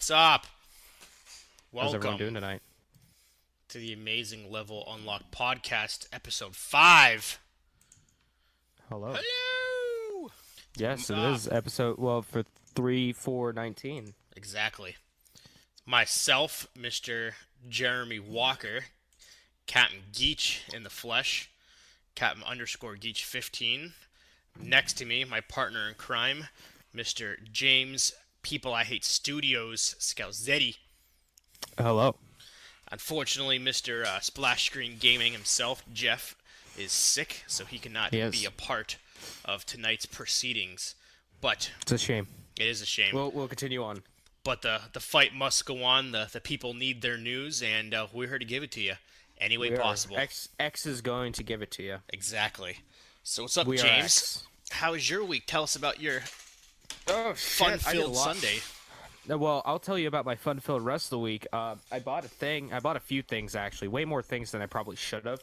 What's up? How's everyone Welcome doing tonight? to the Amazing Level Unlocked podcast, episode 5. Hello. Hello! Yes, it Uh, is episode, well, for 3/4/19. exactly. Myself, Mr. Jeremy Walker, Captain Geach in the flesh, Captain underscore Geach 15. Next to me, my partner in crime, Mr. James People I Hate Studios Scalzetti. Hello. Unfortunately, Mr. Splash Screen Gaming himself, Jeff, is sick, so he cannot be Yes. a part of tonight's proceedings. But It's a shame. it is a shame. We'll continue on. But the fight must go on. The people need their news, and we're here to give it to you any way We are. possible. X is going to give it to you. Exactly. So what's up, We are James? X. How was your week? Tell us about your Oh, shit. I did a fun-filled lot. Sunday. Well, I'll tell you about my fun-filled rest of the week. I bought a thing. I bought a few things, actually. Way more things than I probably should have.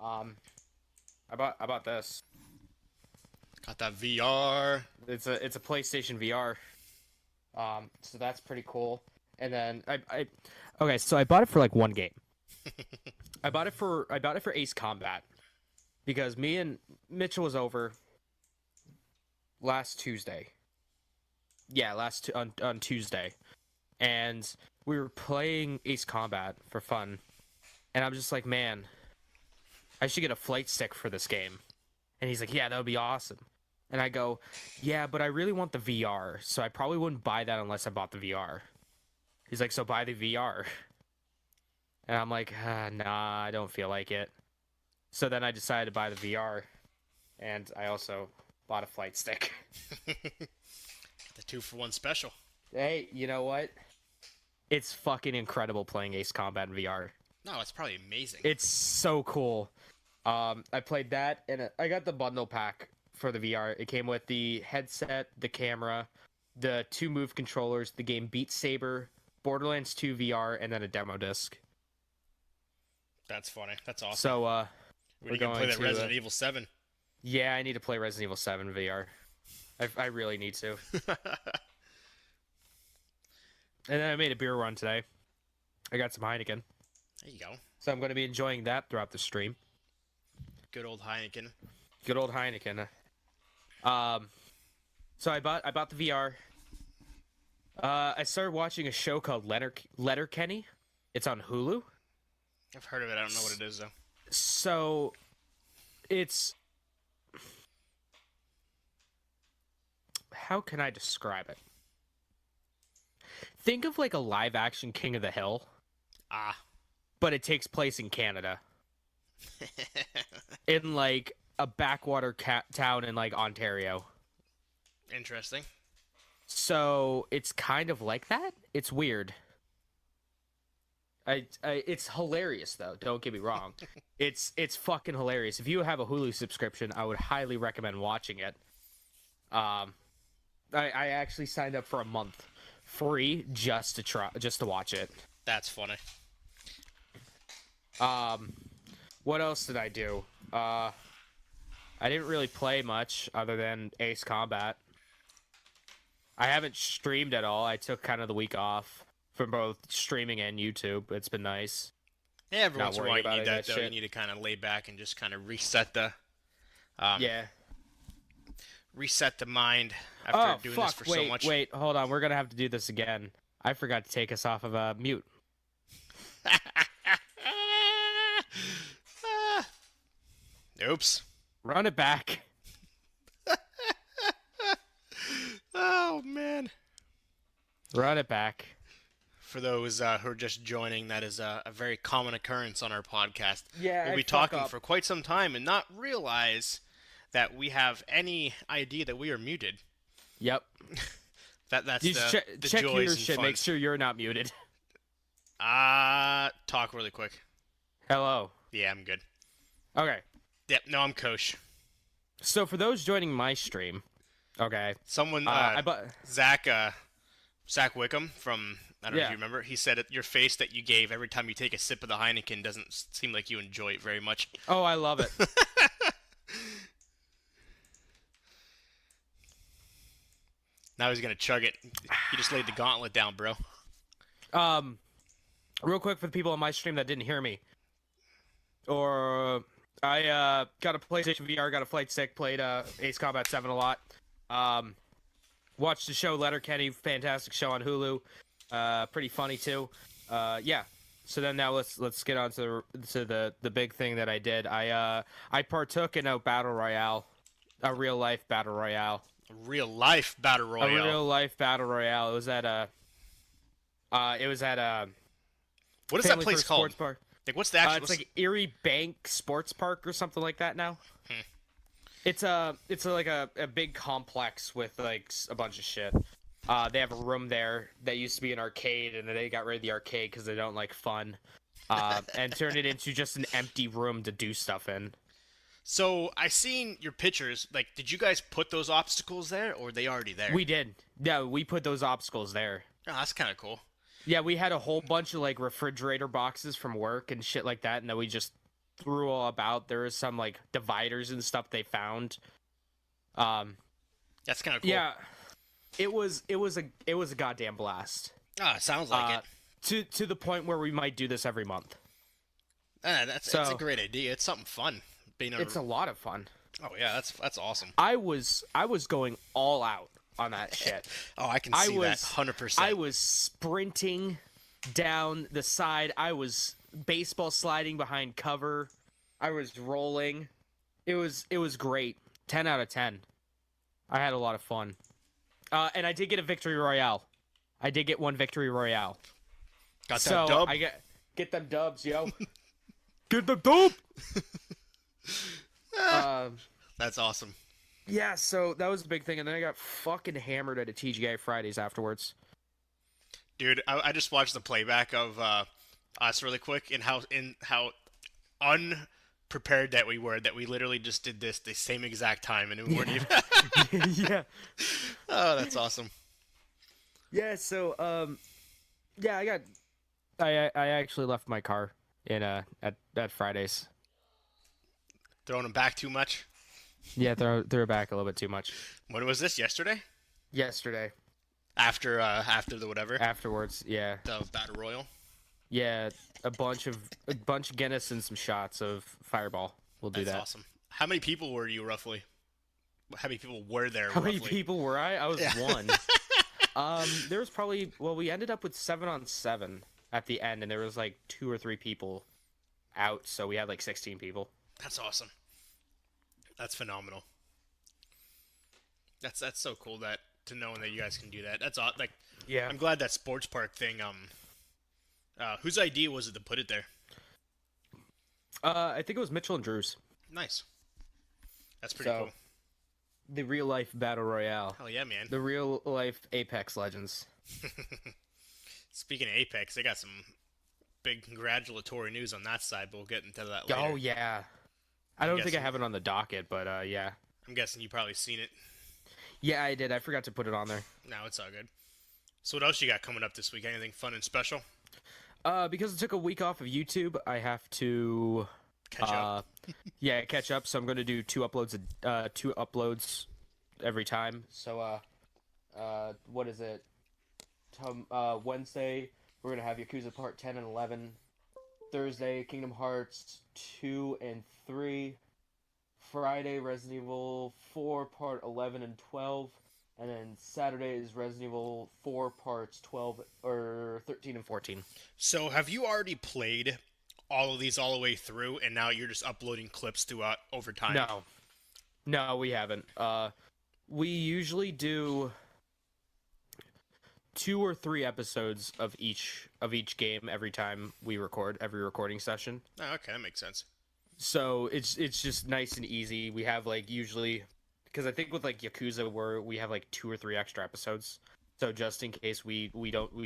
I bought this. Got that VR. It's a PlayStation VR. So that's pretty cool. And then okay, so I bought it for like one game. I bought it for Ace Combat because me and Mitchell was over last Tuesday. Yeah, on Tuesday, and we were playing Ace Combat for fun, and I'm just like, man, I should get a flight stick for this game. And he's like, yeah, that would be awesome. And I go, yeah, but I really want the VR, so I probably wouldn't buy that unless I bought the VR. He's like, so buy the VR. And I'm like, nah, I don't feel like it. So then I decided to buy the VR, and I also bought a flight stick. The 2-for-1 special. Hey, you know what? It's fucking incredible playing Ace Combat in VR. No, it's probably amazing. It's so cool. I played that, and I got the bundle pack for the VR. It came with the headset, the camera, the 2 Move controllers, the game Beat Saber, Borderlands 2 VR, and then a demo disc. That's funny. That's awesome. So, We're going to play that Resident Evil 7. yeah, I need to play Resident Evil 7 VR. I really need to. And then I made a beer run today. I got some Heineken. There you go. So I'm going to be enjoying that throughout the stream. Good old Heineken. Good old Heineken. So I bought the VR. I started watching a show called Letterkenny. It's on Hulu. I've heard of it. I don't know what it is, though. So it's, how can I describe it? Think of like a live action King of the Hill, Ah. but it takes place in Canada. In like a backwater town in like Ontario. Interesting. So it's kind of like that. It's weird. It's hilarious though. Don't get me wrong. It's fucking hilarious. If you have a Hulu subscription, I would highly recommend watching it. I actually signed up for a month free just to watch it. That's funny. What else did I do? I didn't really play much other than Ace Combat. I haven't streamed at all. I took kind of the week off from both streaming and YouTube. It's been nice. Yeah, every Not once in a while worrying you about need any that, of though. that You shit. need to kind of lay back and just kind of reset the Yeah. reset the mind Oh, after doing fuck. this for so Wait, much. wait. Hold on. We're going to have to do this again. I forgot to take us off of mute. Oops. Run it back. Oh, man. Run it back. For those who are just joining, that is a very common occurrence on our podcast. Yeah, We'll I be fuck talking up. for quite some time and not realize that we have any idea that we are muted. Yep. That's You the check joys your and shit. fun. Make sure you're not muted. Talk really quick. Hello. Yeah, I'm good. Okay. Yep, no, I'm Kosh. So for those joining my stream, okay. Someone, I bought. Zach Wickham from, I don't know if Yeah. you remember, he said your face that you gave every time you take a sip of the Heineken doesn't seem like you enjoy it very much. Oh, I love it. Now he's gonna chug it. He just laid the gauntlet down, bro. Um, real quick for the people on my stream that didn't hear me, or I got a PlayStation VR, got a flight stick, played Ace Combat 7 a lot. Watched the show Letterkenny, fantastic show on Hulu. Pretty funny too. Yeah. So then now let's get on to the big thing that I did. I partook in a battle royale, a real life battle royale. Real life battle A royale. real life battle royale. It was at What is that Family place First called? Sports Park. Like, what's the actual? It's like Erie Bank Sports Park or something like that now. Hmm. It's like a big complex with like a bunch of shit. They have a room there that used to be an arcade, and then they got rid of the arcade because they don't like fun, and turned it into just an empty room to do stuff in. So I seen your pictures. Like, did you guys put those obstacles there, or were they already there? We did. Yeah, we put those obstacles there. Oh, that's kind of cool. Yeah, we had a whole bunch of like refrigerator boxes from work and shit like that, and then we just threw all about. There was some like dividers and stuff they found. That's kind of cool. Yeah, it was a goddamn blast. Ah, sounds like it. To the point where we might do this every month. That's a great idea. It's something fun. It's a lot of fun. Oh yeah, that's awesome. I was going all out on that shit. Oh, I can see that 100%. I was sprinting down the side. I was baseball sliding behind cover. I was rolling. It was great. 10 out of 10. I had a lot of fun. And I did get a victory royale. I did get one victory royale. Got that dub? I get them dubs, yo. Get the dub. That's awesome. Yeah, so that was a big thing, and then I got fucking hammered at a TGI Fridays afterwards. Dude, I just watched the playback of us really quick, and how unprepared that we were. That we literally just did this the same exact time, and we weren't even. Yeah. Oh, that's awesome. Yeah. So yeah, I actually left my car in at Fridays. Throwing them back too much. Yeah, throw it back a little bit too much. When was this? Yesterday? Yesterday. After the whatever. Afterwards, yeah. The battle royal. Yeah, a bunch of Guinness and some shots of Fireball. We'll do that. That's awesome. How many people were you roughly? How many people were there? How roughly? many people were I? I was one. There was probably we ended up with 7-on-7 at the end, and there was like 2 or 3 people out, so we had like 16 people. That's awesome. That's phenomenal. That's so cool to know that you guys can do that. That's like, yeah. I'm glad that sports park thing. Whose idea was it to put it there? I think it was Mitchell and Drew's. Nice. That's pretty cool. The real life battle royale. Hell yeah, man. The real life Apex Legends. Speaking of Apex, they got some big congratulatory news on that side, but we'll get into that later. Oh yeah. I don't think I have it on the docket, but yeah. I'm guessing you probably seen it. Yeah, I did. I forgot to put it on there. No, it's all good. So what else you got coming up this week? Anything fun and special? Because I took a week off of YouTube, I have to Catch up. Yeah, catch up. So I'm going to do 2 uploads every time. So what is it? Wednesday we're going to have Yakuza Part 10 and 11. Thursday, Kingdom Hearts 2 and 3. Friday, Resident Evil 4 Part 11 and 12. And then Saturday is Resident Evil 4 Parts 12 or 13 and 14. So have you already played all of these all the way through, and now you're just uploading clips throughout over time? No, we haven't. We usually do 2 or 3 episodes of each game every time we record, every recording session. Oh, okay, that makes sense. So it's just nice and easy. We have like usually, because I think with like Yakuza we have like 2 or 3 extra episodes. So just in case we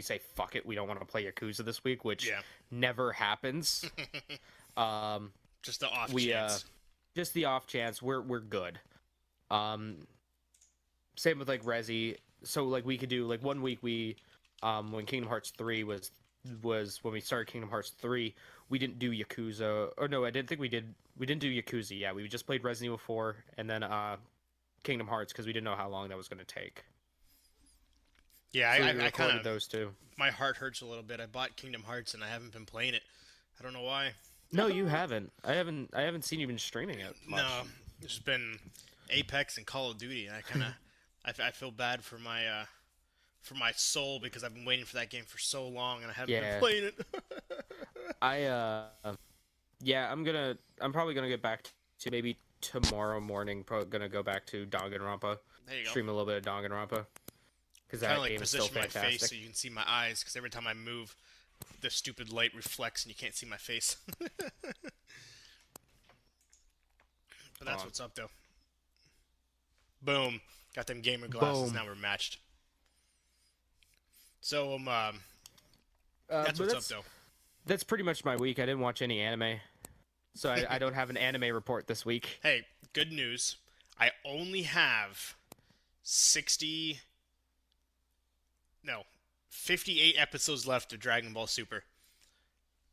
say fuck it, we don't want to play Yakuza this week, which never happens. Just the off chance. Just the off chance. We're good. Same with like Resi. So like we could do like 1 week we when Kingdom Hearts 3 was when we started Kingdom Hearts 3, we didn't do Yakuza, or no, I didn't think we didn't do Yakuza. Yeah, we just played Resident Evil 4 and then Kingdom Hearts because we didn't know how long that was going to take. Yeah, So we I kind recorded of those two. my heart hurts a little bit. I bought Kingdom Hearts and I haven't been playing it. I don't know why. No, you haven't. I haven't seen you been streaming it No, much. it's just been Apex and Call of Duty, and I kind of I feel bad for my soul because I've been waiting for that game for so long and I haven't been Yeah. playing it. I yeah, I'm probably gonna get back to maybe tomorrow morning. Probably gonna go back to Danganronpa, There you go. stream a little bit of Danganronpa, because Kind that of like game is still position my face fantastic. so you can see my eyes because every time I move, the stupid light reflects and you can't see my face. But that's Um, what's up though. Boom, got them gamer glasses. Boom. Now we're matched. So that's but what's up though. that's pretty much my week. I didn't watch any anime, so I don't have an anime report this week. Hey, good news. I only have 60 no, 58 episodes left of Dragon Ball Super.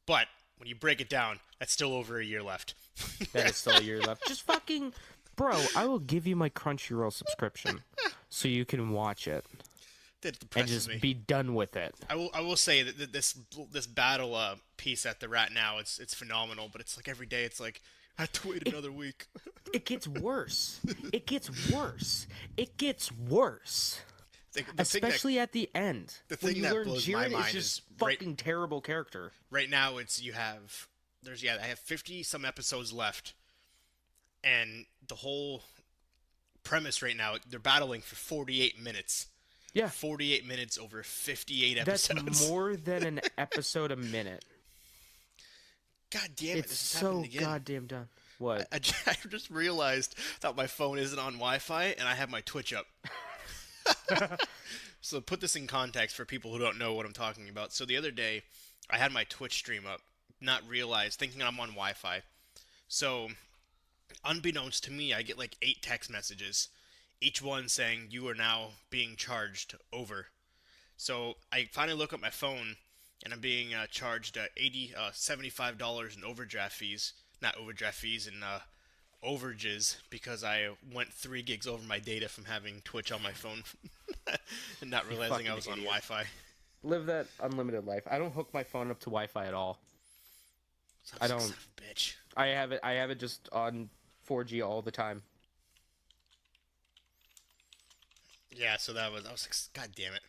But when you break it down, that's still over a year left. That is still a year left. Just fucking, bro. I will give you my Crunchyroll subscription, so you can watch it That and depresses just me. be done with it. I will say that this battle piece that they're at now, it's phenomenal. But it's like every day, it's like I have to wait another week. It gets worse. It gets worse. It gets worse. The thing that, Especially at the end. the When thing you that learn blows my Jiren mind is just is right- fucking terrible character. right now, it's you have there's I have 50 some episodes left, and the whole premise right now they're battling for 48 minutes. Yeah. 48 minutes over 58 That's episodes. more than an episode a minute. God damn it! It's This is so happening again. goddamn done. What? I just realized that my phone isn't on Wi-Fi and I have my Twitch up. So put this in context for people who don't know what I'm talking about. So the other day, I had my Twitch stream up, not realized, thinking I'm on Wi-Fi. So, unbeknownst to me, I get like 8 text messages, each one saying you are now being charged over. So I finally look at my phone, and I'm being charged $75 in overdraft fees, not overdraft fees, and overages because I went 3 gigs over my data from having Twitch on my phone, and not realizing I fucking was on idiot. Wi-Fi. Live that unlimited life. I don't hook my phone up to Wi-Fi at all. I don't. Son of a bitch. I have it just on 4G all the time. Yeah, so I was like, God damn it.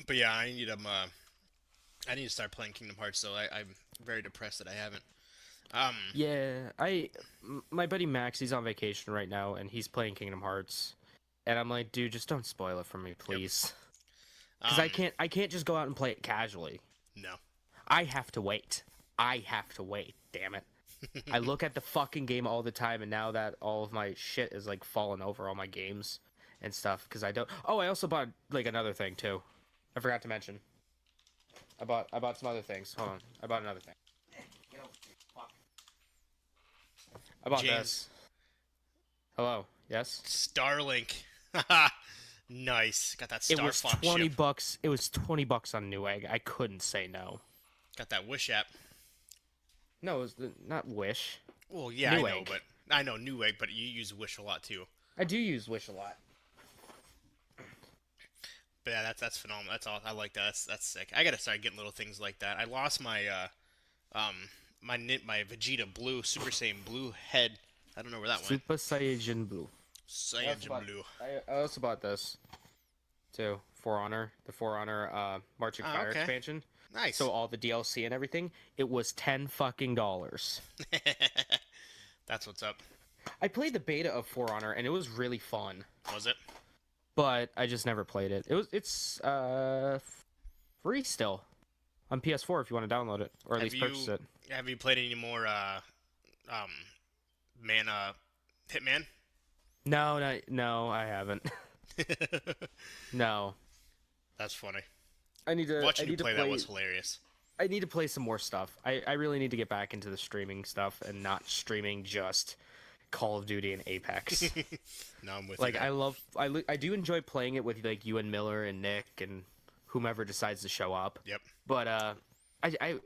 But yeah, I need to start playing Kingdom Hearts. So I'm very depressed that I haven't. Yeah, my buddy Max, he's on vacation right now, and he's playing Kingdom Hearts, and I'm like, dude, just don't spoil it for me, please, because I can't just go out and play it casually. No. I have to wait. Damn it. I look at the fucking game all the time, and now that all of my shit is like falling over, all my games and stuff, because I don't. Oh, I also bought like another thing too. I forgot to mention. I bought some other things. Hold on. I bought another thing. I bought James. this. Hello. Yes. Starlink. Haha. Nice. Got that It Star was Fox $20 ship. bucks. It was $20 on Newegg. I couldn't say no. Got that Wish app. No, it was not Wish. Well, yeah, I know, Newegg. but I know Newegg, but you use Wish a lot too. I do use Wish a lot. But yeah, that's phenomenal. That's all. I like that. That's sick. I gotta start getting little things like that. I lost my my Vegeta Blue Super Saiyan Blue head. I don't know where that went. Super Saiyan Blue. Saiyan Blue. I also bought this too. For Honor, the For Honor Marching Ah, Fire okay. expansion. Nice. So all the DLC and everything, it was $10. That's what's up. I played the beta of For Honor and it was really fun, Was it? but I just never played it. It's free still on PS4 if you want to download it or at Have least purchase it. Have you played any more Hitman? No, I haven't. No, That's funny. I need to. Watching I you need play to that was hilarious. I need to play some more stuff. I really need to get back into the streaming stuff and not streaming just Call of Duty and Apex. No, I'm with Like you. I do enjoy playing it with like you and Miller and Nick and whomever decides to show up. Yep. But I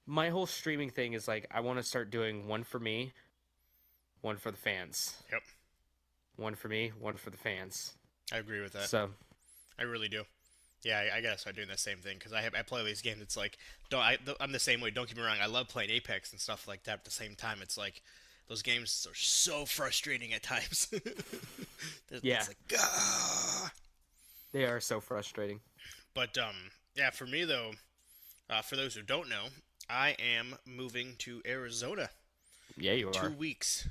my whole streaming thing is like I want to start doing one for me, one for the fans. Yep. One for me, one for the fans. I agree with that. So I really do. Yeah, I gotta start doing the same thing because I play these games. It's like I'm the same way. Don't get me wrong. I love playing Apex and stuff like that. But at the same time, it's like those games are so frustrating at times. Yeah, It's like ah. they are so frustrating. But yeah, for me though, for those who don't know, I am moving to Arizona Yeah, you in are. 2 weeks.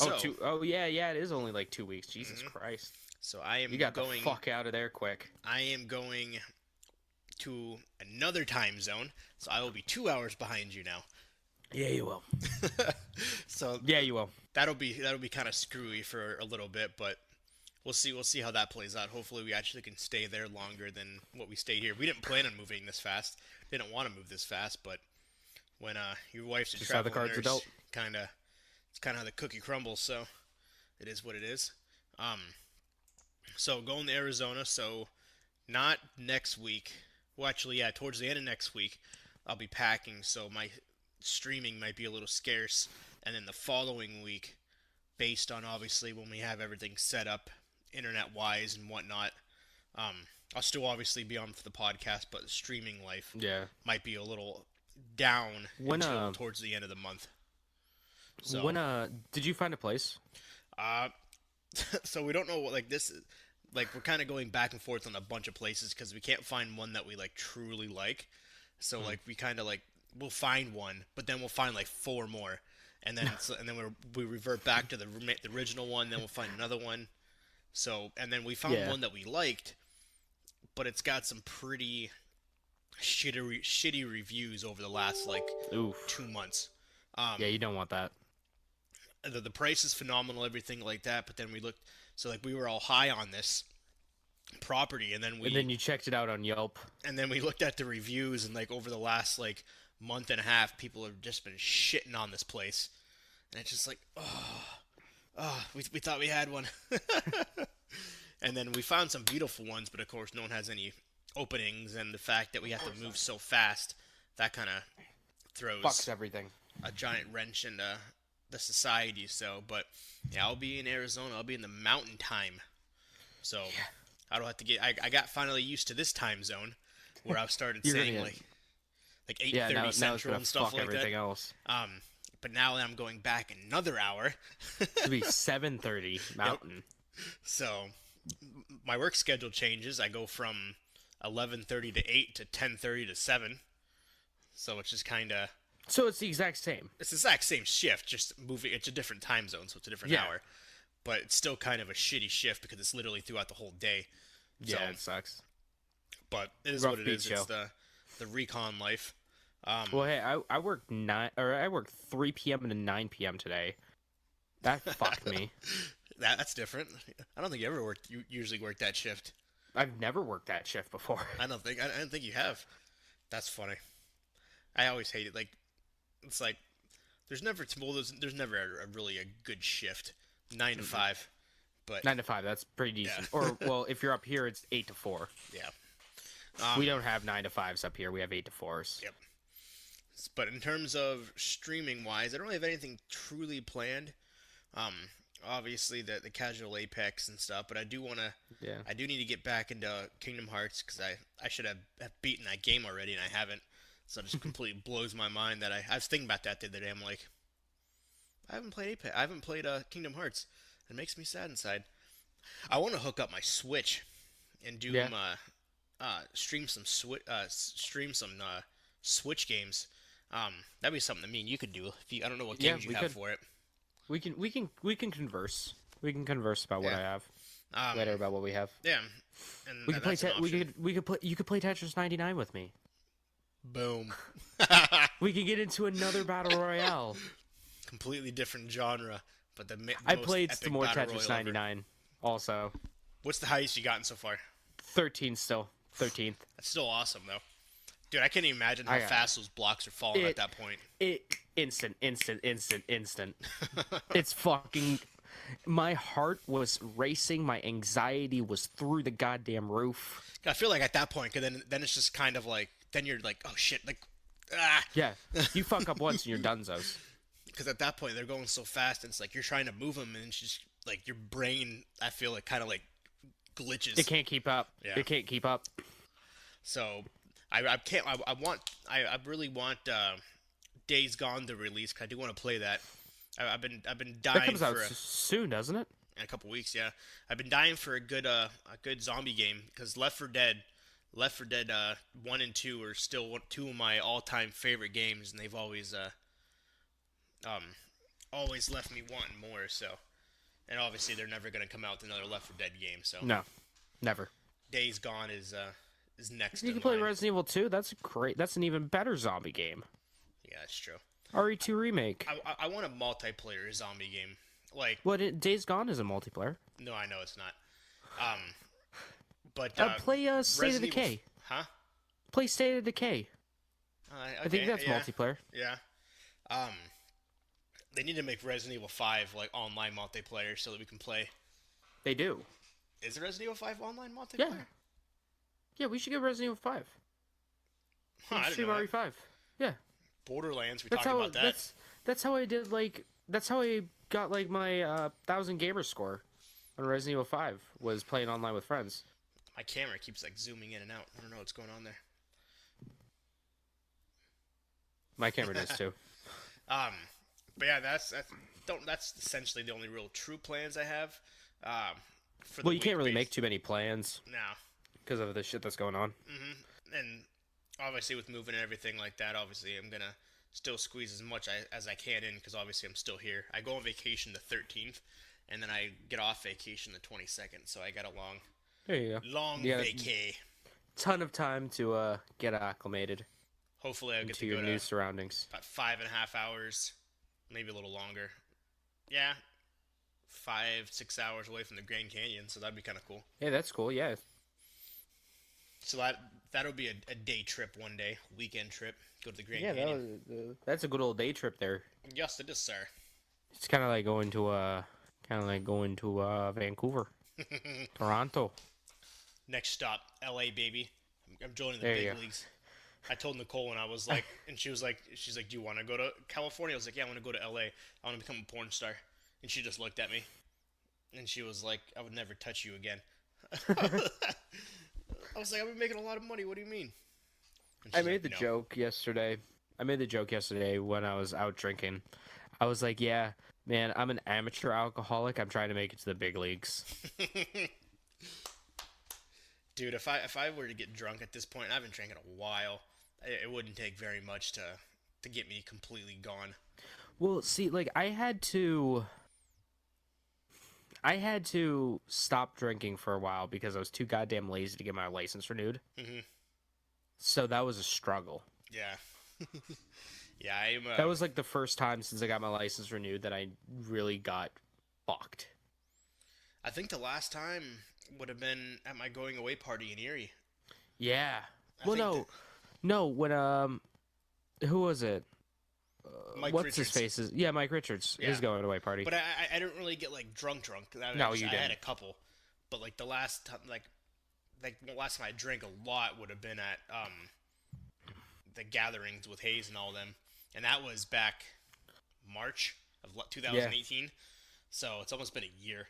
Oh, So Oh, yeah, yeah. It is only like 2 weeks. Jesus Christ. so I am You got going. the fuck out of there quick. I am going to another time zone, so I will be 2 hours behind you now. Yeah, you will. So Yeah, you will. that'll be kind of screwy for a little bit, but we'll see how that plays out. Hopefully, we actually can stay there longer than what we stayed here. We didn't plan on moving this fast. Didn't want to move this fast, but when your wife's a Just how the travel cards are nurse, dealt. it's kind of how the cookie crumbles. So it is what it is. Um, so going to Arizona. So not next week. Well, actually, yeah, towards the end of next week, I'll be packing. So my streaming might be a little scarce, and then the following week, based on obviously when we have everything set up, internet wise and whatnot, um, I'll still obviously be on for the podcast, but the streaming life Yeah. might be a little down When until towards the end of the month. So did you find a place? uh, so we don't know what like this is. Like we're kind of going back and forth on a bunch of places because we can't find one that we like truly like. So like we kind of like we'll find one, but then we'll find like four more, and then and then we revert back to the original one. Then we'll find another one. So and then we found Yeah. one that we liked, but it's got some pretty shitty reviews over the last like Oof. 2 months. Yeah, you don't want that. The price is phenomenal, everything like that. But then we looked, so like we were all high on this property, and then And then you checked it out on Yelp. we looked at the reviews, and like over the last like month and a half, people have just been shitting on this place, and it's just like, we thought we had one, and then we found some beautiful ones, but of course no one has any openings, and the fact that we have to move so fast, that kind of throws Fucks everything. a giant wrench into the society. So, but yeah, I'll be in Arizona. I'll be in the mountain time. So I don't have to get. I got finally used to this time zone where I've started You're saying gonna- like Yeah, 8:30 now it's Central gonna and stuff fuck like everything that. else. But now that I'm going back another hour, It'll be 7:30 Mountain. so my work schedule changes. I go from 11:30 to 8 to 10:30 to 7. So it's just kind of So it's the exact same. it's the exact same shift, just moving. It's a different time zone, so it's a different Yeah. hour. But it's still kind of a shitty shift because it's literally throughout the whole day. Yeah, So, it sucks. but it is Rough what it beat is. show. It's the recon life. Well, hey, I worked 3 p.m. to 9 p.m. today. That fucked me. That's different. I don't think you ever worked. You usually work that shift. I've never worked that shift before. I don't think you have. That's funny. I always hate it. Like it's like there's never a really a good shift. 9 to 5. But 9 to 5, that's pretty decent. Yeah. Or, well, if you're up here, it's 8 to 4. yeah. We don't have 9 to 5s up here. We have 8 to 4s. Yep. But in terms of streaming wise, I don't really have anything truly planned. Obviously the casual Apex and stuff, but I do Yeah. need to get back into Kingdom Hearts because I should have beaten that game already and I haven't. So it just completely blows my mind that I was thinking about that the other day. I'm like, I haven't played Apex. I haven't played Kingdom Hearts. It makes me sad inside. I want to hook up my Switch and do Yeah. stream some Switch games. That'd be something that me and you could do. I don't know what Yeah, games you we have could. for it. We can converse. We can converse about what Yeah. I have Um, later about what we have. Yeah, and We could play. that's an option. We could play. You could play Tetris 99 with me. Boom. We could get into another battle royale. Completely different genre, but the I most played epic some more battle Tetris royale ever. 99. Also, What's the highest you gotten so far? 13 still. 13th. That's still awesome though. Dude, I can't even imagine how I got fast those blocks are falling at It- that point. Instant. It's fucking. My heart was racing. My anxiety was through the goddamn roof. I feel like at that point, 'cause then it's just kind of like, then you're like, oh shit, like, Yeah, you fuck up once and you're donezo. because at that point they're going so fast, and it's like you're trying to move them, and it's just like your brain, I feel like, kind of like glitches. It can't keep up. Yeah. It can't keep up. So I can't. I really want Days Gone to release. 'Cause I do want to play that. I've been That dying comes out for soon, doesn't it? in a couple weeks. Yeah, I've been dying for a good zombie game because Left 4 Dead 1 and 2 are still two of my all-time favorite games, and they've always left me wanting more. So, and obviously they're never gonna come out with another Left 4 Dead game. So No, never. Days Gone is next. You in can play line. Resident Evil 2. That's great. That's an even better zombie game. Yeah, that's true. RE2 remake. I want a multiplayer zombie game. Like, Days Gone is a multiplayer. no, I know it's not. But Play State of Resident Evil Decay. Huh? Play State of Decay. I think that's yeah, multiplayer. Yeah. They need to make Resident Evil 5 like online multiplayer so that we can play. They do. Is Resident Evil 5 online multiplayer? Yeah. Yeah, we should get Resident Evil 5. Huh, I didn't Stream know that. RE5. Yeah. Borderlands, we That's talked how about that. that's how I did that's how I got my 1000 gamer score on Resident Evil 5 was playing online with friends. My camera keeps like zooming in and out. I don't know what's going on there. My camera does too. But yeah, that's essentially the only real true plans I have. For the Well, you can't really week make too many plans now. because of the shit that's going on. And obviously with moving and everything like that, obviously I'm gonna still squeeze as much as I can in because obviously I'm still here. I go on vacation the 13th, and then I get off vacation the 22nd. So I got a There you go. long Yeah. vacay. Ton of time to get acclimated Hopefully I'll get to to your go new to surroundings. about 5.5 hours, maybe a little longer. Yeah, 5-6 hours away from the Grand Canyon, so that'd be kind of cool. Hey, that's cool. Yeah. So that'll be a day trip one day, weekend trip. Go to the Grand Yeah, Canyon. that's a good old day trip there. Yes, it is, sir. It's kind of like going to Vancouver, Toronto. Next stop, L.A. baby. I'm joining the There you big go. leagues. I told Nicole and I was like, and she's like, do you want to go to California? I was like, yeah, I want to go to L.A. I want to become a porn star. And she just looked at me, and she was like, I would never touch you again. I was like, I've been making a lot of money. What do you mean? And I she's made like, the "No." joke yesterday. When I was out drinking. I was like, yeah, man, I'm an amateur alcoholic. I'm trying to make it to the big leagues. Dude, if I were to get drunk at this point, I haven't drank in a while. It wouldn't take very much to get me completely gone. Well, see, like I had to stop drinking for a while because I was too goddamn lazy to get my license renewed. Mhm. So that was a struggle. Yeah. Yeah, I'm. That was like the first time since I got my license renewed that I really got fucked. I think the last time would have been at my going away party in Erie. Yeah. I Well, think no, when who was it? Mike What's his Richards. face? Yeah, Mike Richards. Yeah. His going away party. But I didn't really get like drunk. No, you I had didn't. a couple, but like the last time, like the last time I drank a lot would have been at the gatherings with Hayes and all them, and that was back March of 2018. So it's almost been a year.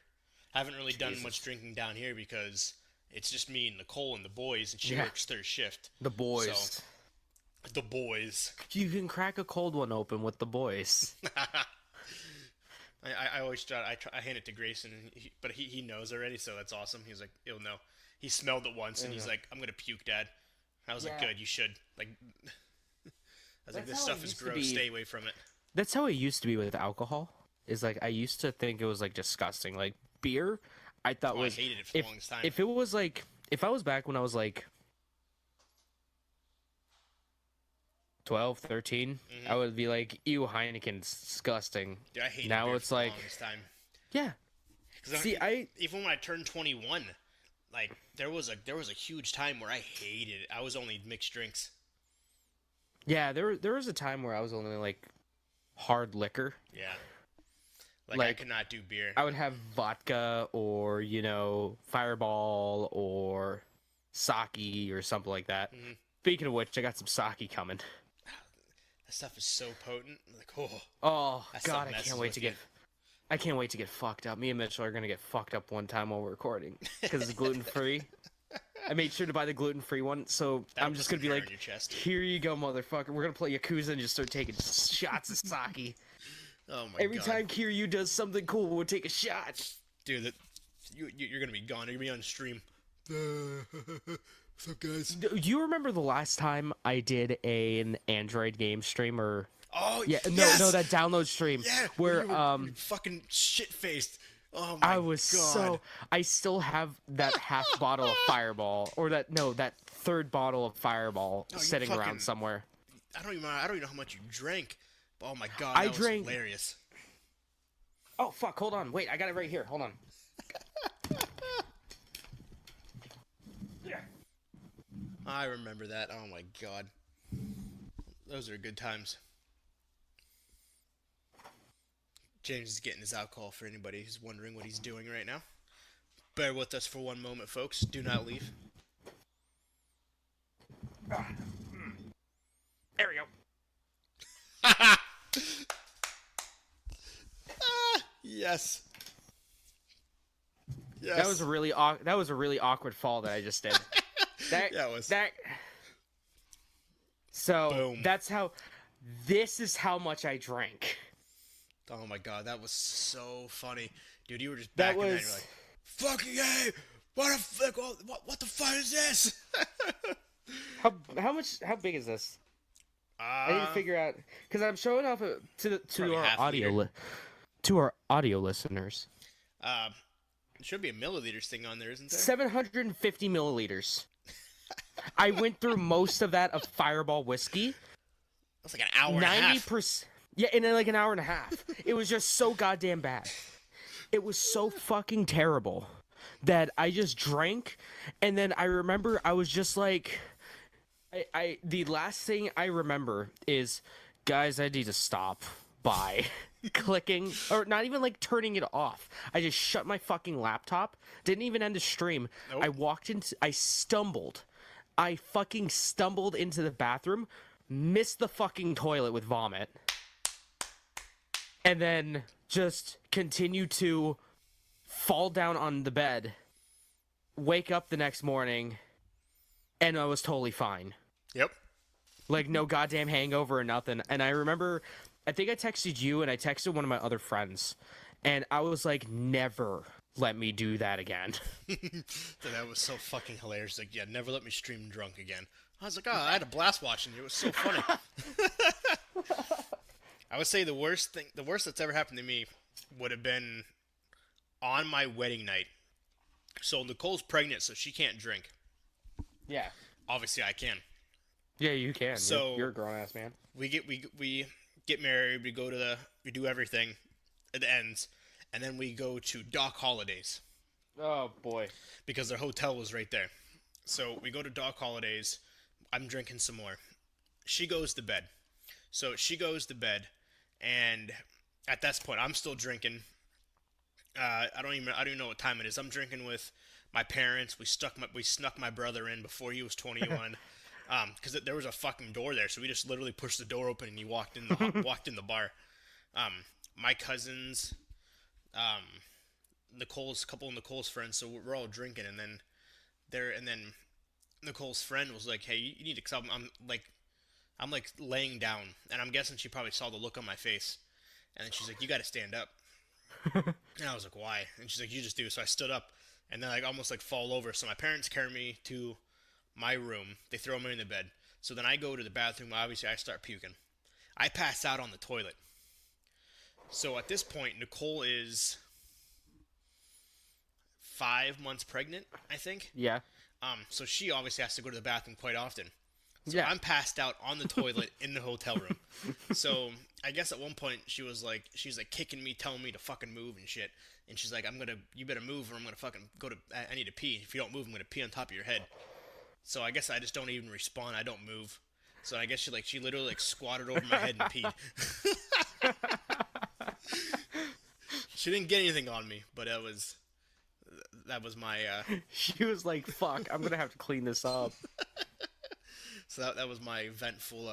I haven't really done Jesus. much drinking down here because it's just me and Nicole and the boys, and she Yeah. works third shift. The boys. So, the boys. You can crack a cold one open with the boys. I always try. I hand it to Grayson, but he knows already, so that's awesome. He's like, he'll know. He smelled it once, and he's like, "I'm gonna puke, Dad." I was like, Yeah. "Good, you should." Like, I was like, That's "This how it stuff is used to gross. be. Stay away from it." That's how it used to be with alcohol. Is like I used to think it was like disgusting. Like beer, I thought Oh, I was hated it for the longest time. if it was like if I was back when I was like 12, 13, I would be like, ew, Heineken's disgusting. Dude, I hated now beer it's for the like- longest time. Yeah. 'Cause See, even when I turned 21, like there was a huge time where I hated it. I was only mixed drinks. Yeah, there was a time where I was only like hard liquor. Yeah. I Like, could not do beer. I would have vodka or, Fireball or sake or something like that. Mhm. Speaking of which, I got some sake coming. That stuff is so potent. Like, oh, Oh, That stuff God, I messes can't wait with to you. get I can't wait to get fucked up. Me and Mitchell are gonna get fucked up one time while we're recording because it's gluten free. I made sure to buy the gluten free one, so That'll I'm put just some gonna be hair like, on your chest. "Here you go, motherfucker. We're gonna play Yakuza and just start taking shots of sake. Oh my Every god. time Kiryu does something cool, we'll take a shot." Dude, you're gonna be gone. You're gonna be on stream. What's up, guys? Do you remember the last time I did an Android game stream or? Oh Yeah, yes! no, that download stream Yeah, where you were fucking shit faced. Oh my I was god! so I still have that half bottle of Fireball or that third bottle of Fireball No, you sitting fucking- around somewhere. I don't even know how much you drank. But oh my god, I that was drank- hilarious. Oh fuck! Hold on, wait, I got it right here. Hold on. I remember that. Oh my god, those are good times. James is getting his alcohol for anybody who's wondering what he's doing right now. Bear with us for one moment, folks. Do not leave. There we go. Yes. Yes. That was a really awkward fall that I just did. That Yeah, it was. that. So Boom. that's how. This is how much I drank. Oh my god, that was so funny, dude. You were just That back in that. was- You're like, "Fucking hey, what the fuck? What the fuck is this?" How big is this? I need to figure out because I'm showing off to Probably our half audio liter. to our audio listeners. There should be a milliliters thing on there, isn't there? 750 milliliters. I went through most of that of Fireball whiskey. That's like an hour and a half. 90%. Yeah, in like an hour and a half. It was just so goddamn bad. It was so fucking terrible that I just drank, and then I remember I was just like, I the last thing I remember is, guys, I need to stop by clicking or not even like turning it off. I just shut my fucking laptop. Didn't even end the stream. Nope. I fucking stumbled into the bathroom, missed the fucking toilet with vomit, and then just continued to fall down on the bed, wake up the next morning, and I was totally fine. Yep. Like, no goddamn hangover or nothing. And I remember, I think I texted you and I texted one of my other friends, and I was like, never let me do that again. So that was so fucking hilarious. Like, yeah, never let me stream drunk again. I was like, oh, I had a blast watching you. It was so funny. I would say the worst that's ever happened to me would have been on my wedding night. So Nicole's pregnant, so she can't drink. Yeah. Obviously, I can. Yeah, you can. So- you're a grown ass man. We get married. We do everything. It ends, and then we go to Dock Holidays Oh boy. because their hotel was right there. So we go to Dock Holidays. I'm drinking some more. She goes to bed. So she goes to bed, and at this point, I'm still drinking. I don't even know what time it is. I'm drinking with my parents. We snuck my brother in before he was 21. Because there was a fucking door there, so we just literally pushed the door open and he walked in the bar. My cousins, a couple of Nicole's friends, so we're all drinking, and then Nicole's friend was like, "Hey, you need to stop." I'm like laying down, and I'm guessing she probably saw the look on my face, and then she's like, "You got to stand up." And I was like, "Why?" And she's like, "You just do." So I stood up, and then I almost like fall over. So my parents carry me to my room. They throw me in the bed. So then I go to the bathroom. Obviously, I start puking. I pass out on the toilet. So at this point, Nicole is 5 months pregnant, I think. Yeah. So she obviously has to go to the bathroom quite often. So Yeah. I'm passed out on the toilet in the hotel room. So I guess at one point she's like kicking me, telling me to fucking move and shit. And she's like, you better move or I'm gonna fucking I need to pee. If you don't move, I'm gonna pee on top of your head. So I guess I just don't even respond. I don't move. So I guess she literally like squatted over my head and peed. She didn't get anything on me, but that was my She was like, "Fuck, I'm gonna have to clean this up." so that was my eventful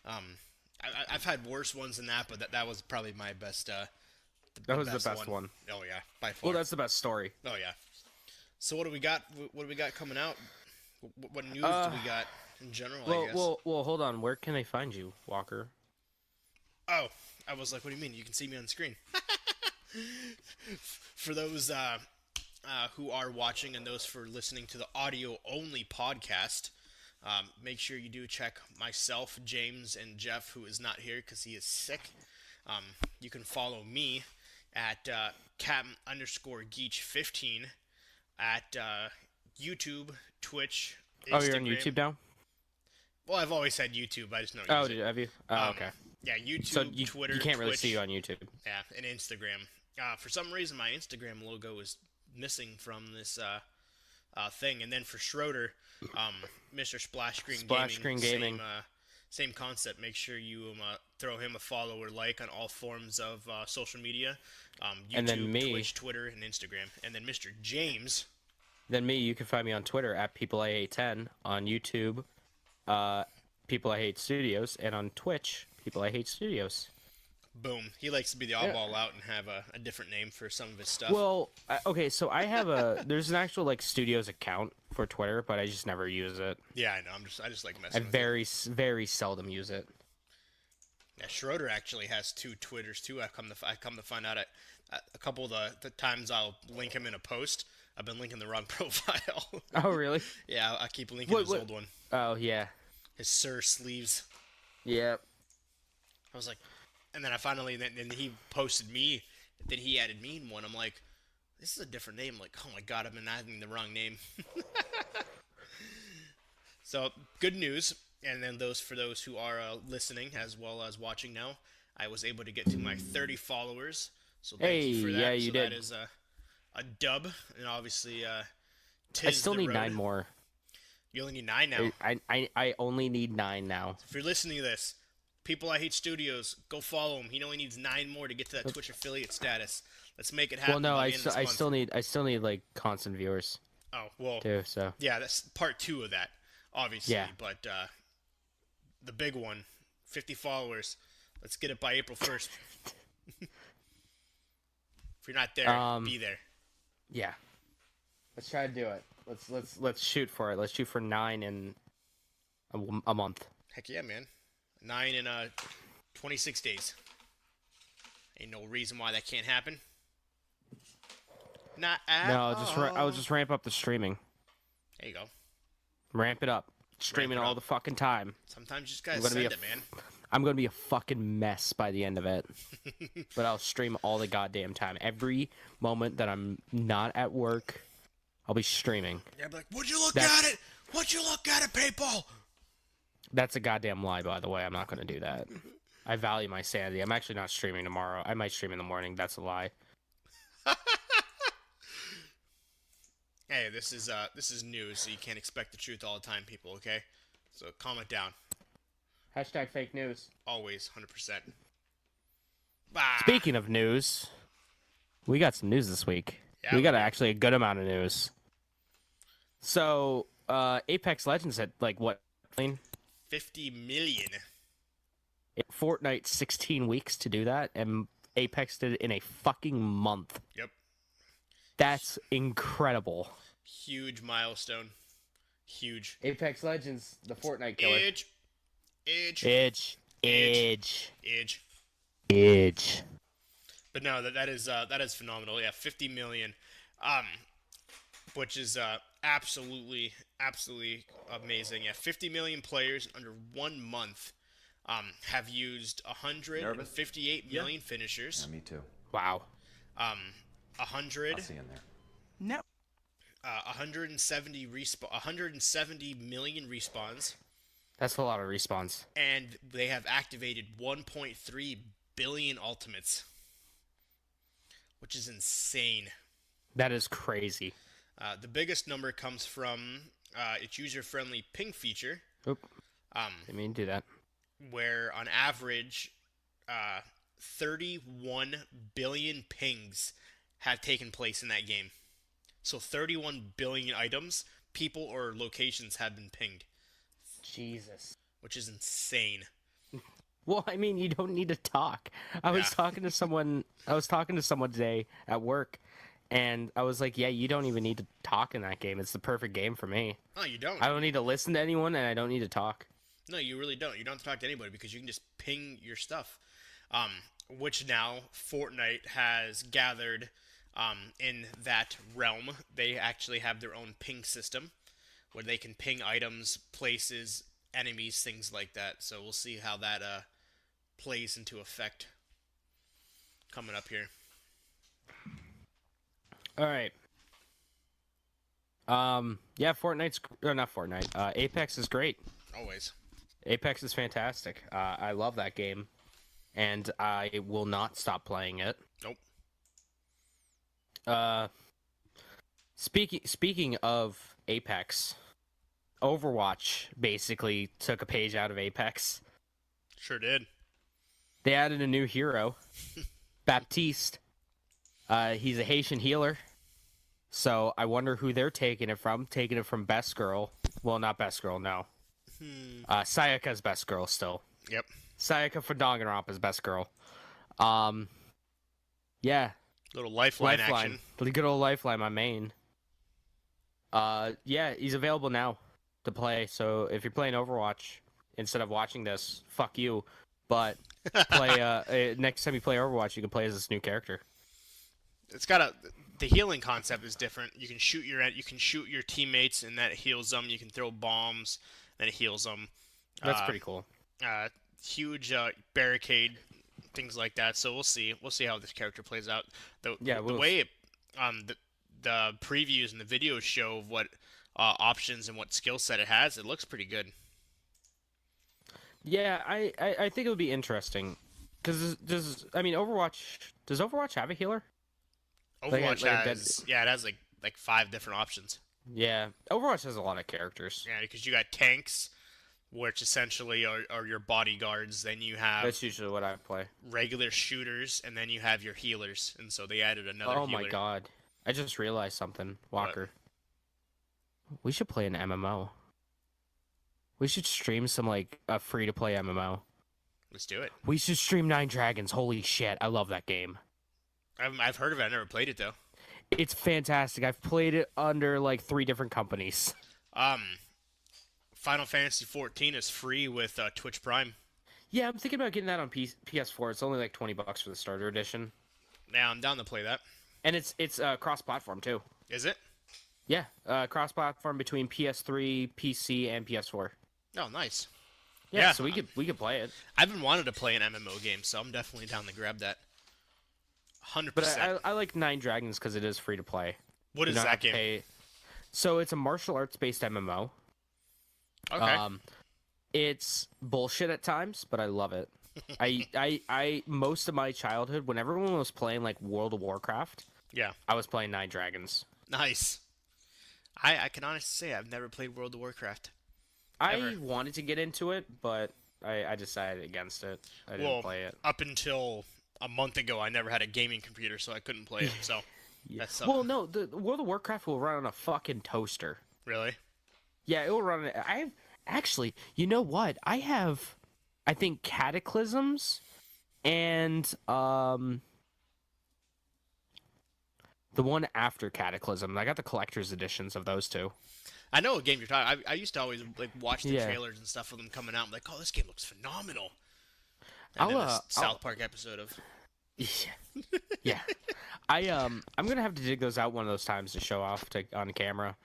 I've had worse ones than that, but that was probably my best That was the best one. Oh yeah, by far. Well, that's the best story. Oh yeah. So what do we got? What do we got coming out? What news do we got in general? I guess. Well, hold on. Where can they find you, Walker? Oh, I was like, what do you mean? You can see me on screen. For those who are watching and those for listening to the audio-only podcast, make sure you do check myself, James, and Jeff, who is not here because he is sick. You can follow me at Captain_Geach15 at YouTube, Twitch, Instagram. Oh, you're on YouTube now? Well, I've always had YouTube. I just know. Oh, have you? Oh, okay. Yeah, YouTube, So Twitter, you can't really Twitch, see you on YouTube. yeah, and Instagram. For some reason, my Instagram logo is missing from this thing. And then for Schroeder, Mr. Splash Screen Gaming, same concept. Make sure you throw him a follow or like on all forms of social media. YouTube, And then me. Twitch, Twitter, and Instagram. And then Mr. James. Then me, you can find me on Twitter at PeopleIHate10, on YouTube, People I Hate Studios, and on Twitch, People I Hate Studios. Boom. He likes to be the oddball out and have a different name for some of his stuff. Well, okay, so I have there's an actual like studios account for Twitter, but I just never use it. Yeah, I know. I just like messing I with very seldom use it. Yeah, Schroeder actually has 2 Twitters too. I come to find out a couple of the times I'll link him in a post, I've been linking the wrong profile. Oh, really? Yeah, I keep linking his old one. Oh, yeah. His Sir Sleeves. Yeah. I was like, and then I finally, then he posted me, then he added me in one. I'm like, this is a different name. Like, oh my god, I've been adding the wrong name. So, good news. And then for those who are listening as well as watching now, I was able to get to my 30 followers. So thank you for that. Yeah, you did. That is a dub, and obviously, I still need 9 more. You only need 9 now. I only need 9 now. If you're listening to this, People I Hate Studios, go follow him. He only needs 9 more to get to that Twitch affiliate status. Let's make it happen. Well, no, by I the end of this month. still need like constant viewers. Oh, well. Too, so. Yeah, that's part 2 of that, obviously. Yeah. But the big one, 50 followers. Let's get it by April 1st. If you're not there, be there. Yeah. Let's try to do it. Let's shoot for it. Let's shoot for 9 in a month. Heck yeah, man. 9 in 26 days. Ain't no reason why that can't happen. Not at No, I'll just ramp up the streaming. There you go. Ramp it up. Streaming all the fucking time. Sometimes you just gotta send it, man. I'm gonna be a fucking mess by the end of it. But I'll stream all the goddamn time. Every moment that I'm not at work, I'll be streaming. Yeah, be like, would you look at it? Would you look at it, people? That's a goddamn lie, by the way. I'm not gonna do that. I value my sanity. I'm actually not streaming tomorrow. I might stream in the morning. That's a lie. Hey, this is news, so you can't expect the truth all the time, people, okay? So calm it down. Hashtag fake news. Always, 100%. Speaking of news, we got some news this week. Yeah, we got actually a good amount of news. So, Apex Legends had, like, what, 50 million. Fortnite 16 weeks to do that, and Apex did it in a fucking month. Yep. That's incredible. Huge milestone. Huge. Apex Legends, the Fortnite killer. Edge. But no, that is phenomenal. Yeah, 50 million. Which is absolutely amazing. Yeah, 50 million players under 1 month have used 158 million finishers. Yeah, me too. Wow. 100. I'll see in there. No. 170 million respawns. That's a lot of respawns. And they have activated 1.3 billion ultimates, which is insane. That is crazy. The biggest number comes from its user-friendly ping feature. Oop. Didn't mean to do that. Where on average, 31 billion pings have taken place in that game. So 31 billion items, people or locations have been pinged. Jesus. Which is insane. Well, I mean, you don't need to talk. I was Yeah. talking to someone. I was talking to someone today at work, and I was like, "Yeah, you don't even need to talk in that game. It's the perfect game for me. No, you don't. I don't need to listen to anyone, and I don't need to talk." No, you really don't. You don't have to talk to anybody because you can just ping your stuff. Um, which now Fortnite has gathered in that realm. They actually have their own ping system where they can ping items, places, enemies, things like that. So we'll see how that plays into effect coming up here. All right. Yeah, Fortnite's or not Fortnite. Apex is great. Always. Apex is fantastic. I love that game, and I will not stop playing it. Nope. Speaking of Apex, Overwatch basically took a page out of Apex. Sure did. They added a new hero, Baptiste. He's a Haitian healer. So I wonder who they're taking it from. Taking it from Best Girl. Well, not Best Girl, no. Sayaka's Best Girl still. Yep. Sayaka from Danganronpa's Best Girl. Yeah. Little lifeline action. The good old Lifeline, my main. Yeah, he's available now to play. So if you're playing Overwatch, instead of watching this, fuck you. But play next time you play Overwatch, you can play as this new character. It's got the healing concept is different. You can shoot your teammates and that heals them. You can throw bombs and it heals them. That's pretty cool. Huge barricade, things like that. So we'll see. We'll see how this character plays out. The way it, the previews and the videos show what options and what skill set it has, it looks pretty good. Yeah, I think it would be interesting because does Overwatch have a healer? Overwatch has it has like 5 different options. Yeah, Overwatch has a lot of characters. Yeah, because you got tanks, which essentially are your bodyguards. Then you have That's usually what I play. regular shooters, and then you have your healers. And so they added another Oh healer. my god, I just realized something, Walker. We should play an MMO. We should stream some like a free to play MMO. Let's do it. We should stream Nine Dragons. Holy shit, I love that game. I've heard of it. I never played it though. It's fantastic. I've played it under like 3 different companies. Final Fantasy 14 is free with Twitch Prime. Yeah, I'm thinking about getting that on PS4. It's only like $20 for the starter edition. Now I'm down to play that. And it's cross-platform too. Is it? Yeah, cross-platform between PS3, PC, and PS4. Oh, nice. Yeah, so we could play it. I've been wanting to play an MMO game, so I'm definitely down to grab that. 100%. But I like Nine Dragons because it is free to play. What is that game? Pay. So it's a martial arts based MMO. Okay. It's bullshit at times, but I love it. I most of my childhood, when everyone was playing like World of Warcraft, Yeah. I was playing Nine Dragons. Nice. I can honestly say I've never played World of Warcraft. I Ever. wanted to get into it, but I decided against it. I didn't play it. Up until a month ago, I never had a gaming computer, so I couldn't play it. So that's Well, no, the World of Warcraft will run on a fucking toaster. really. Yeah, it will run. I actually, you know what? I think Cataclysms and the one after Cataclysm. I got the collector's editions of those 2. I know what game you're talking. I used to always like watch the Yeah. trailers and stuff of them coming out. I'm like, oh, this game looks phenomenal. And then this South Park episode of Yeah. I'm gonna have to dig those out one of those times to show off on camera.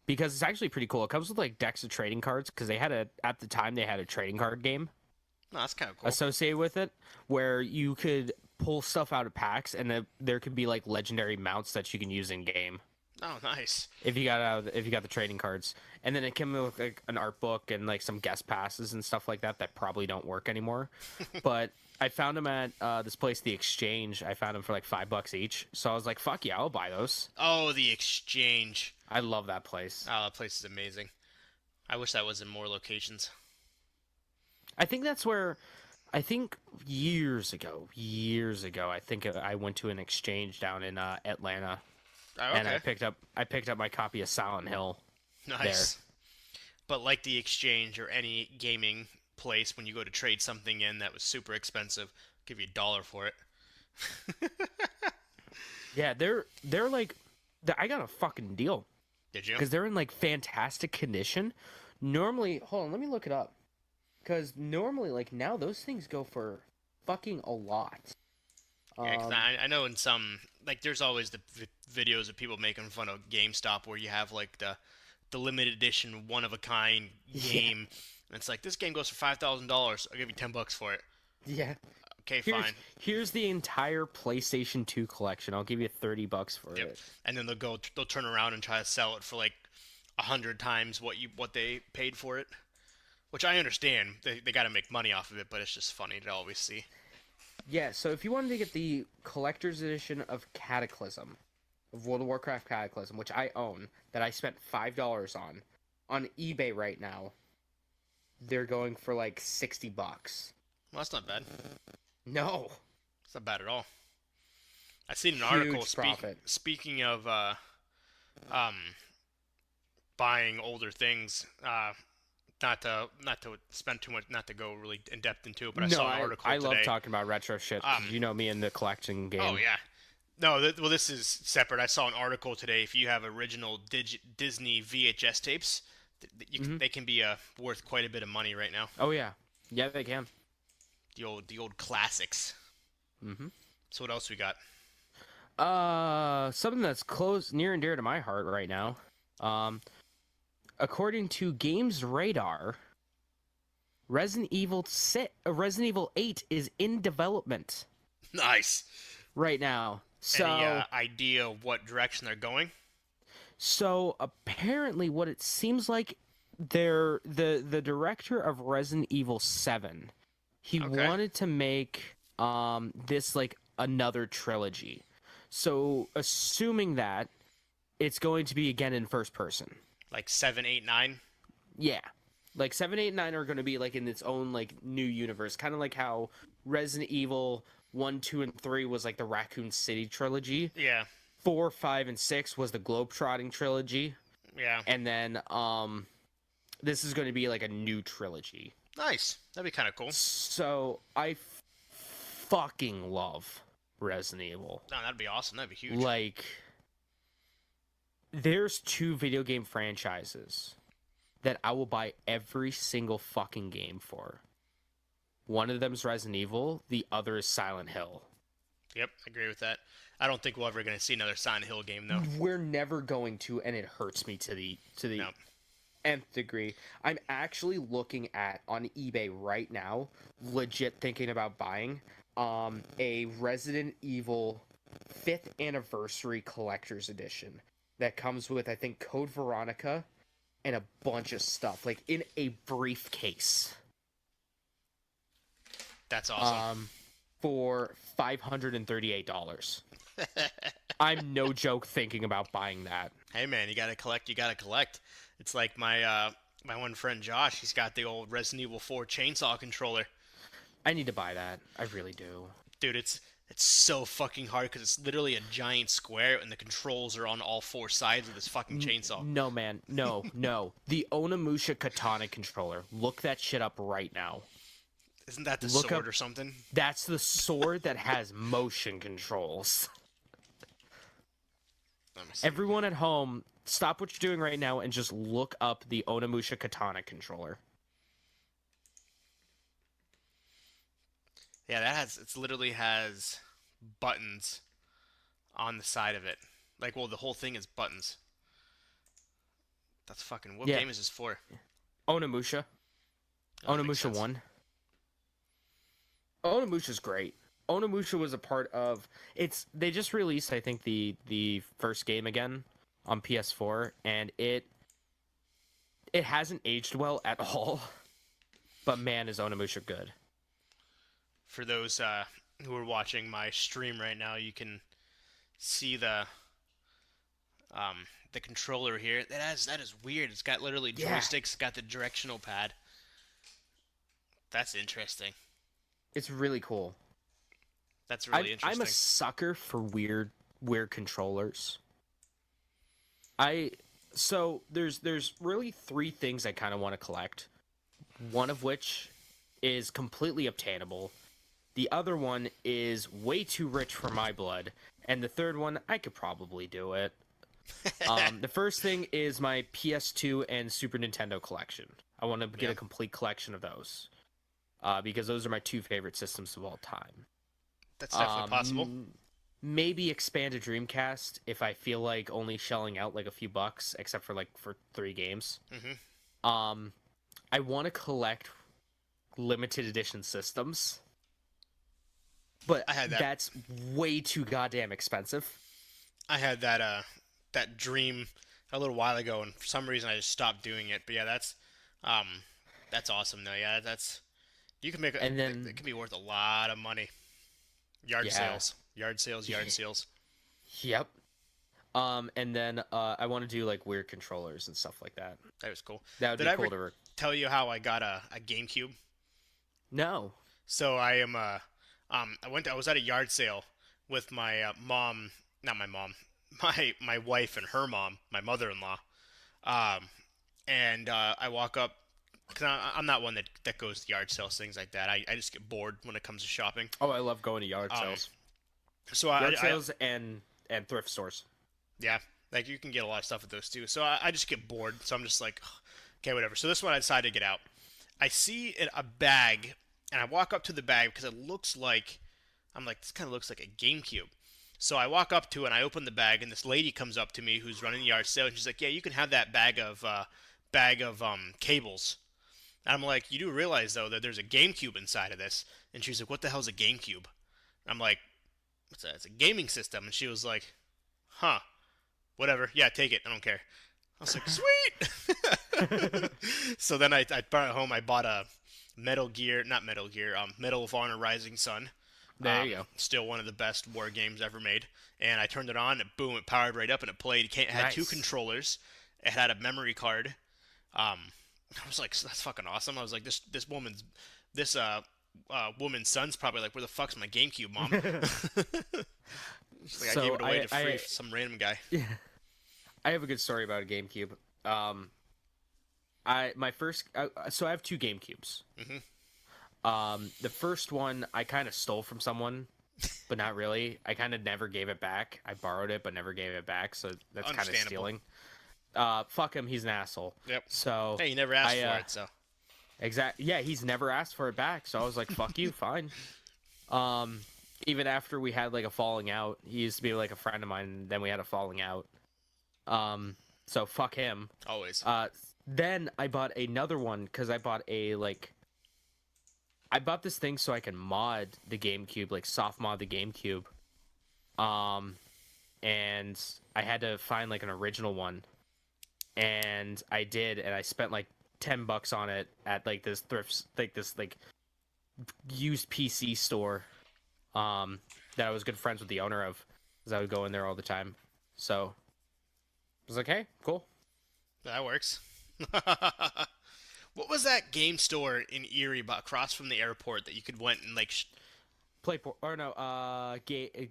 Because it's actually pretty cool. It comes with like decks of trading cards because at the time they had a trading card game no, that's kind of cool. associated with it where you could pull stuff out of packs and there could be like legendary mounts that you can use in game Oh, nice. if you got the trading cards. And then it came with like an art book and like some guest passes and stuff like that probably don't work anymore. But I found them at this place, The Exchange. I found them for like $5 each. So I was like, fuck yeah, I'll buy those. Oh, the Exchange. I love that place. Oh, that place is amazing. I wish that was in more locations. I think that's where, I think years ago, I think I went to an exchange down in Atlanta, Oh, okay. and I picked up my copy of Silent Hill. Nice. But like the Exchange or any gaming place when you go to trade something in that was super expensive, give you $1 for it. Yeah, they're like, I got a fucking deal Did you? because they're in like fantastic condition. Normally, hold on, let me look it up. Because normally, like now, those things go for fucking a lot. Yeah, 'cause Um, I know in some, like, there's always the videos of people making fun of GameStop where you have like the limited edition one of a kind yeah, game, and it's like this game goes for $5,000. I'll give you $10 for it. yeah. Okay, Here's fine. here's the entire PlayStation 2 collection. I'll give you $30 for Yep. it. And then they'll turn around and try to sell it for like 100 times what they paid for it. Which I understand. They got to make money off of it, but it's just funny to always see. Yeah, so if you wanted to get the collector's edition of Cataclysm, of World of Warcraft Cataclysm, which I own, that I spent $5 on eBay right now, they're going for like $60. Well, that's not bad. No, It's not bad at all. I seen an huge article profit. speaking of um, buying older things. Not to spend too much, not to go really in depth into it, but I No, saw an article I today. love talking about retro shit. 'Cause Um, you know me in the collecting game. Oh yeah. No, well, this is separate. I saw an article today. If you have original Disney VHS tapes, they can be worth quite a bit of money right now. Oh yeah, yeah they can. The old classics. Mm-hmm. So what else we got? Something that's close, near and dear to my heart right now. According to Games Radar, Resident Evil 8 is in development Nice. right now. So, Any idea what direction they're going? so apparently, what it seems like, the director of Resident Evil 7, he Okay. wanted to make this like another trilogy. So, assuming that it's going to be again in first person. Like 7, 8, 9? Yeah. Like 7, 8, 9 are going to be like in its own like new universe, kind of like how Resident Evil 1, 2, and 3 was like the Raccoon City trilogy. Yeah. 4, 5, and 6 was the Globetrotting trilogy, Yeah. and then this is going to be like a new trilogy. Nice. That'd be kind of cool. So I fucking love Resident Evil. No, that'd be awesome. That'd be huge. Like, there's 2 video game franchises that I will buy every single fucking game for. One of them is Resident Evil, the other is Silent Hill. Yep, I agree with that. I don't think we're ever going to see another Silent Hill game, though. We're never going to, and it hurts me to the No. nth degree. I'm actually looking at on eBay right now, legit thinking about buying a Resident Evil 5th anniversary collector's edition that comes with, I think, Code Veronica and a bunch of stuff, like in a briefcase. That's awesome. For $538. I'm no joke thinking about buying that. Hey, man, you got to collect. You got to collect. It's like my one friend Josh. He's got the old Resident Evil 4 chainsaw controller. I need to buy that. I really do. Dude, it's so fucking hard because it's literally a giant square and the controls are on all 4 sides of this fucking chainsaw. No, man. No, no. The Onimusha Katana controller. Look that shit up right now. Isn't that the Look sword up- or something? That's the sword that has motion controls. Let me see. Everyone at home, stop what you're doing right now and just look up the Onimusha Katana controller. Yeah, it literally has buttons on the side of it. Like, well, the whole thing is buttons. That's fucking. What Yeah. game is this for? Onimusha. Oh, that makes Onimusha sense. 1. Onimusha's great. Onimusha was a part of they just released, I think, the first game again on PS4, and it hasn't aged well at all. But man, is Onimusha good. For those who are watching my stream right now, you can see the controller here. That is weird. It's got literally Yeah. joysticks. It's got the directional pad. That's interesting. It's really cool. That's really I'm interesting. a sucker for weird controllers. So there's really 3 things I kind of want to collect. One of which is completely obtainable. The other one is way too rich for my blood, and the third one I could probably do it. The first thing is my PS2 and Super Nintendo collection. I want to get Yeah. a complete collection of those, because those are my two favorite systems of all time. That's definitely possible. Maybe expand a Dreamcast if I feel like only shelling out like a few bucks, except for like for 3 games. I want to collect limited edition systems, but I had that. that's way too goddamn expensive. I had that dream a little while ago, and for some reason I just stopped doing it. But yeah, that's awesome though. Yeah, that's you can make it. And then It can be worth a lot of money. Yard Yeah. sales, yard sales, yard sales. Yep. And then I want to do like weird controllers and stuff like that. That was cool. That would Did be I cool ever to. tell you how I got a GameCube? No. So I am I was at a yard sale with my mom, not my mom, my wife and her mom, my mother-in-law. And I walk up because I'm not one that goes to yard sales, things like that. I just get bored when it comes to shopping. Oh, I love going to yard sales. So Yard sales and thrift stores. yeah, like you can get a lot of stuff at those too. So I just get bored. So I'm just like, okay, whatever. So this one I decided to get out. I see a bag, and I walk up to the bag because it looks like, I'm like, this kind of looks like a GameCube. So I walk up to it, and I open the bag, and this lady comes up to me who's running the yard sale, and she's like, yeah, you can have that bag of cables. And I'm like, you do realize though that there's a GameCube inside of this? And she's like, what the hell's a GameCube? I'm like, what's that? It's a gaming system. And she was like, huh, whatever. Yeah, take it. I don't care. I was like, sweet. So then I brought it home. I bought a Medal of Honor Rising Sun. There you go. Still one of the best war games ever made. And I turned it on, and boom, it powered right up, and it played. It had two Nice. controllers. It had a memory card. I was like, that's fucking awesome. I was like, this woman's son's probably like, where the fuck's my GameCube, mom? She's like, I gave it away to free some random guy. I have a good story about a GameCube. So I have two GameCubes. The first one I kind of stole from someone, but not really. I kind of never gave it back. I borrowed it, but never gave it back. So that's kind of Understandable. stealing. Fuck him. He's an asshole. Yep. So Hey, you never asked for it, so. Yeah, he's never asked for it back. So I was like, fuck you, fine. Even after we had like a falling out, he used to be like a friend of mine, and then we had a falling out. So fuck him. Always. Then I bought another one because I bought this thing so I can mod the GameCube, like soft mod the GameCube. And I had to find like an original one, and I did, and I spent like $10 on it at like this used PC store. That I was good friends with the owner of, because I would go in there all the time. So I was like, hey, cool. That works. What was that game store in Erie, across from the airport, that you could went and like?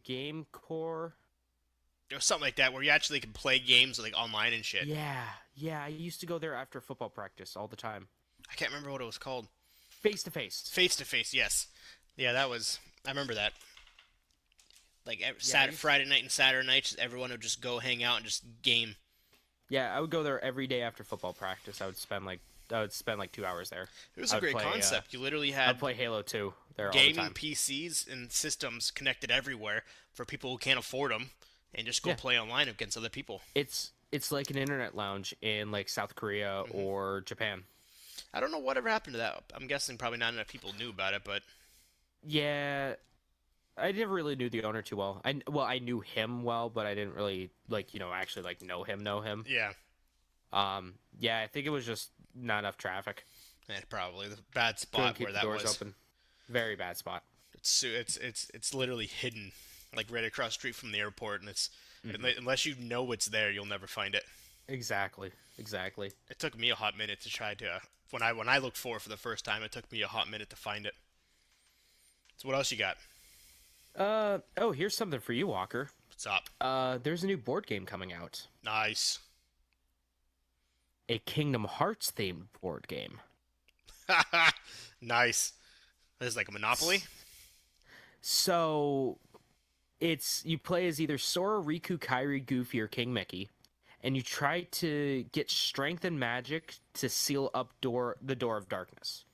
Game Core. It was something like that where you actually could play games like online and shit. Yeah. I used to go there after football practice all the time. I can't remember what it was called. Face to face. Face to face, yes. Yeah, that was. I remember that. Like Friday night and Saturday nights, everyone would just go hang out and just game. Yeah, I would go there every day after football practice. I would spend like 2 hours there. It was a great concept. You literally I'd had play Halo 2 there all the gaming time. PCs and systems connected everywhere for people who can't afford them, and just go Yeah. play online against other people. It's like an internet lounge in like South Korea or Japan. I don't know whatever happened to that. I'm guessing probably not enough people knew about it, but Yeah, I never really knew the owner too well. I knew him well, but I didn't really actually know him. yeah, Yeah, I think it was just not enough traffic. probably the bad Couldn't spot keep where the that doors was. open. Very bad spot. It's literally hidden, like right across the street from the airport, and it's unless you know it's there, you'll never find it. Exactly. It took me a hot minute to try to when I looked for it for the first time. It took me a hot minute to find it. So what else you got? Oh, here's something for you, Walker. What's up? There's a new board game coming out. Nice. A Kingdom Hearts themed board game. Nice. This is like a Monopoly. So it's you play as either Sora, Riku, Kairi, Goofy, or King Mickey, and you try to get strength and magic to seal up the door of darkness.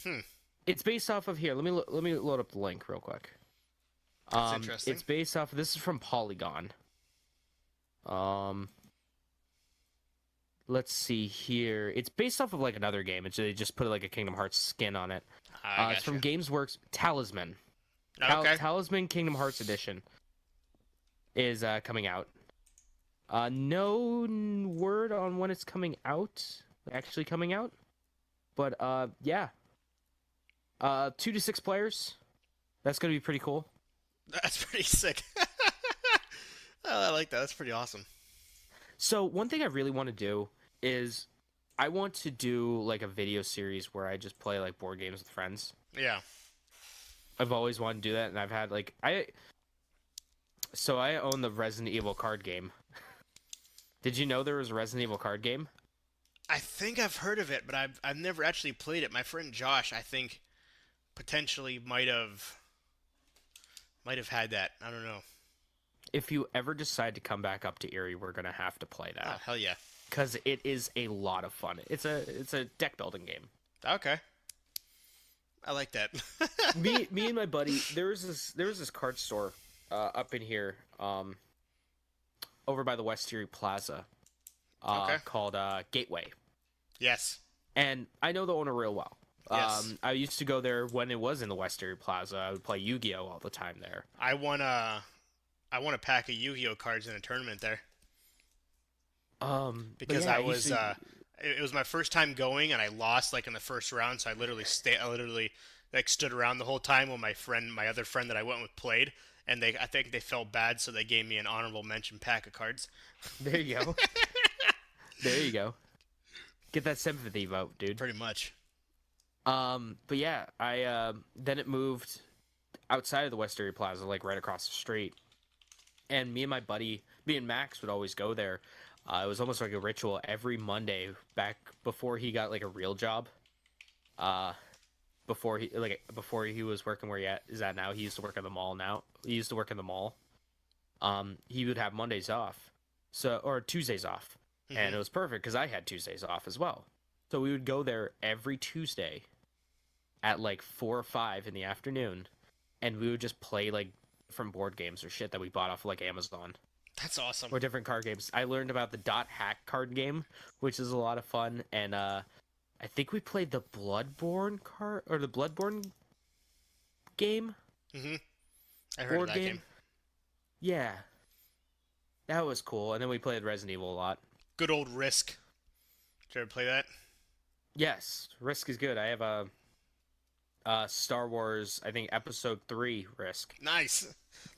Hmm. It's based off of here. Let me load up the link real quick. That's interesting. It's based off. This is from Polygon. Let's see here. It's based off of like another game. They just put like a Kingdom Hearts skin on it. It's from GamesWorks. Talisman. Okay. Talisman Kingdom Hearts Edition is coming out. No word on when it's coming out. Actually coming out. But yeah. 2 to 6 players. That's gonna be pretty cool. That's pretty sick. Oh, I like that. That's pretty awesome. So one thing I really want to do is I want to do like a video series where I just play like board games with friends. Yeah. I've always wanted to do that, and I've had like I own the Resident Evil card game. Did you know there was a Resident Evil card game? I think I've heard of it, but I've never actually played it. My friend Josh, I think, potentially might have had that. I don't know. If you ever decide to come back up to Erie, we're gonna have to play Oh, that hell yeah. because it is a lot of fun. It's a deck building game. Okay. I like that. me and my buddy, there was this card store up in here over by the West Erie Plaza called Gateway. Yes. And I know the owner real well. Yes. I used to go there when it was in the West Erie Plaza. I would play Yu-Gi-Oh all the time there. I won a pack of Yu-Gi-Oh cards in a tournament there. Because yeah, I was it was my first time going, and I lost like in the first round, so I literally like stood around the whole time while my other friend that I went with played, and I think they felt bad, so they gave me an honorable mention pack of cards. There you go. There you go. Get that sympathy vote, dude. Pretty much. But yeah, I then it moved outside of the West Erie Plaza, like right across the street. And me and Max would always go there. It was almost like a ritual every Monday back before he got like a real job. Before he was working where he is at now, he used to work at the mall now. He used to work in the mall. He would have Mondays off, or Tuesdays off, and it was perfect because I had Tuesdays off as well. So we would go there every Tuesday at like 4 or 5 in the afternoon, and we would just play like different board games or shit that we bought off like Amazon. That's awesome. Or different card games. I learned about the Dot Hack card game, which is a lot of fun, and I think we played the Bloodborne game. I heard of that game. Yeah, that was cool. And then we played Resident Evil a lot. Good old Risk. Did you ever play that? Yes, Risk is good. I have a Star Wars, I think Episode 3 Risk. Nice.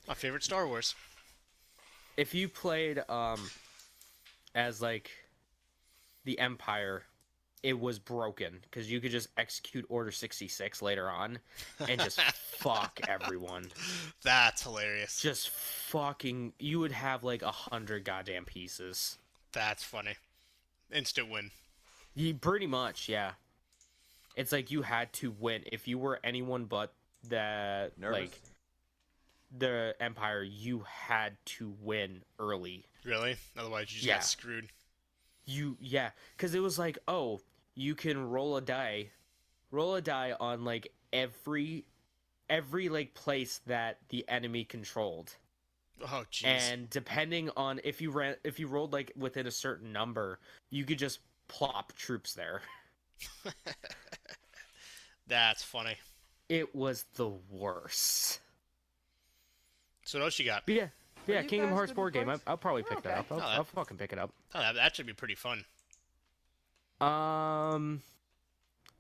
My favorite Star Wars. If you played as like the Empire, it was broken because you could just execute Order 66 later on and just fuck everyone. That's hilarious. Just fucking, you would have like 100 goddamn pieces. That's funny. Instant win. Pretty much, yeah. It's like you had to win. If you were anyone but the like the Empire, you had to win early. Really? Otherwise, you just got screwed. Yeah, because it was like, oh, you can roll a die on like every like place that the enemy controlled. Oh, jeez. And depending on if you rolled like within a certain number, you could just plop troops there. That's funny. It was the worst. So what else you got? But yeah, Kingdom Hearts board game. I'll probably pick that up. I'll fucking pick it up. Oh, that should be pretty fun. I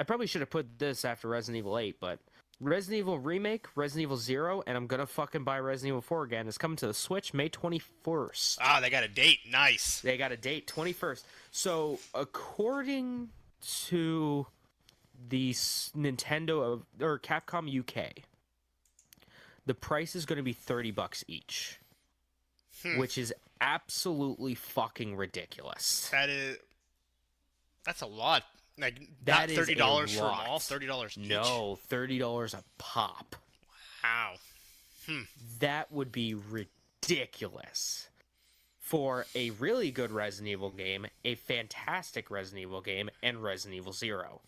probably should have put this after Resident Evil 8, but Resident Evil Remake, Resident Evil 0, and I'm gonna fucking buy Resident Evil 4 again. It's coming to the Switch May 21st. Ah, they got a date. Nice. They got a date, 21st. So, according to the Nintendo or Capcom UK, the price is going to be $30 each, which is absolutely fucking ridiculous. That's a lot. Like not That is $30 a for them all, lot. $30 each. No, $30 a pop. Wow. That would be ridiculous for a really good Resident Evil game, a fantastic Resident Evil game, and Resident Evil Zero.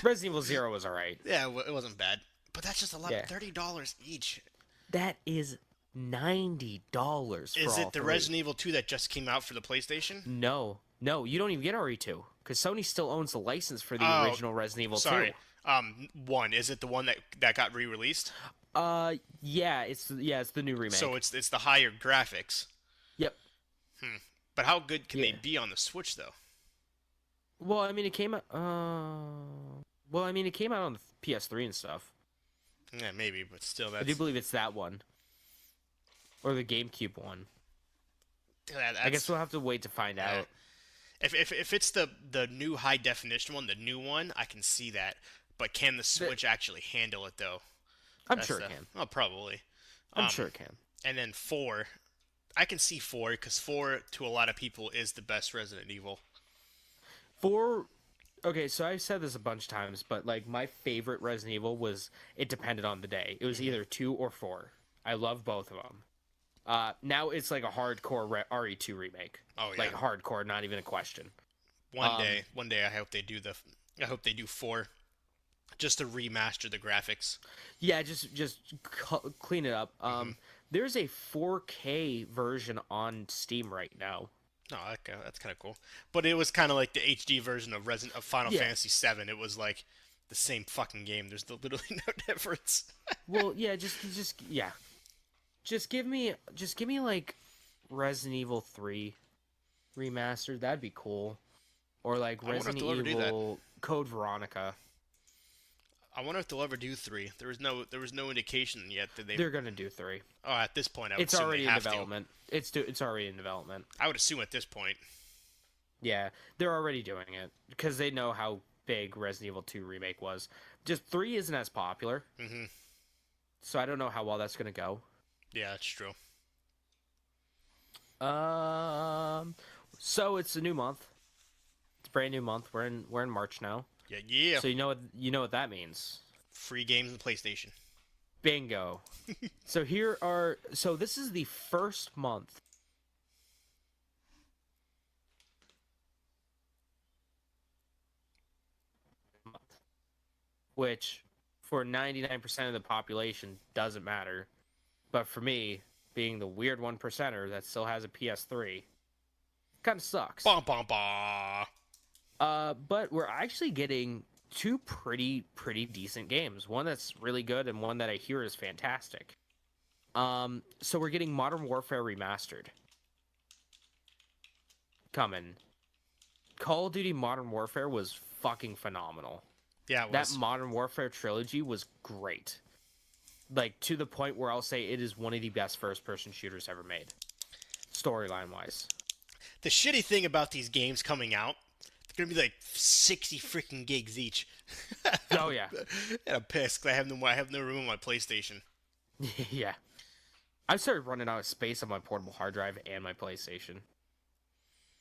Resident Evil Zero was alright. Yeah, it wasn't bad. But that's just a lot. Yeah. $30 each. That is $90 for Is all it the three. Resident Evil 2 that just came out for the PlayStation? No, you don't even get RE2 because Sony still owns the license for the Oh, original Resident Evil Sorry. 2. One. Is it the one that got re-released? Yeah, it's the new remake. So it's the higher graphics. Yep. But how good can Yeah. they be on the Switch though? Well, I mean, it came out. It came out on the PS3 and stuff. Yeah, maybe, but still, I that's. do believe it's that one, or the GameCube one. That's I guess we'll have to wait to find yeah. out. If it's the new high definition one, the new one, I can see that. But can the Switch actually handle it though? I'm That's sure the- it can. Oh, probably. I'm sure it can. And then 4, I can see 4 because 4 to a lot of people is the best Resident Evil. Okay, so I've said this a bunch of times, but like my favorite Resident Evil was it depended on the day. It was either 2 or 4. I love both of them. Now it's like a hardcore RE2 remake. Oh yeah. Like hardcore, not even a question. One day, I hope they do 4, just to remaster the graphics. Yeah, just clean it up. There's a 4K version on Steam right now. No, that's kind of cool. But it was kind of like the HD version of Final Yeah. Fantasy VII. It was like the same fucking game. There's literally no difference. Well, yeah, just give me like Resident Evil 3 remastered. That'd be cool. Or like I wonder if Resident they'll ever do that. Evil Code Veronica. I wonder if they'll ever do 3. There was no indication yet that they. They're gonna do 3. Oh, at this point, I would It's assume already they in have development. It's already in development. to. I would assume at this point. Yeah, they're already doing it because they know how big Resident Evil 2 remake was. Just 3 isn't as popular, so I don't know how well that's gonna go. Yeah, that's true. So it's a new month. It's a brand new month. We're in March now. Yeah. So you know what that means. Free games on PlayStation. Bingo. So this is the first month. Which for 99% of the population doesn't matter. But for me, being the weird 1%er that still has a PS3, kind of sucks. Bah, bah, bah. But we're actually getting two pretty decent games. One that's really good and one that I hear is fantastic. So we're getting Modern Warfare Remastered. Coming. Call of Duty Modern Warfare was fucking phenomenal. Yeah, it That was. Modern Warfare trilogy was great. Like, to the point where I'll say it is one of the best first-person shooters ever made. Storyline-wise. The shitty thing about these games coming out, they're gonna be like 60 freaking gigs each. Oh, yeah. And I'm pissed 'cause I have no room on my PlayStation. Yeah. I've started running out of space on my portable hard drive and my PlayStation.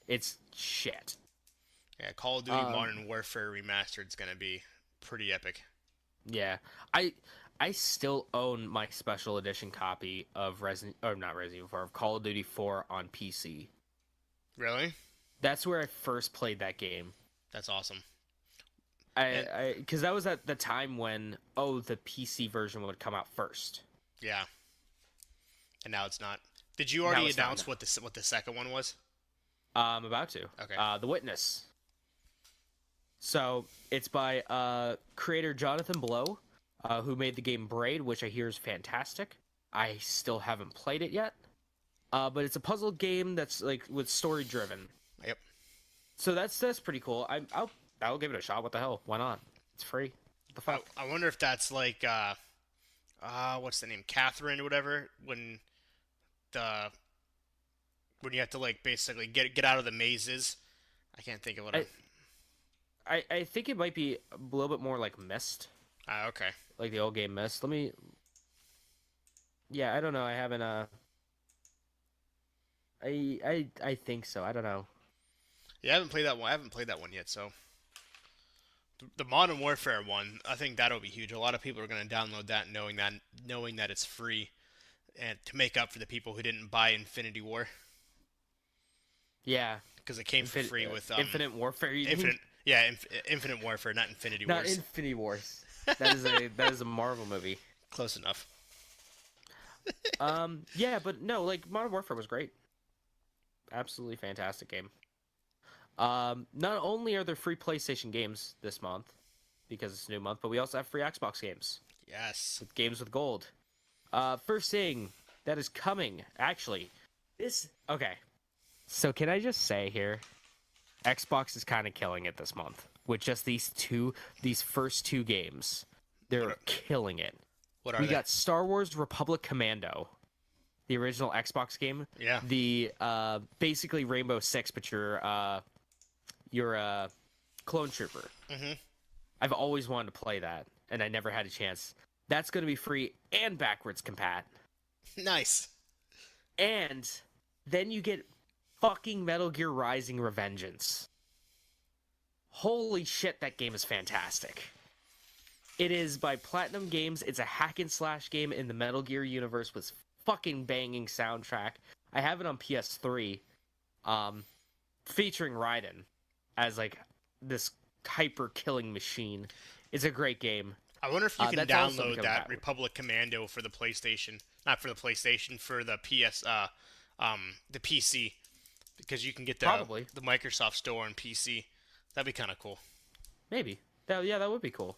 It's shit. Yeah, Call of Duty Modern Warfare Remastered is gonna be pretty epic. Yeah. I still own my special edition copy of of Call of Duty 4 on PC. Really? That's where I first played that game. That's awesome. Because that was at the time when the PC version would come out first. Yeah. And now it's not. Did you already it's not, announce no. what the second one was? I'm about to. Okay. The Witness. So it's by creator Jonathan Blow, who made the game Braid, which I hear is fantastic. I still haven't played it yet, but it's a puzzle game that's like with story driven. Yep. So that's pretty cool. I'll give it a shot. What the hell? Why not? It's free. What the fuck? I wonder if that's like what's the name? Catherine or whatever, when you have to like basically get out of the mazes. I can't think of what I think it might be a little bit more like Myst, okay. like the old game Myst. Let me. Yeah, I don't know. I haven't. I think so. I don't know. Yeah, I haven't played that one. I haven't played that one yet. So the Modern Warfare one, I think that'll be huge. A lot of people are going to download that, knowing that it's free, and to make up for the people who didn't buy Infinity War Yeah. because it came for free with Infinite Warfare. You mean? Infinite. Yeah, Infinite Warfare, not Infinity Not Wars. Infinity Wars. That is a Marvel movie. Close enough. Yeah, but no, like Modern Warfare was great. Absolutely fantastic game. Not only are there free PlayStation games this month because it's a new month, but we also have free Xbox games Yes. with games with gold. First thing that is coming, actually, this okay. So can I just say here, Xbox is kind of killing it this month with just these first two games. They're killing it. What are We they? got Star Wars Republic Commando, the original Xbox game. Yeah. The basically Rainbow Six, but you're a clone trooper. Mhm. I've always wanted to play that, and I never had a chance. That's going to be free and backwards compat. Nice. And then you get fucking Metal Gear Rising Revengeance. Holy shit, that game is fantastic. It is by Platinum Games. It's a hack and slash game in the Metal Gear universe with fucking banging soundtrack. I have it on PS3, featuring Raiden as like this hyper killing machine. It's a great game. I wonder if you can that's also download become that backward. Republic Commando for the PlayStation, not for the PlayStation, for the the PC, because you can get Probably. the Microsoft Store on PC. That'd be kind of cool. Maybe. That would be cool.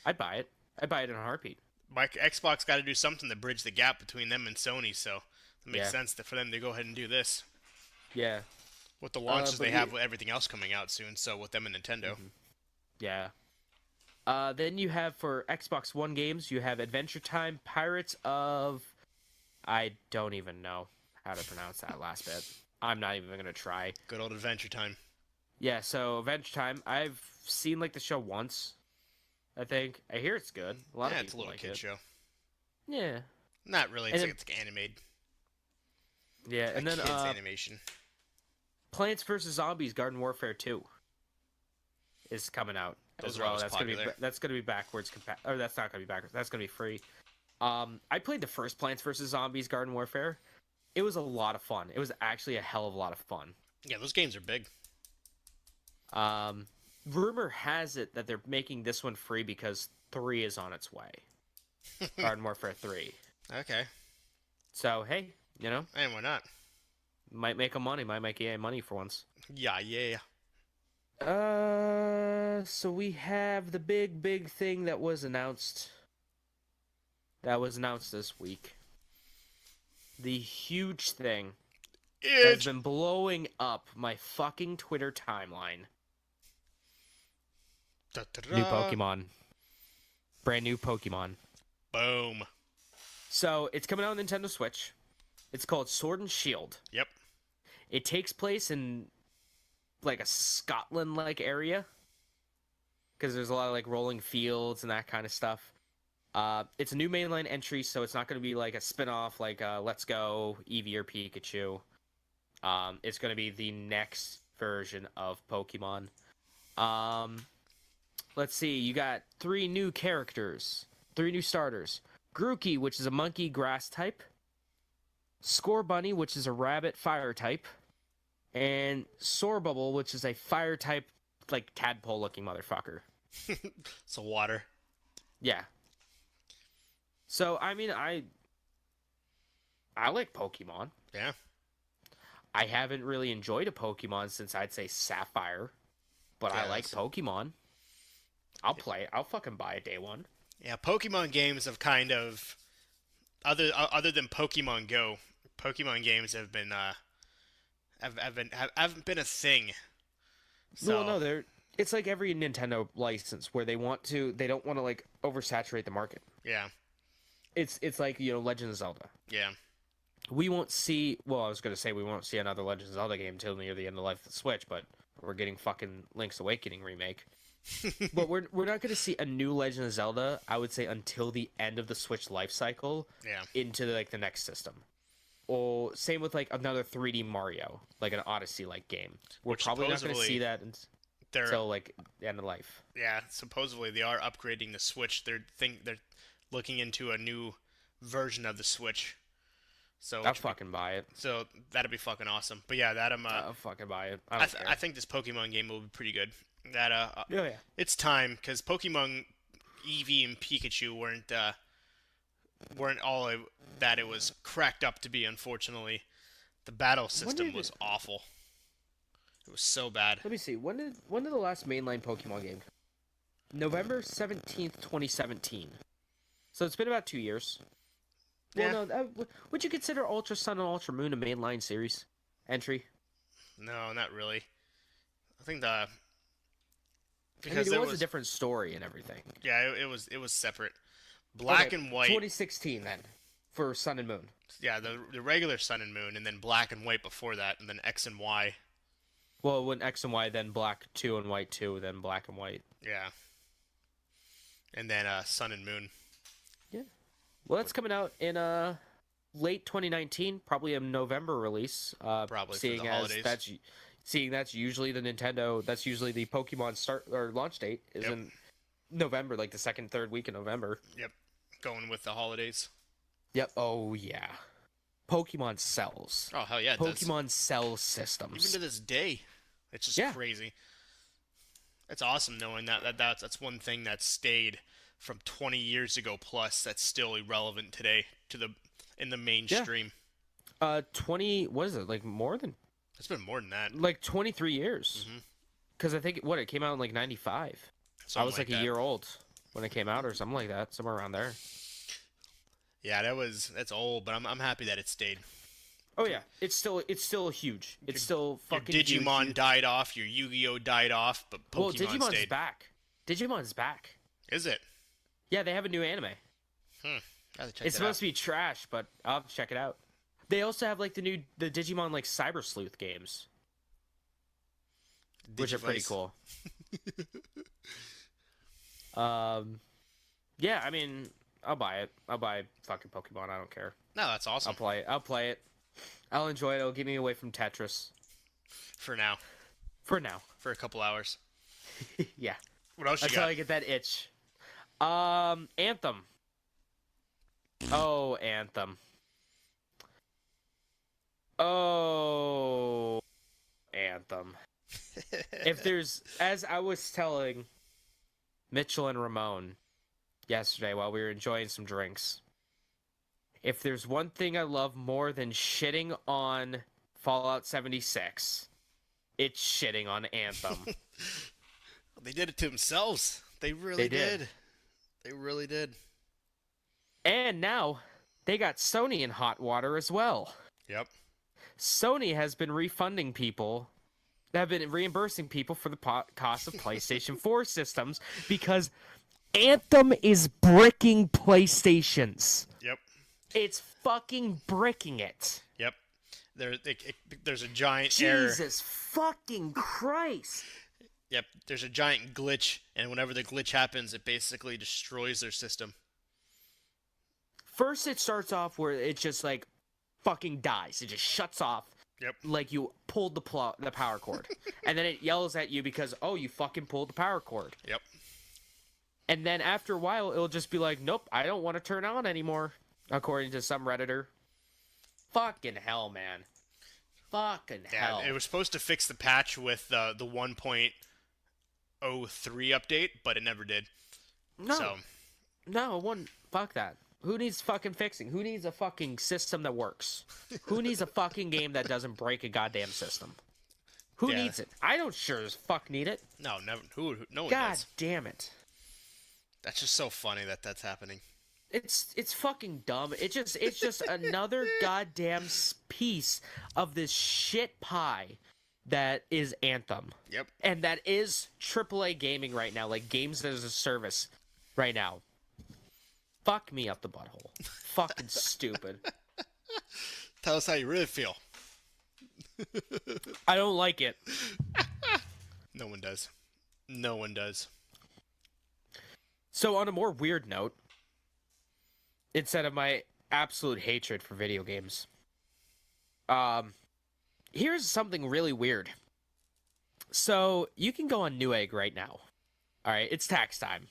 I'd buy it. I'd buy it in a heartbeat. Xbox got to do something to bridge the gap between them and Sony, so it makes Yeah. sense for them to go ahead and do this Yeah. with the launches but they have with everything else coming out soon. So with them and Nintendo. Yeah. Then you have for Xbox One games, you have Adventure Time, Pirates of... I don't even know how to pronounce that last bit. I'm not even going to try. Good old Adventure Time. Yeah, so Adventure Time, I've seen like the show once, I think. I hear it's good. A lot Yeah, of it's a people little like kid it. show. Yeah. Not really. And It's like animated. Yeah, and then Kids animation. Plants vs. Zombies Garden Warfare 2 is coming out Those as are well. always That's gonna be popular. that's gonna be backwards or that's not gonna be backwards. That's gonna be free. I played the first Plants vs. Zombies Garden Warfare. It was a lot of fun. It was actually a hell of a lot of fun. Yeah, those games are big. Rumor has it that they're making this one free because 3 is on its way. Garden Warfare 3. Okay. So hey, you know, And why not? might make EA money for once. Yeah. So we have the big thing that was announced. That was announced this week. The huge thing has It's been blowing up my fucking Twitter timeline. New Pokemon. Brand new Pokemon. Boom. So it's coming out on Nintendo Switch. It's called Sword and Shield. Yep. It takes place in like a Scotland-like area because there's a lot of like rolling fields and that kind of stuff. It's a new mainline entry, so it's not going to be like a spin-off like Let's Go, Eevee, or Pikachu. It's going to be the next version of Pokemon. Let's see. You got 3 new characters, 3 new starters. Grookey, which is a monkey grass type. Scorbunny, which is a rabbit fire type. And Sorbubble, which is a fire type, like tadpole looking motherfucker. So water. Yeah. So I mean, I like Pokemon. Yeah. I haven't really enjoyed a Pokemon since I'd say Sapphire, but I like Yes. Pokemon. I'll play it. I'll fucking buy it day one. Yeah, Pokemon games have kind of other than Pokemon Go, Pokemon games have been haven't been a thing. So No, it's like every Nintendo license where they don't want to like oversaturate the market. yeah, It's like, you know, Legend of Zelda. yeah, We won't see. Well, I was gonna say we won't see another Legend of Zelda game till near the end of life of the Switch, but we're getting fucking Link's Awakening remake. But we're not gonna see a new Legend of Zelda. I would say until the end of the Switch life cycle yeah. into like the next system, same with like another 3D Mario, like an Odyssey like game. We're Which probably not going to supposedly see that they're until like the end of life. yeah, supposedly they are upgrading the Switch. They're looking into a new version of the Switch. So I'll fucking buy it. so that'd be fucking awesome. But yeah, that I'll fucking buy it. I don't care. I think this Pokemon game will be pretty good. That Oh yeah. it's time because Pokemon Eevee and Pikachu weren't all that it was cracked up to be. Unfortunately, the battle system was awful. It was so bad. Let me see. When did the last mainline Pokemon game come? November 17th, 2017. So it's been about 2 years. Yeah. Well, no, would you consider Ultra Sun and Ultra Moon a mainline series entry? No, not really. I think the I because mean, there it was a different story and everything. yeah, it was separate. Black Okay, and White. 2016 then, for Sun and Moon. Yeah, the regular Sun and Moon, and then Black and White before that, and then X and Y. Well, when X and Y, then Black 2 and White 2, then Black and White. Yeah. And then Sun and Moon. Yeah. Well, that's coming out in late 2019, probably a November release. Probably for seeing the as holidays. that's usually the Nintendo. That's usually the Pokemon start or launch date is Yep. in November, like the second, third week in November. Yep. Going with the holidays. Yep. Oh yeah. Pokemon sells. Oh hell yeah, it does. Pokemon sells Even systems. to this day, it's just Yeah. crazy. It's awesome knowing that's one thing that stayed from 20 years ago plus that's still irrelevant today in the mainstream. 20. What is it? Like more than It's been more than that. like 23 years. Mhm. Because I think it came out in like 95. I Something was like a that. year old when it came out, or something like that, somewhere around there. Yeah, that's old, but I'm happy that it stayed. Oh yeah, it's still huge. It's still Your fucking Digimon huge. died off, your Yu-Gi-Oh died off, but Well, Pokemon Digimon's stayed. back. Digimon's back. Is it? Yeah, they have a new anime. Gotta check It's that out. supposed to be trash, but I'll have to check it out. They also have like the Digimon like Cyber Sleuth games, which are pretty Digivice. cool. Yeah, I mean, I'll buy it. I'll buy fucking Pokemon. I don't care. No, that's awesome. I'll play it. I'll play it. I'll enjoy it. It'll get me away from Tetris For now, for now. for a couple hours. Yeah, What else you until got? I get that itch. Anthem. Oh, Anthem. Oh, Anthem. If there's, as I was telling Mitchell and Ramon yesterday while we were enjoying some drinks, if there's one thing I love more than shitting on Fallout 76, it's shitting on Anthem. They did it to themselves. They really They did. did. They really did. And now they got Sony in hot water as well. Yep. Sony has been refunding people, have been reimbursing people for the cost of PlayStation 4 systems because Anthem is bricking PlayStations. Yep. It's fucking bricking it. Yep. There's a giant error. Jesus fucking Christ. Yep. There's a giant glitch, and whenever the glitch happens, it basically destroys their system. First, it starts off where it just like fucking dies. It just shuts off. Yep. Like you pulled the power cord, and then it yells at you because you fucking pulled the power cord. Yep. And then after a while, it'll just be like, nope, I don't want to turn on anymore, according to some Redditor. Fucking hell, man. Fucking Yeah. hell. It was supposed to fix the patch with the 1.03 update, but it never did. No, So no, one. Fuck that. Who needs fucking fixing? Who needs a fucking system that works? Who needs a fucking game that doesn't break a goddamn system? Who Yeah. needs it? I don't sure as fuck need it. no, never. No one God does. damn it. That's just so funny that that's happening. It's fucking dumb. It's just another goddamn piece of this shit pie that is Anthem. Yep. And that is AAA gaming right now, like games as a service right now. Fuck me up the butthole. Fucking stupid. Tell us how you really feel. I don't like it. No one does. No one does. So on a more weird note, instead of my absolute hatred for video games, Um, here's something really weird. So you can go on Newegg right now. All right, it's tax time.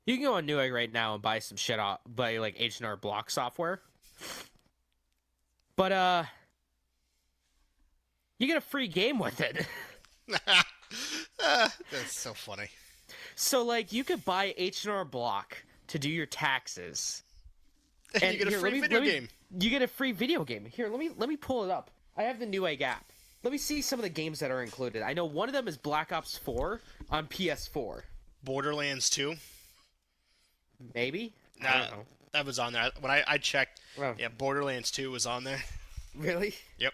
You can go on Newegg right now and buy some shit off, buy like H&R Block software. But you get a free game with it. That's so funny. So like you could buy H&R Block to do your taxes. And you get a here, free video game. You get a free video game. Here, let me pull it up. I have the Newegg app. Let me see some of the games that are included. I know one of them is Black Ops 4 on PS4. Borderlands 2. Maybe? I Nah, don't know. that was on there. When I checked, Well, yeah, Borderlands 2 was on there. really? Yep.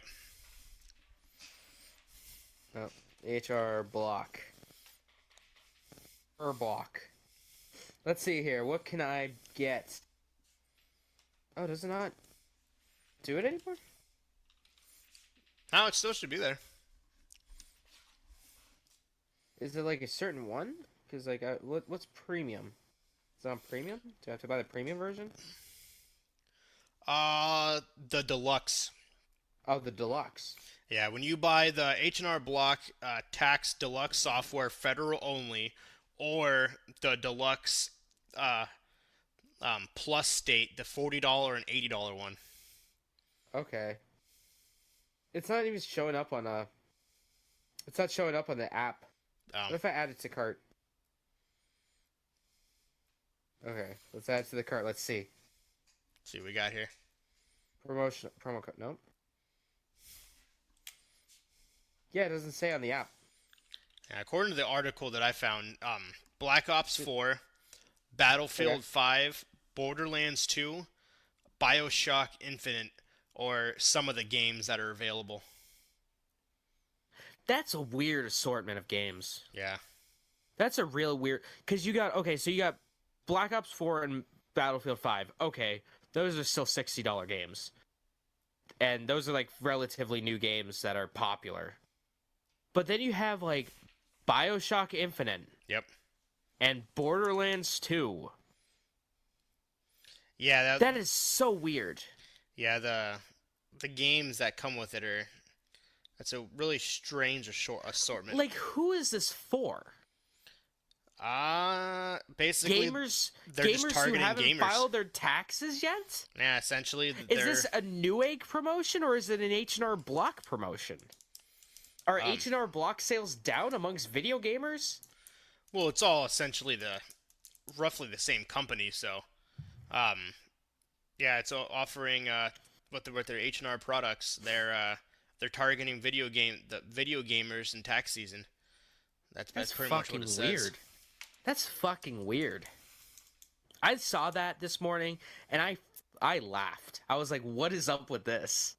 Oh, HR Block. Block. Let's see here. What can I get? Oh, does it not do it anymore? No, it still should be there. Is it like a certain one? Because like, what's premium? Is it on premium? Do I have to buy the premium version? The deluxe. Oh, the deluxe. Yeah, when you buy the H&R Block tax deluxe software, federal only, or the deluxe plus state, the $40 and $80 one. Okay. It's not even showing up on a. It's not showing up on the app. What if I add it to cart? Okay, let's add it to the cart. Let's see. Let's see what we got here. Promo code. Nope. Yeah, it doesn't say on the app. Yeah, according to the article that I found, Black Ops 4, Battlefield 5, Borderlands 2, BioShock Infinite, or some of the games that are available. That's a weird assortment of games. Yeah. That's a real weird. Because you got. Okay, so you got Black Ops 4 and Battlefield 5. Okay, those are still $60 games. And those are like relatively new games that are popular. But then you have like BioShock Infinite. Yep. And Borderlands 2. Yeah, that is so weird. Yeah, the games that come with it are. That's a really strange assortment. Like, who is this for? Basically, Gamers just targeting who haven't gamers. filed their taxes yet? Yeah, essentially. Is this a Newegg promotion or is it an H&R Block promotion? Are H&R Block sales down amongst video gamers? Well, it's all essentially roughly the same company, so, yeah, it's offering with their H&R products. They're targeting video gamers in tax season. That's pretty much what it says. Weird. That's fucking weird. I saw that this morning and I laughed. I was like, "What is up with this?"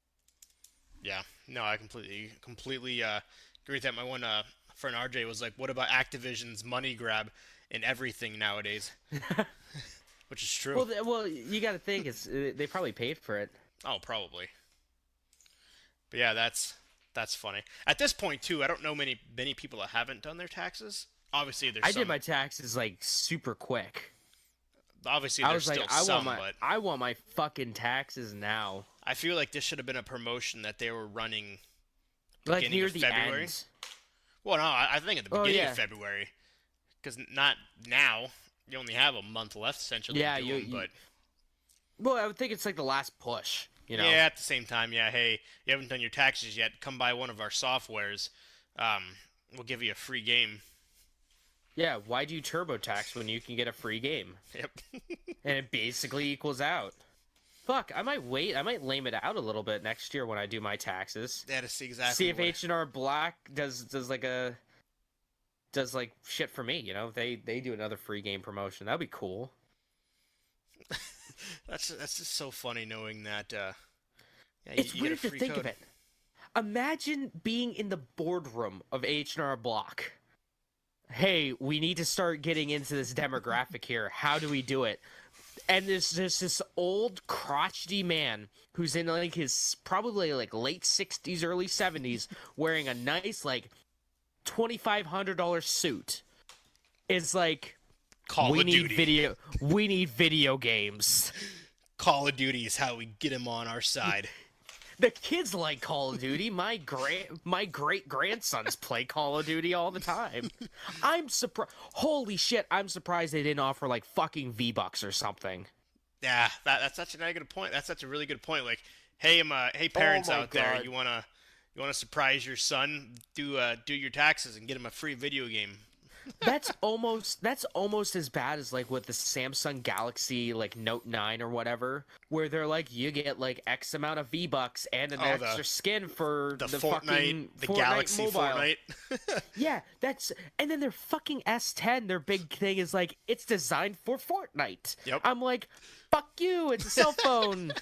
Yeah, no, I completely agree with that. My one friend RJ was like, "What about Activision's money grab in everything nowadays?" Which is true. Well, you got to think they probably paid for it. Oh, probably. But yeah, that's funny. At this point too, I don't know many people that haven't done their taxes. Obviously, there's. I did my taxes like super quick. Obviously, there's still some, but I want my fucking taxes now. I feel like this should have been a promotion that they were running like near the February. end. Well, no, I think at the beginning of February, because not now. You only have a month left essentially. Yeah, but. Well, I would think it's like the last push. You know? Yeah, at the same time, yeah. Hey, you haven't done your taxes yet. Come buy one of our softwares. We'll give you a free game. Yeah, why do you TurboTax when you can get a free game? Yep. And it basically equals out. Fuck, I might wait. I might lame it out a little bit next year when I do my taxes. Yeah, to see exactly. See if H&R Block does shit for me. You know, they do another free game promotion. That'd be cool. That's just so funny knowing that. Yeah, it's weird to think of it. Imagine being in the boardroom of H&R Block. Hey, we need to start getting into this demographic here. How do we do it? And there's this old crotchety man who's in like his probably like late 60s, early 70s, wearing a nice like $2,500 suit. It's like we need video games. Call of Duty is how we get him on our side. The kids like Call of Duty. My great grandsons play Call of Duty all the time. I'm surprised. Holy shit! I'm surprised they didn't offer like fucking V-Bucks or something. Yeah, that's such a good point. That's such a really good point. Like, hey, hey, Oh parents my out there, God. you wanna surprise your son? Do your taxes and get him a free video game. That's almost as bad as like with the Samsung Galaxy like Note 9 or whatever, where they're like you get like X amount of V-Bucks and an Oh, the extra skin for the the Fortnite, fucking the Fortnite Galaxy mobile. Fortnite. Yeah, and then their fucking S10, their big thing is like it's designed for Fortnite. Yep. I'm like, fuck you, it's a cell phone.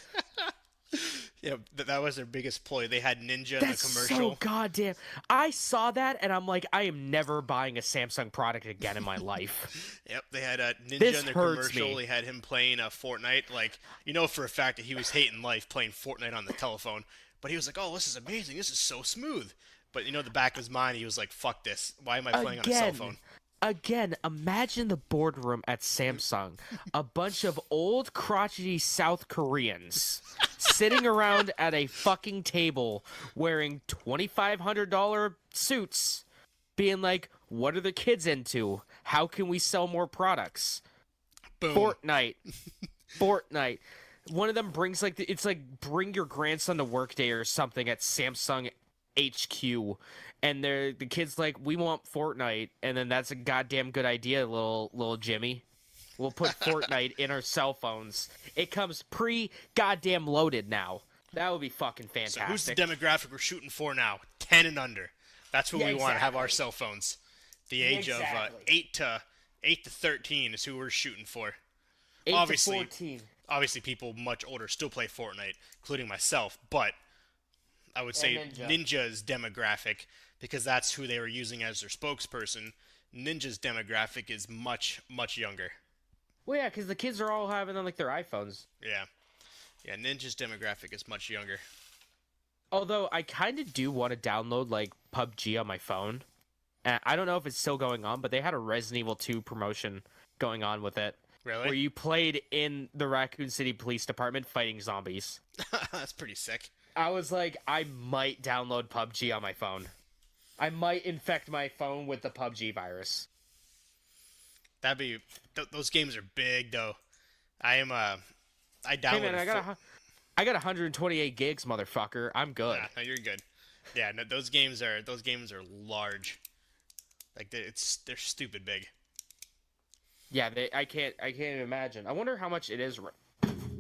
Yeah, that was their biggest ploy. They had Ninja That's in the commercial. so goddamn. I saw that and I'm like, I am never buying a Samsung product again in my life. Yep, they had Ninja This in their hurts commercial. me. They had him playing Fortnite. Like, you know for a fact that he was hating life playing Fortnite on the telephone. But he was like, "Oh, this is amazing. This is so smooth." But the back of his mind, he was like, "Fuck this. Why am I playing on a cell phone?" Again, imagine the boardroom at Samsung. A bunch of old crotchety South Koreans sitting around at a fucking table wearing $2,500 suits, being like, what are the kids into? How can we sell more products? Boom. Fortnite. Fortnite. One of them brings it's like bring your grandson to work day or something at Samsung HQ, and the kid's like, we want Fortnite, and then that's a goddamn good idea, little Jimmy. We'll put Fortnite in our cell phones. It comes pre-goddamn loaded now. That would be fucking So fantastic. who's the demographic we're shooting for now? 10 and under. That's what Yeah, we want to have our exactly. cell phones. The age Exactly. of 8 to 13 is who we're shooting for. 8 obviously- to 14. Obviously, people much older still play Fortnite, including myself. But I would say Ninja. Ninja's demographic, because that's who they were using as their spokesperson. Ninja's demographic is much younger. Well, yeah, because the kids are all having like their iPhones. Yeah, Ninja's demographic is much younger. Although I kind of do want to download like PUBG on my phone. I don't know if it's still going on, but they had a Resident Evil 2 promotion going on with it, Really? where you played in the Raccoon City Police Department fighting zombies. That's pretty sick. I was like, I might download PUBG on my phone. I might infect my phone with the PUBG virus. That'd be. Those games are big, though. I Hey downloaded. man, I got 128 gigs, motherfucker. I'm good. No, you're good. Yeah, no, those games are large. Like they're stupid big. Yeah, I can't even imagine. I wonder how much it is.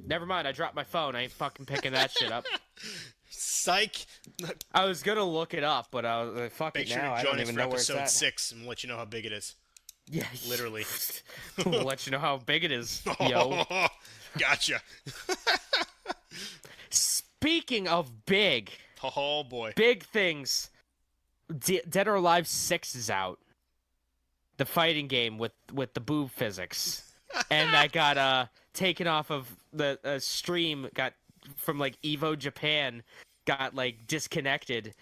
Never mind, I dropped my phone. I ain't fucking picking that shit up. Psych. I was gonna look it up, but I was like, fuck Make it sure now. to I join don't us even for know where it's episode at. 6 and let you know how big it is. Yeah, Literally. we'll let you know how big it is, yo. Gotcha. Speaking of big Oh boy. things, Dead or Alive 6 is out. The fighting game with the boob physics, and that got taken off of the stream. Got from like Evo Japan, got like disconnected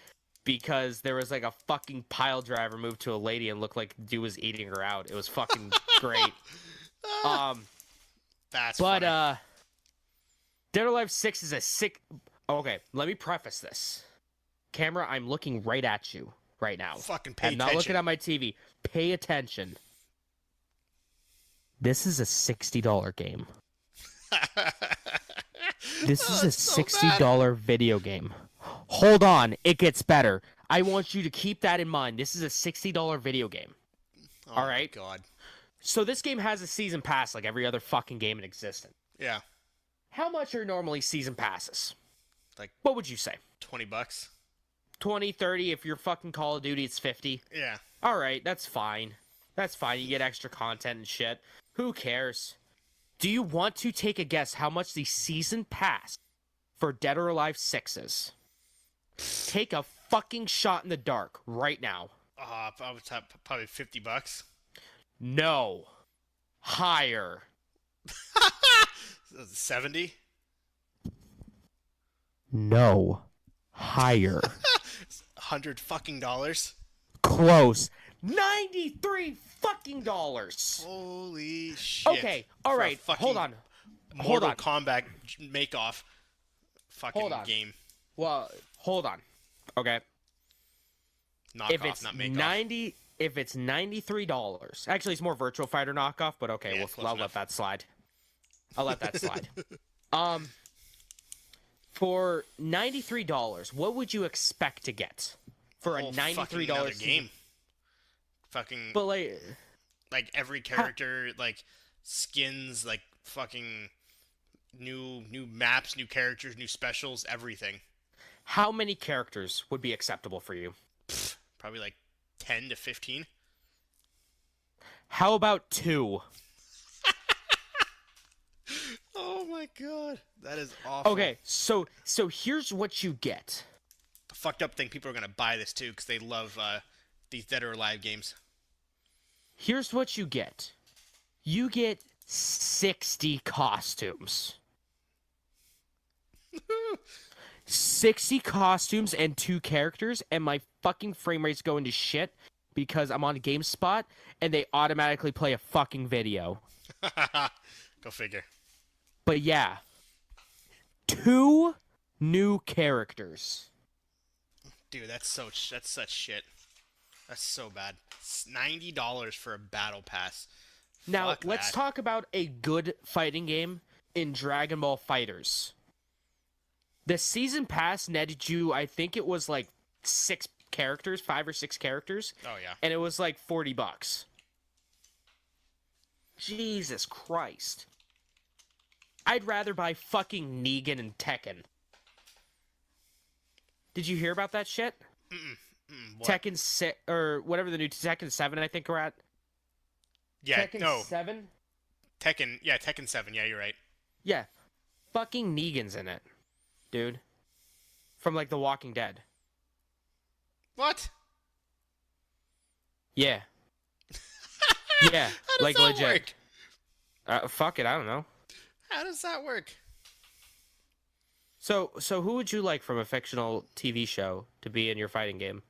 because there was like a fucking pile driver moved to a lady and looked like the dude was eating her out. It was fucking great. That's But funny. Dead or Alive 6 is a sick. Okay, let me preface this. Camera, I'm looking right at you right now. Fucking pay I'm not attention. looking at my TV. Pay attention. This is a $60 game. This is a $60 video game. Hold on, it gets better. I want you to keep that in mind. This is a $60 video game. Oh all my right. God. So this game has a season pass like every other fucking game in existence. Yeah. How much are normally season passes? Like What would you say? $20. 20, 30. If you're fucking Call of Duty, it's 50. Yeah. All right, that's fine. That's fine. You get extra content and shit. Who cares? Do you want to take a guess how much the season pass for Dead or Alive 6 is? Take a fucking shot in the dark right now. I would top probably $50. No. Higher. 70. No. Higher. $100 Close. 93 fucking dollars. Holy shit. Okay, all For a right. fucking Hold on. Mortal Kombat make-off fucking Hold on. game. Well, hold on. Okay. If Knockoff, it's not make off. 90 if it's $93. Actually, it's more Virtual Fighter knockoff, but okay, Yeah, close I'll enough. let that slide. I'll let that slide. Um for $93, what would you expect to get for a Whole $93 fucking another season? game. Fucking But like every character, like skins, like fucking new maps, new characters, new specials, everything. how many characters would be acceptable for you? Probably like 10 to 15. How about 2? Oh my god, that is awful. Okay, so here's what you get. The fucked up thing, people are gonna buy this too because they love these Dead or Alive games. Here's what you get. You get 60 costumes. 60 costumes and 2 characters, and my fucking frame rate's going to shit because I'm on GameSpot and they automatically play a fucking video. Go figure. But yeah, 2 new characters. Dude, that's such shit. That's so bad. It's $90 for a battle pass. Now, Fuck let's that. talk about a good fighting game in Dragon Ball FighterZ. The season pass netted you, I think it was like 6 characters, 5 or 6 characters, Oh yeah. and it was like $40. Jesus Christ. I'd rather buy fucking Negan and Tekken. Did you hear about that shit? What? Tekken 6, or whatever the new Tekken 7 I think we're at. Yeah, Tekken no. 7? Tekken 7. Yeah, you're right. Yeah. Fucking Negan's in it, dude. From like The Walking Dead. What? Yeah. Yeah, How does like that legit. work? Fuck it, I don't know. How does that work? So who would you like from a fictional TV show to be in your fighting game?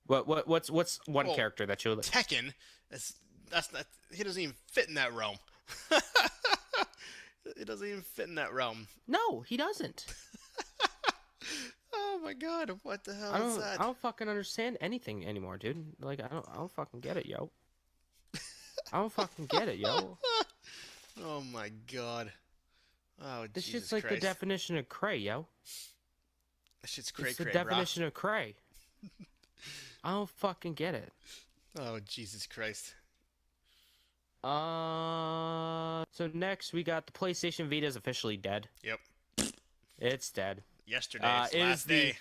What's one Well, character that you would? Tekken. That's not. He doesn't even fit in that realm. He doesn't even fit in that realm. No, he doesn't. Oh my god, what the hell I is don't that? I don't fucking understand anything anymore, dude. Like I don't fucking get it, yo. I don't fucking get it, yo. Oh my god. Oh, This Jesus shit's like Christ. the definition of cray, yo. That shit's cray It's the cray, definition of cray. I don't fucking get it. bro. Oh, Jesus Christ. So next we got the PlayStation Vita is officially dead. Yep. It's dead. Yesterday's it last is the- day.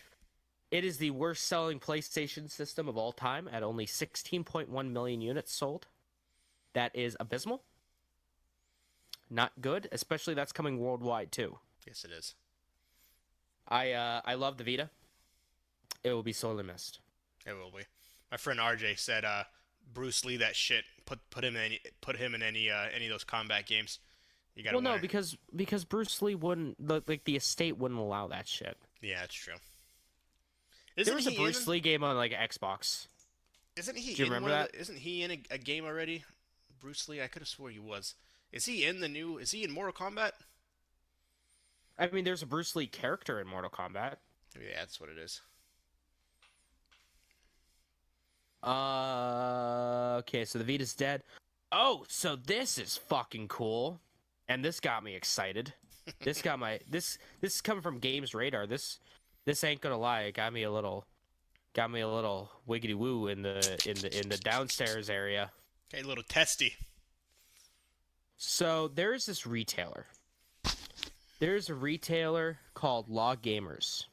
It is the worst selling PlayStation system of all time at only 16.1 million units sold. That is abysmal. Not good, especially that's coming worldwide too. Yes, it is. I love the Vita. It will be sorely missed. It will be. My friend RJ said, Bruce Lee, that shit. Put him in any of those combat games. You gotta. Well, no, learn. because Bruce Lee wouldn't like the estate wouldn't allow that shit. Yeah, it's true. There was a Bruce Lee game on like Xbox. Isn't he? Do you in remember one of that? Isn't he in a game already? Bruce Lee. I could have swore he was. Is he in the new? Is he in Mortal Kombat? I mean, there's a Bruce Lee character in Mortal Kombat. Yeah, that's what it is. Okay, so the Vita's dead. Oh, so this is fucking cool, and this got me excited. This got my this is coming from Games Radar. This ain't gonna lie, it got me a little wiggity woo in the downstairs area. Okay, little testy. So there's this retailer. There's a retailer called Law Gamers.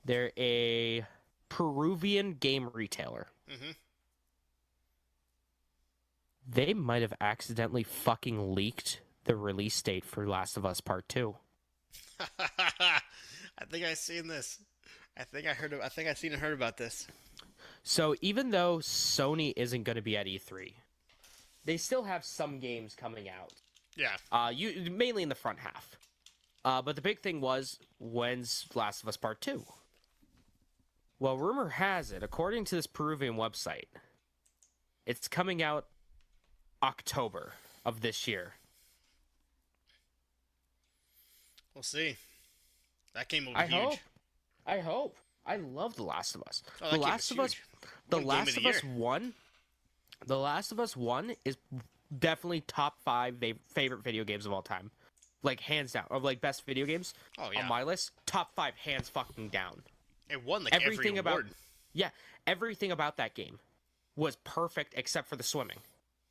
They're a Peruvian game retailer. Mm-hmm. They might have accidentally fucking leaked the release date for Last of Us Part 2. I think I seen this. I think I seen and heard about this. So even though Sony isn't going to be at E3, they still have some games coming out. Yeah. You mainly in the front half. But the big thing was, when's Last of Us Part 2? Well, rumor has it, according to this Peruvian website, it's coming out October of this year. We'll see. That game will be I huge. hope. I hope. I love The Last of Us. Oh, The that game was Last of Us. huge. The Won Game of Last the of Year. Us One. The Last of Us One is definitely top 5 favorite video games of all time, like hands down. Of like best video games Oh on yeah, my list, top 5 hands fucking down. it won like every Everything about award. yeah, everything about that game was perfect except for the swimming,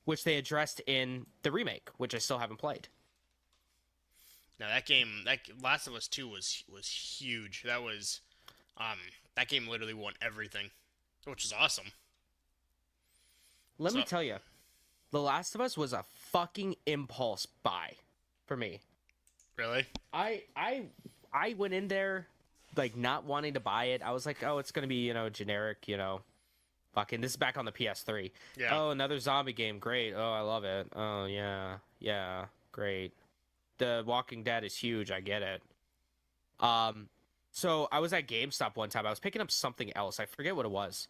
which they addressed in the remake, which I still haven't played. Now that game, that Last of Us 2 was huge. Um that game literally won everything, which is awesome. Let So me tell you, The Last of Us was a fucking impulse buy for me. really, I went in there like not wanting to buy it. I was like, oh, it's gonna be generic, fucking. This is back on the PS3. yeah. Oh, another zombie game, great. Oh, I love it. Oh yeah, yeah, great. The Walking Dead is huge. I get it. So I was at GameStop one time. I was picking up something else. I forget what it was,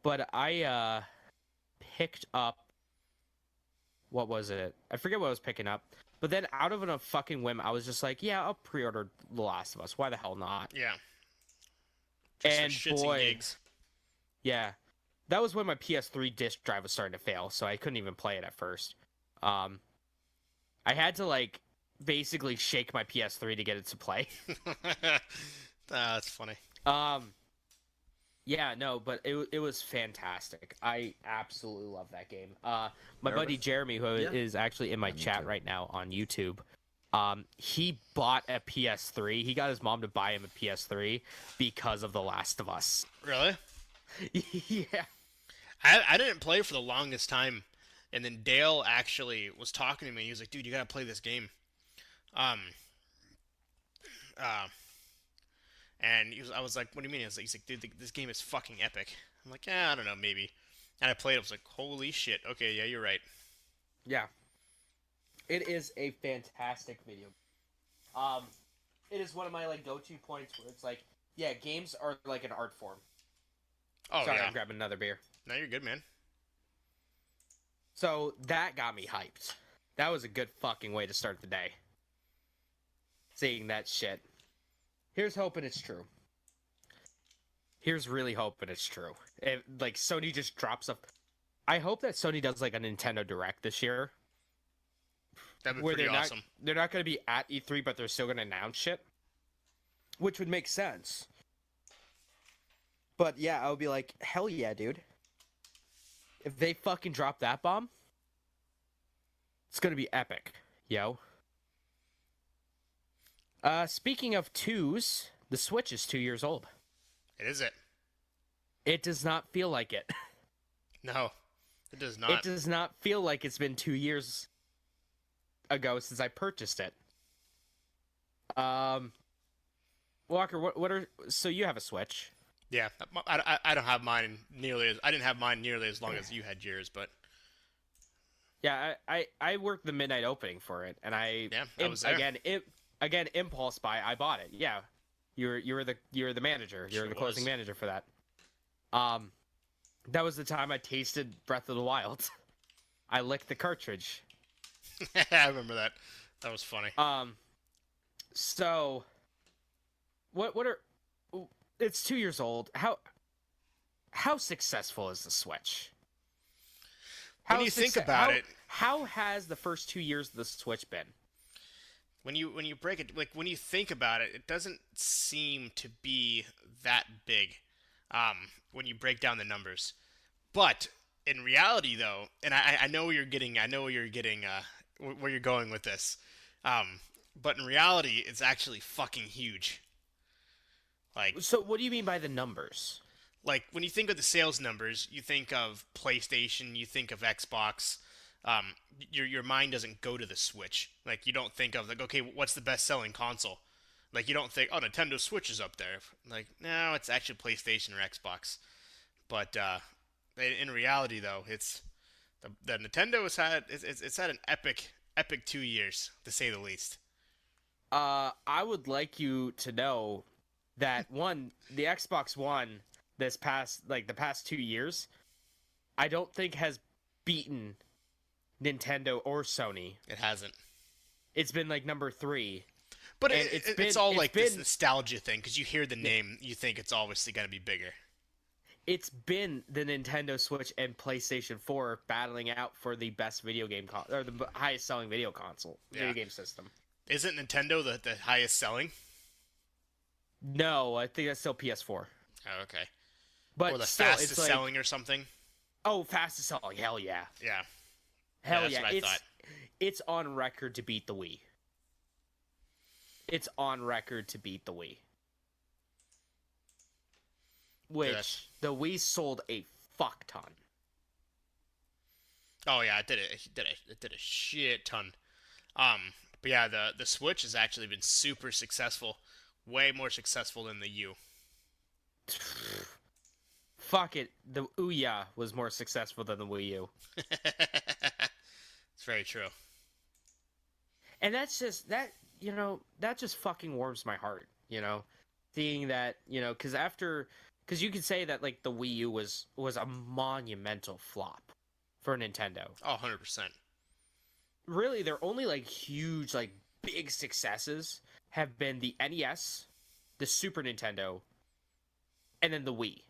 but I picked up what was it? I forget what I was picking up. But then out of a fucking whim, I was just like, yeah, I'll pre-order The Last of Us. Why the hell not? Yeah. Just And for shits boy, and gigs. yeah, that was when my PS3 disc drive was starting to fail, so I couldn't even play it at first. I had to like basically shake my PS3 to get it to play. That's funny. Um, yeah, no, but it was fantastic. I absolutely love that game. My buddy Nervous? Jeremy, who Yeah. is actually in my Me chat too. right now on YouTube, he bought a PS3. He got his mom to buy him a PS3 because of The Last of Us. Really? Yeah. I didn't play for the longest time, and then Dale actually was talking to me. He was like, "Dude, you gotta play this game." Um. Uh. And I was like, "What do you mean?" He's like, "Dude, this game is fucking epic." I'm like, "Yeah, I don't know, maybe." And I played it. I was like, "Holy shit!" Okay, yeah, you're right. Yeah. It is a fantastic video. It is one of my like go-to points where it's like, yeah, games are like an art form. Oh Sorry, yeah. I'm grabbing another beer. No, you're good, man. So that got me hyped. That was a good fucking way to start the day. Seeing that shit. Here's hoping it's true. Here's really hoping it's true. If, like, Sony just drops up. I hope that Sony does like a Nintendo Direct this year, That'd be where pretty they're awesome. not going to be at E3, but they're still going to announce shit, which would make sense. But yeah, I would be like, hell yeah, dude. If they fucking drop that bomb, it's gonna be epic, yo. Speaking of twos, the Switch is 2 years old. It is it. It does not feel like it. No, it does not. It does not feel like it's been 2 years ago since I purchased it. Walker, what are so you have a Switch? Yeah, I don't have mine nearly as I didn't have mine nearly as long as you had yours, but Yeah, I worked the midnight opening for it, and I was there. Again impulse buy. I bought it. Yeah, you were the manager. You were Sure the closing was. manager for that. That was the time I tasted Breath of the Wild. I licked the cartridge. I remember that. That was funny. So what are it's 2 years old. How successful is the Switch? When you think about it, how has the first 2 years of the Switch been? when you break it, like when you think about it, it doesn't seem to be that big. When you break down the numbers, but in reality, though, and I know where you're getting, where you're going with this. But in reality, it's actually fucking huge. So what do you mean by the numbers? Like when you think of the sales numbers, you think of PlayStation, you think of Xbox. Your mind doesn't go to the Switch. Like you don't think of like, okay, what's the best selling console? Like you don't think, oh, Nintendo Switch is up there. Like no, it's actually PlayStation or Xbox. But in reality, though, it's the Nintendo has had it's had an epic 2 years to say the least. I would like you to know that the Xbox One the past 2 years, I don't think has beaten Nintendo or Sony. It hasn't. It's been like number 3. But And it's all like this nostalgia thing because you hear the name, you think it's obviously going to be bigger. it's been the Nintendo Switch and PlayStation 4 battling out for the best video game or the highest selling video game system. Isn't Nintendo the highest selling? No, I think that's still PS4. Oh, okay. But Or the still, fastest it's like, selling or something? oh, fastest selling, hell yeah. Yeah. Hell that's yeah. what I thought. It's on record to beat the Wii. It's on record to beat the Wii. Which the Wii sold a fuck ton. Oh yeah, it did a shit ton. But yeah, the Switch has actually been super successful, way more successful than the U. Fuck it, the Ouya was more successful than the Wii U. It's very true. And that's just that that just fucking warms my heart, seeing that, because you could say that like the Wii U was a monumental flop for Nintendo. Oh, 100%. Really, their only like huge like big successes have been the NES, the Super Nintendo, and then the Wii.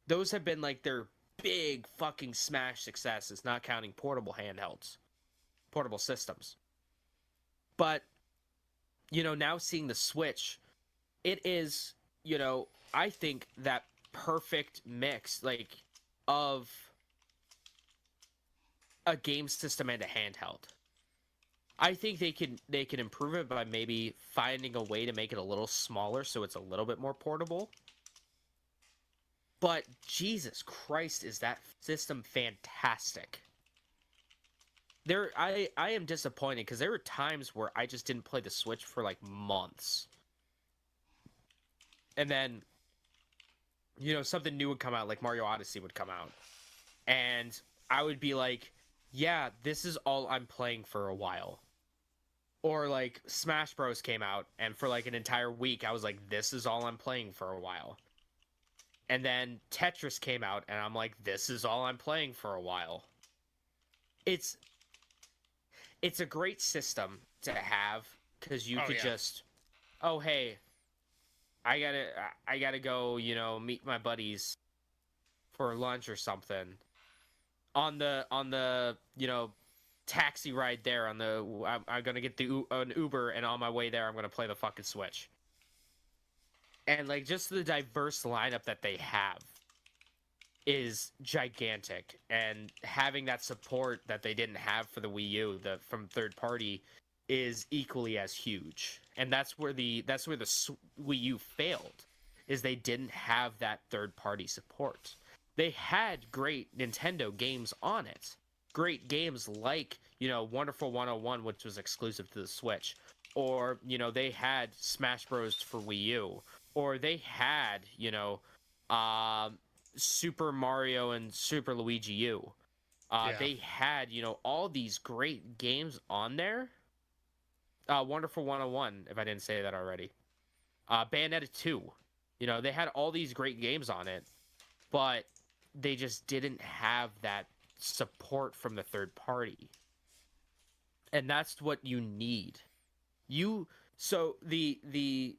Those have been like their big fucking smash successes, not counting portable handhelds, portable systems. But now seeing the Switch, it is, I think that perfect mix like of a game system and a handheld. I think they can improve it by maybe finding a way to make it a little smaller so it's a little bit more portable. But Jesus Christ, is that system fantastic. I am disappointed because there were times where I just didn't play the Switch for like months. And then something new would come out, like Mario Odyssey would come out. And I would be like, yeah, this is all I'm playing for a while. Or like Smash Bros came out, and for like an entire week I was like, this is all I'm playing for a while. And then Tetris came out, and I'm like, this is all I'm playing for a while. It's a great system to have, because you could just, oh hey, I gotta go, meet my buddies for lunch or something. On the taxi ride there, I'm gonna get an Uber, and on my way there I'm gonna play the fucking Switch. And like just the diverse lineup that they have is gigantic, and having that support that they didn't have for the Wii U from third party is equally as huge. And that's where the Wii U failed, is they didn't have that third party support. They had great Nintendo games on it. Great games like, Wonderful 101, which was exclusive to the Switch. Or, they had Smash Bros. For Wii U. Or they had, Super Mario and Super Luigi U. They had, all these great games on there. Wonderful 101, if I didn't say that already. Bayonetta 2. They had all these great games on it. But they just didn't have that support from the third party. And that's what you need. So the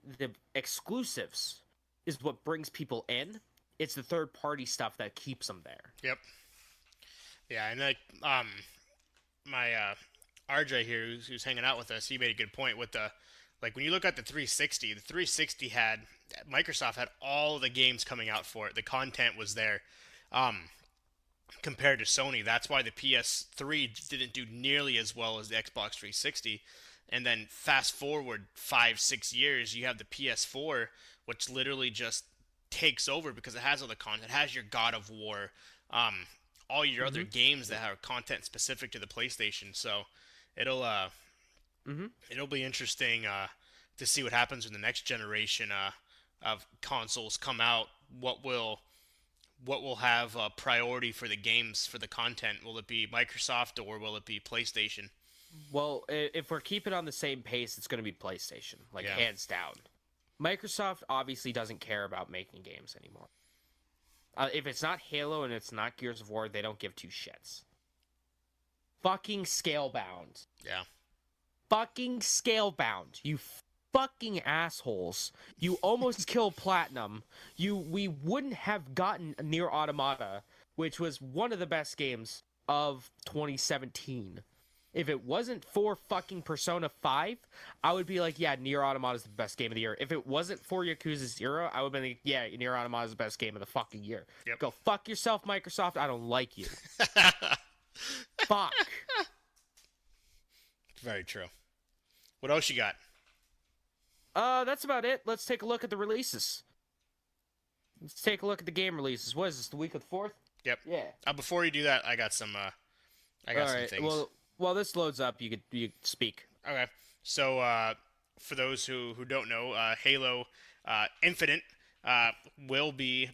exclusives is what brings people in. It's the third party stuff that keeps them there. Yep. Yeah, and like my RJ here, who's hanging out with us, he made a good point with when you look at the 360, Microsoft had all the games coming out for it. The content was there. Compared to Sony, that's why the PS3 didn't do nearly as well as the Xbox 360. And then fast forward 5-6 years, you have the PS4, which literally just takes over because it has all the content. It has your God of War, all your other games that have content specific to the PlayStation. So it'll be interesting to see what happens when the next generation of consoles come out. What will have a priority for the games, for the content? Will it be Microsoft or will it be PlayStation? Well, if we're keeping on the same pace, it's going to be PlayStation, hands down. Microsoft obviously doesn't care about making games anymore. If it's not Halo and it's not Gears of War, they don't give two shits. Fucking Scalebound. Yeah. fucking Scalebound. You fucking assholes. You almost killed Platinum. We wouldn't have gotten Nier Automata, which was one of the best games of 2017. If it wasn't for fucking Persona 5, I would be like, yeah, Nier Automata is the best game of the year. If it wasn't for Yakuza 0, I would be like, yeah, Nier Automata is the best game of the fucking year. Yep. Go fuck yourself, Microsoft. I don't like you. Fuck. Very true. What else you got? That's about it. Let's take a look at the releases. Let's take a look at the game releases. What is this, the week of the 4th? Yep. Yeah. Before you do that, I got some some things. Well, while this loads up, you could speak. Okay. So, for those who don't know, Halo Infinite will be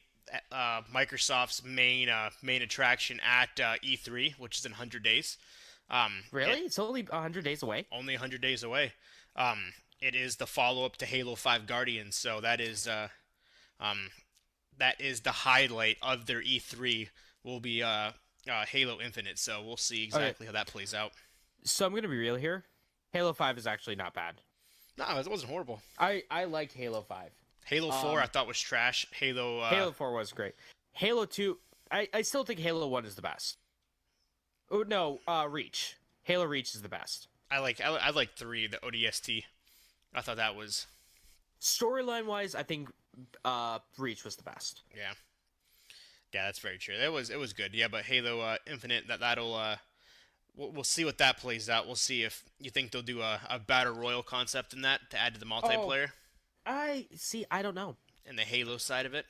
Microsoft's main attraction at E3, which is in 100 days. Really? It's only 100 days away? Only 100 days away. It is the follow-up to Halo 5 Guardians, so that is the highlight of their E3 will be Halo Infinite, so we'll see exactly how that plays out. So I'm going to be real here. Halo 5 is actually not bad. No, it wasn't horrible. I liked Halo 5. Halo 4 I thought was trash. Halo 4 was great. Halo 2, I still think Halo 1 is the best. Oh, no, Reach. Halo Reach is the best. I like 3, the ODST. I thought that was... Storyline-wise, I think Reach was the best. Yeah. Yeah, that's very true. It was good. Yeah, but Halo Infinite, that'll... We'll see what that plays out. We'll see if you think they'll do a battle royal concept in that to add to the multiplayer. I don't know. And the Halo side of it.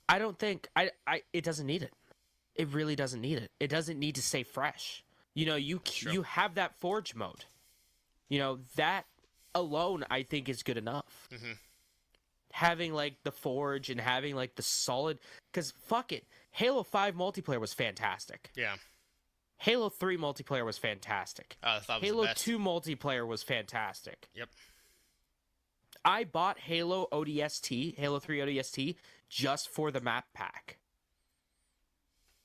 I don't think it doesn't need it. It really doesn't need it. It doesn't need to stay fresh. You know, you have that Forge mode. You know, that alone I think is good enough. Mm-hmm. Having like the Forge and having like the solid, because fuck it, Halo 5 multiplayer was fantastic. Yeah. Halo 3 multiplayer was fantastic. I thought it was Halo the best. 2 multiplayer was fantastic. Yep. I bought Halo ODST, Halo 3 ODST, just for the map pack.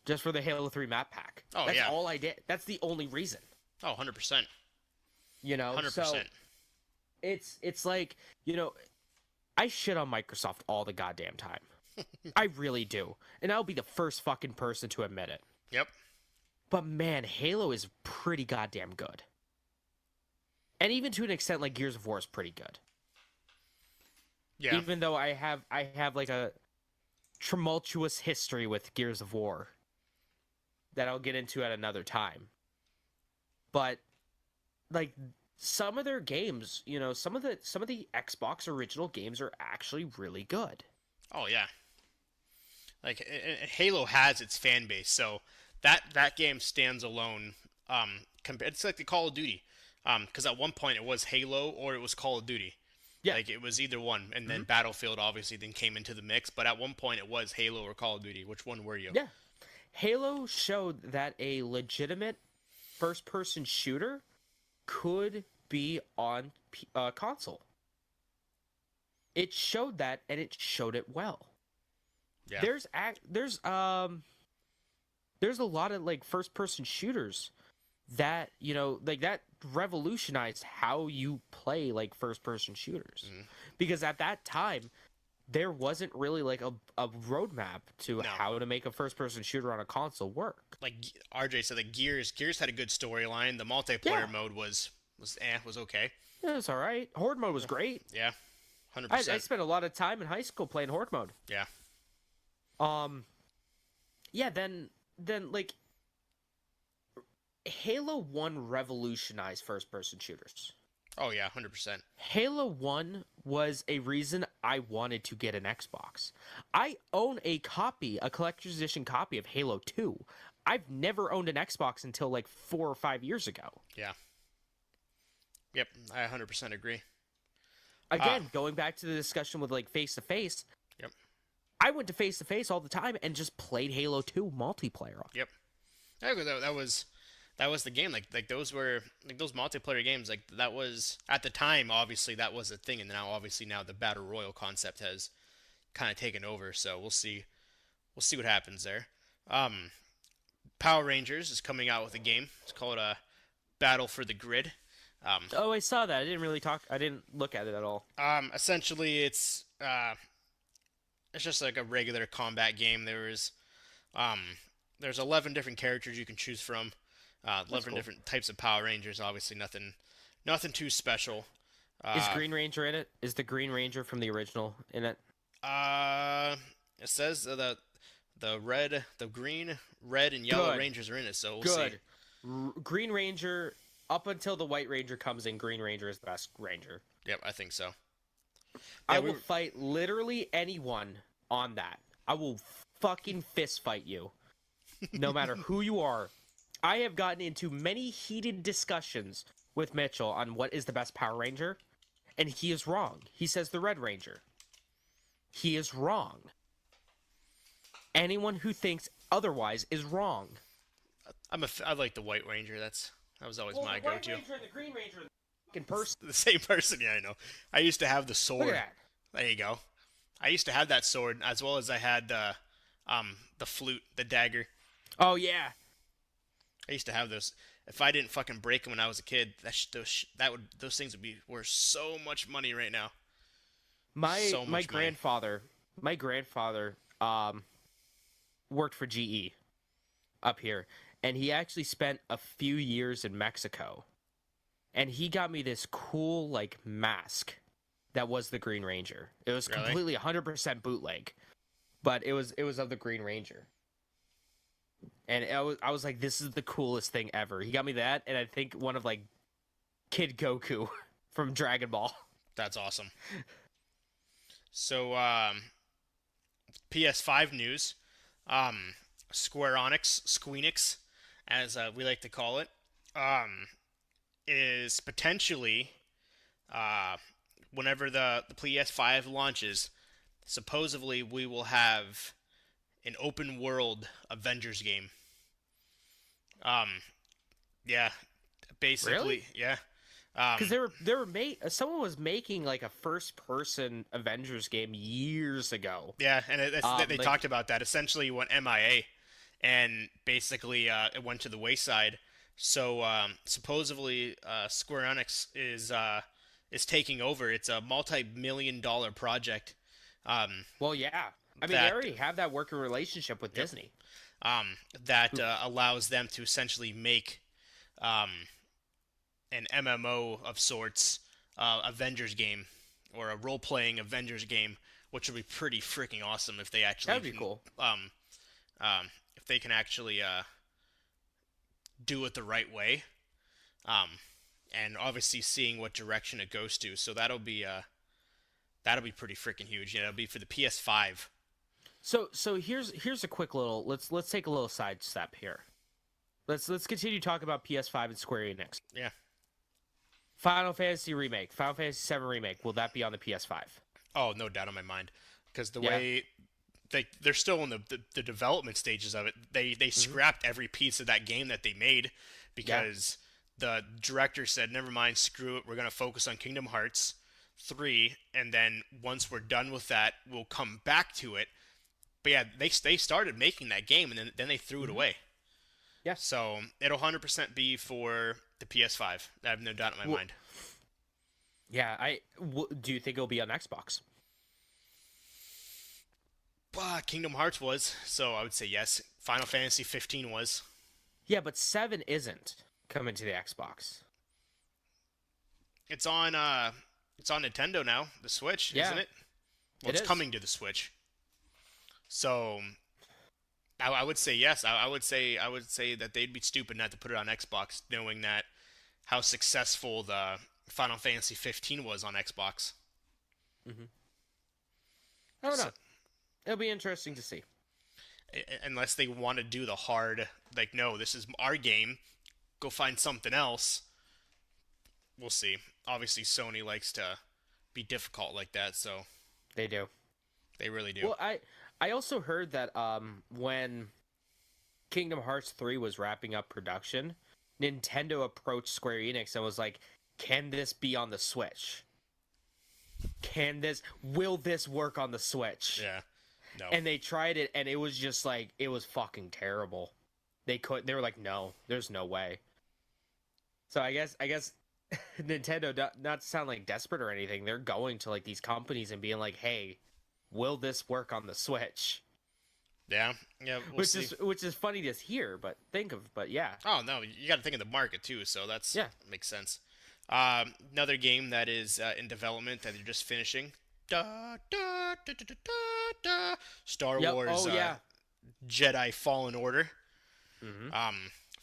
Just for the Halo 3 map pack. Oh, That's yeah. all I did. That's the only reason. Oh, 100%. You know? 100%. So it's like, you know, I shit on Microsoft all the goddamn time. I really do. And I'll be the first fucking person to admit it. Yep. But man, Halo is pretty goddamn good. And even to an extent, like Gears of War is pretty good. Yeah. Even though I have like a tumultuous history with Gears of War that I'll get into at another time. But like some of their games, you know, some of the Xbox original games are actually really good. Oh, yeah. Like, Halo has its fan base, so that game stands alone. It's like the Call of Duty. Because at one point it was Halo or it was Call of Duty. Yeah. Like, it was either one. And then Battlefield obviously then came into the mix. But at one point it was Halo or Call of Duty. Which one were you? Yeah. Halo showed that a legitimate first-person shooter could be on console. It showed that, and it showed it well. Yeah. There's a lot of like first-person shooters that, you know, like that revolutionized how you play like first-person shooters. Mhm. Because at that time there wasn't really like a roadmap to how to make a first-person shooter on a console work. Like RJ said, like Gears had a good storyline. The multiplayer mode was okay. Yeah, it's all right. Horde mode was great. Yeah. 100%. I spent a lot of time in high school playing Horde mode. Yeah. Yeah, then like Halo 1 revolutionized first-person shooters. Oh yeah, 100%. Halo 1 was a reason I wanted to get an Xbox. I own a collector's edition copy of Halo 2. I've never owned an Xbox until like 4 or 5 years ago. Yeah. Yep, I 100% agree. Again, going back to the discussion with like face-to-face. Yep. I went to face-to-face all the time and just played Halo 2 multiplayer. Yep. That was the game. Like those were like those multiplayer games. Like that was at the time. Obviously, that was a thing, and now the battle royal concept has kind of taken over. So we'll see what happens there. Power Rangers is coming out with a game. It's called Battle for the Grid. Oh, I saw that. I didn't really talk. I didn't look at it at all. Essentially, it's just like a regular combat game. Um, there's 11 different characters you can choose from. That's 11 cool. different types of Power Rangers. Obviously, nothing too special. Is Uh, Green Ranger in it? Is the Green Ranger from the original in it? uh, it says the green, red, and yellow Good. Rangers are in it. So we'll see. Good. Green Ranger, up until the White Ranger comes in, Green Ranger is the best Ranger. Yep, I think so. I Yeah, will fight literally anyone on that. I will fucking fist fight you, no matter who you are. I have gotten into many heated discussions with Mitchell on what is the best Power Ranger, and he is wrong. He says the Red Ranger. He is wrong. Anyone who thinks otherwise is wrong. I like the White Ranger. That was always my the White go-to. Ranger and the Green Ranger are the fucking person. The same person, yeah, I know. I used to have the Look sword. at that. There you go. I used to have that sword as well as I had the flute, the dagger. Oh yeah. I used to have those. If I didn't fucking break them when I was a kid, those things would be worth so much money right now. My So my much money. grandfather worked for GE up here, and he actually spent a few years in Mexico, and he got me this cool like mask that was the Green Ranger. It was Really? completely 100% bootleg, but it was of the Green Ranger. And I was like, this is the coolest thing ever. He got me that, and I think one of like Kid Goku from Dragon Ball. That's awesome. So, PS5 news. Square Enix, Squeenix, as we like to call it, is potentially, whenever the PS5 launches, supposedly we will have an open world Avengers game. Um, yeah, basically, Really? yeah. Because someone was making like a first person Avengers game years ago. Yeah, and they Like, talked about that. Essentially, it went MIA, and basically it went to the wayside. So supposedly, Square Enix is taking over. It's a multi-million-dollar project. well, yeah. I mean, they That already have that working relationship with Disney. that allows them to essentially make um, an MMO of sorts, Avengers game, or a role-playing Avengers game, which would be pretty freaking awesome if they actually That'd be cool. if they can actually do it the right way, um, and obviously seeing what direction it goes to. So that'll be pretty freaking huge. It'll be for the PS5. So here's a quick little let's take a little sidestep here. Let's continue talking about PS5 and Square Enix. Yeah. Final Fantasy remake, Final Fantasy 7 remake. Will that be on the PS5? Oh, no doubt in my mind, because the Yeah. way they're still in the development stages of it. They scrapped every piece of that game that they made because the director said, "Never mind, screw it. We're gonna focus on Kingdom Hearts 3, and then once we're done with that, we'll come back to it." But yeah, they started making that game, and then they threw it away. Yeah. So it'll 100% be for the PS5. I have no doubt in my mind. Yeah. Do you think it'll be on Xbox? Kingdom Hearts was, so I would say yes. Final Fantasy 15 was. Yeah, but 7 isn't coming to the Xbox. It's on Nintendo now, the Switch, Yeah, isn't it? Well, it it's is. coming to the Switch. So I would say yes. I would say that they'd be stupid not to put it on Xbox, knowing that how successful the Final Fantasy 15 was on Xbox. I don't know. So- It'll be interesting to see. Unless they want to do the hard, like, no, this is our game, go find something else. We'll see. Obviously, Sony likes to be difficult like that, so They do. they really do. Well, I also heard that when Kingdom Hearts 3 was wrapping up production, Nintendo approached Square Enix and was like, "Can this be on the Switch? Will this work on the Switch?" Yeah. No. And they tried it, and it was just like, it was fucking terrible. They were like, "No, there's no way." So I guess Nintendo, not to sound like desperate or anything, they're going to like these companies and being like, "Hey, will this work on the Switch?" Yeah, yeah, we'll see. Which is funny to hear, but yeah, Oh no, you got to think of the market too, so that's yeah. makes sense. Another game that is in development that they're just finishing. Da, da, da, da, da, da, da. Star Yep. Wars Oh yeah. Jedi Fallen Order. Hmm.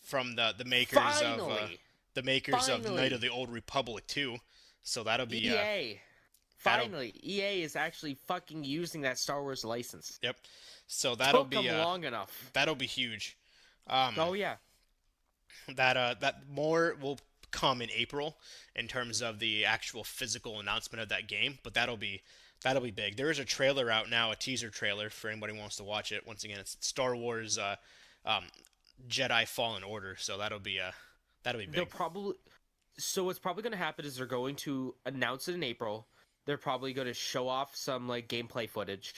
From the makers of Finally, Knight of finally, the Old Republic 2. So EA. that'll Finally, EA is actually fucking using that Star Wars license. yep. So Took them long enough. that'll be huge. Um, Oh yeah. that more will come in April in terms of the actual physical announcement of that game, but that'll be big. There is a trailer out now, a teaser trailer for anybody who wants to watch it. Once again, it's Star Wars um, Jedi Fallen Order, so that'll be They'll big. probably. So what's probably going to happen is they're going to announce it in April. They're probably going to show off some like gameplay footage,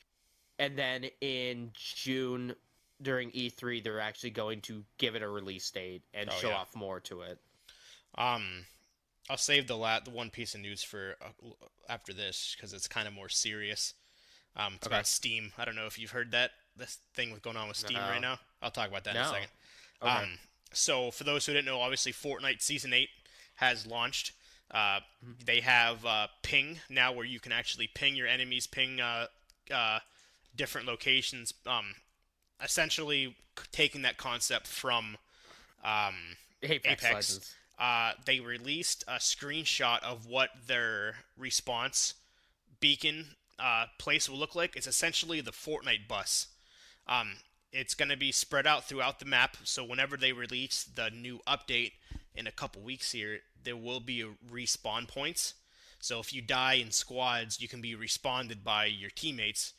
and then in June during E3, they're actually going to give it a release date and Oh show yeah. off more to it. Um, I'll save the one piece of news for after this because it's kind of more serious. It's Okay. about Steam. I don't know if you've heard that this thing with going on with Steam right No. now. I'll talk about that in a No. second. Okay. So for those who didn't know, obviously Fortnite Season 8 has launched. Mhm. They have ping now, where you can actually ping your enemies, ping uh, different locations. Essentially taking that concept from um, Apex Apex. Legends. They released a screenshot of what their response beacon place will look like. It's essentially the Fortnite bus. Um, it's going to be spread out throughout the map, so whenever they release the new update in a couple weeks here, there will be respawn points. So if you die in squads, you can be respawned by your teammates.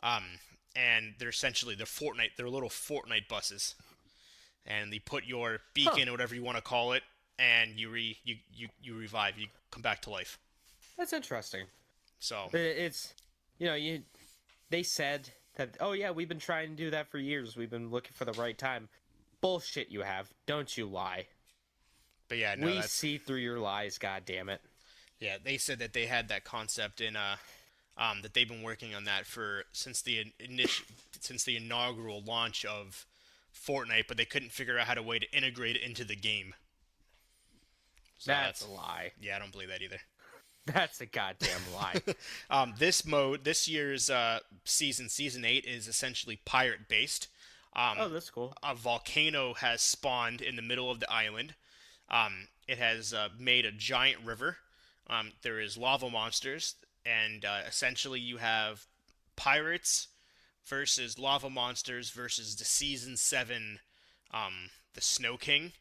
Um, and they're essentially they're little Fortnite buses, and they put your Huh. beacon or whatever you want to call it, and you revive, you come back to life. That's interesting. So It's you they said that, oh yeah, we've been trying to do that for years. We've been looking for the right time. Bullshit you have. Don't you lie. but yeah, no, We that's see through your lies, god damn it. yeah. They said that they had that concept in that they've been working on that for since the inaugural launch of Fortnite, but they couldn't figure out how to way to integrate it into the game. So That's a lie. yeah, I don't believe that either. That's a goddamn lie. This year's season 8 is essentially pirate based. Oh, that's cool. A volcano has spawned in the middle of the island. It has made a giant river. There is lava monsters, and essentially you have pirates versus lava monsters versus the season 7, the Snow King,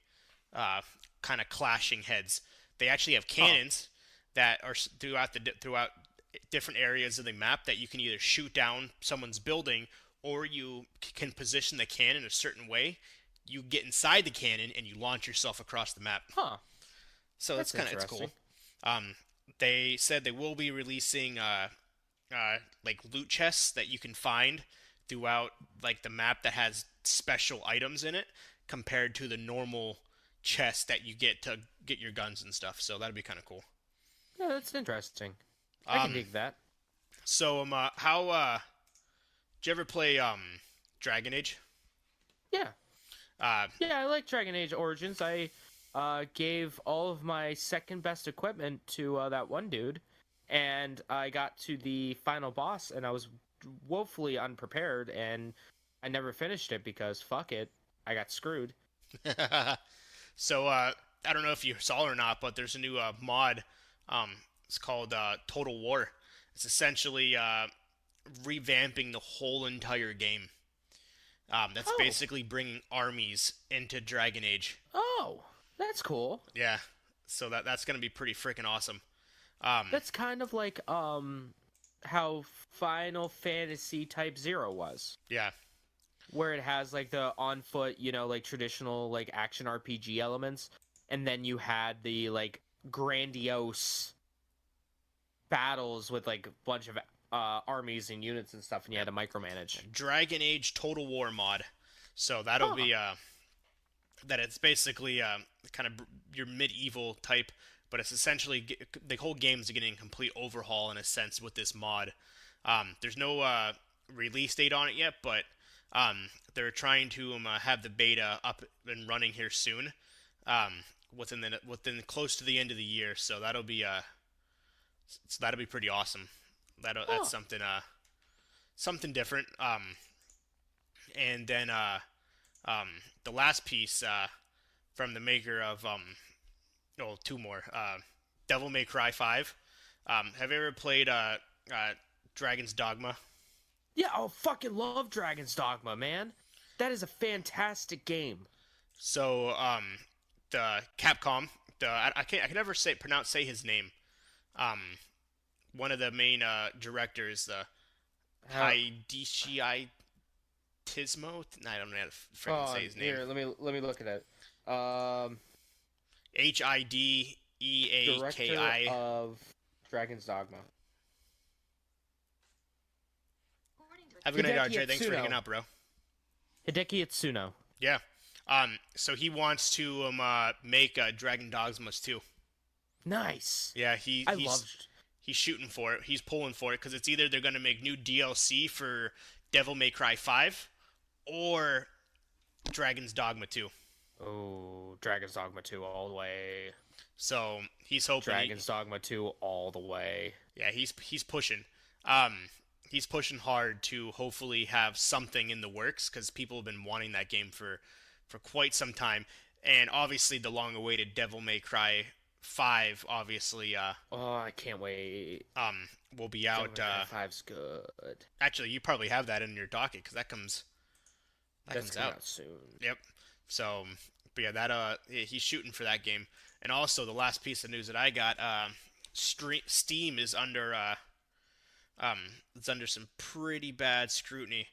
uh, kind of clashing heads. They actually have Huh. cannons that are throughout different areas of the map that you can either shoot down someone's building, or you can position the cannon a certain way. You get inside the cannon and you launch yourself across the map. Huh. So That's it's cool. interesting. Um, they said they will be releasing like loot chests that you can find throughout like the map that has special items in it compared to the normal chest that you get to get your guns and stuff. So that'd be kind of cool. Yeah, that's interesting. I can Um, dig that. so how did you ever play Dragon Age? Yeah. Uh, Yeah, I like Dragon Age Origins. I gave all of my second best equipment to that one dude, and I got to the final boss, and I was woefully unprepared, and I never finished it because fuck it, I got screwed. so I don't know if you saw it or not, but there's a new mod. It's called Total War. It's essentially revamping the whole entire game. That's Oh, basically bringing armies into Dragon Age. oh, that's cool. Yeah, so that's gonna be pretty freaking awesome. Um, That's kind of like how Final Fantasy Type Zero was, yeah, where it has like the on foot, like traditional like action RPG elements, and then you had the like grandiose battles with like a bunch of armies and units and stuff, and you had to micromanage. Dragon Age Total War mod. So that'll Huh. be that it's basically kind of your medieval type, but it's essentially the whole game is getting a complete overhaul in a sense with this mod. There's no release date on it yet, but they're trying to have the beta up and running here soon, within close to the end of the year. So that'll be pretty awesome. That's Huh. something different. And then um, the last piece from the maker of two more. Devil May Cry 5. Have you ever played Dragon's Dogma? Yeah, I fucking love Dragon's Dogma, man. That is a fantastic game. So the Capcom, I can never say his name. Um, one of the main directors, the How? Hideshi Tismo. I don't know how to freaking Oh, say his name. here, let me look at it. Director Hideaki. of Dragon's Dogma. Have a good night, Hideki RJ. Thanks for Itsuno. hanging out, bro. Hideki Itsuno. Yeah. So he wants to make Dragon Dogmas too. Nice. Yeah, I love. he's shooting for it. He's pulling for it because it's either they're gonna make new DLC for Devil May Cry 5 or Dragon's Dogma 2. Oh, Dragon's Dogma 2 all the way. So he's hoping. Dragon's Dogma 2 all the way. Yeah, he's pushing. He's pushing hard to hopefully have something in the works because people have been wanting that game for quite some time, and obviously the long-awaited Devil May Cry 5 obviously Oh, I can't wait. will be Devil out. May Cry 5's good. Actually, you probably have that in your docket because that That's comes coming out. out soon. Yep. So, but yeah, he's shooting for that game. And also, the last piece of news that I got, Steam is under it's under some pretty bad scrutiny.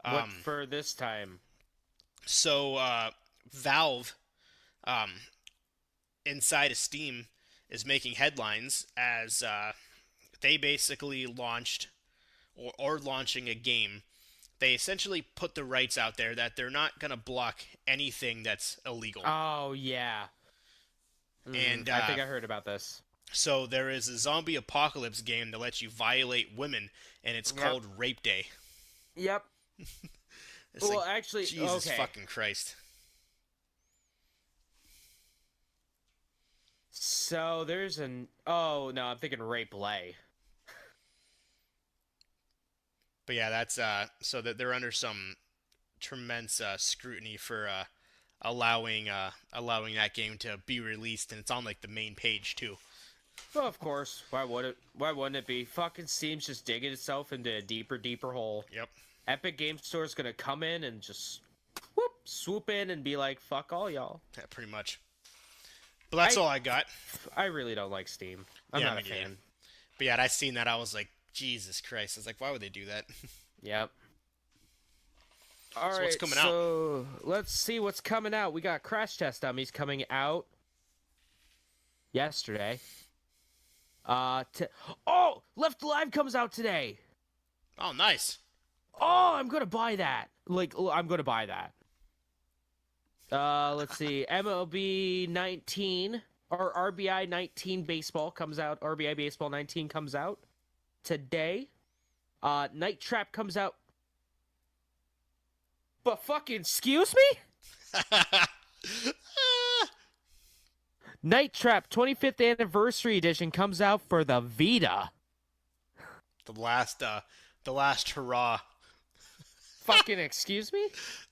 What for this time? So, Valve, um, inside of Steam, is making headlines as they basically launched or launching a game. They essentially put the rights out there that they're not gonna block anything that's illegal. Oh yeah. And I think I heard about this. so there is a zombie apocalypse game that lets you violate women, and it's Yep. called Rape Day. Yep. It's Well, like, actually, Jesus okay. fucking Christ. So there's an. Oh no, I'm thinking Rape Lay. But yeah, that's so that they're under some tremendous scrutiny for allowing that game to be released, and it's on like the main page too. Well, of course. Why would it? Why wouldn't it be? Fucking Steam's just digging itself into a deeper, deeper hole. Yep. Epic Game Store's gonna come in and just swoop in and be like, "Fuck all y'all." Yeah, pretty much. But that's all I got. I really don't like Steam. I'm Yeah, not a me neither. fan. But yeah, I seen that. I was like, Jesus Christ. I was like, why would they do that? Yep. All right. So what's coming out? So let's see what's coming out. We got Crash Test Dummies coming out yesterday. Oh, Left Alive comes out today. Oh, nice. Oh, I'm gonna buy that. I'm gonna buy that. Let's see. MLB 19 or RBI 19 baseball comes out. RBI baseball 19 comes out today. Night Trap comes out. But fucking excuse me? Night Trap 25th anniversary edition comes out for the Vita. the last hurrah. Fucking excuse me?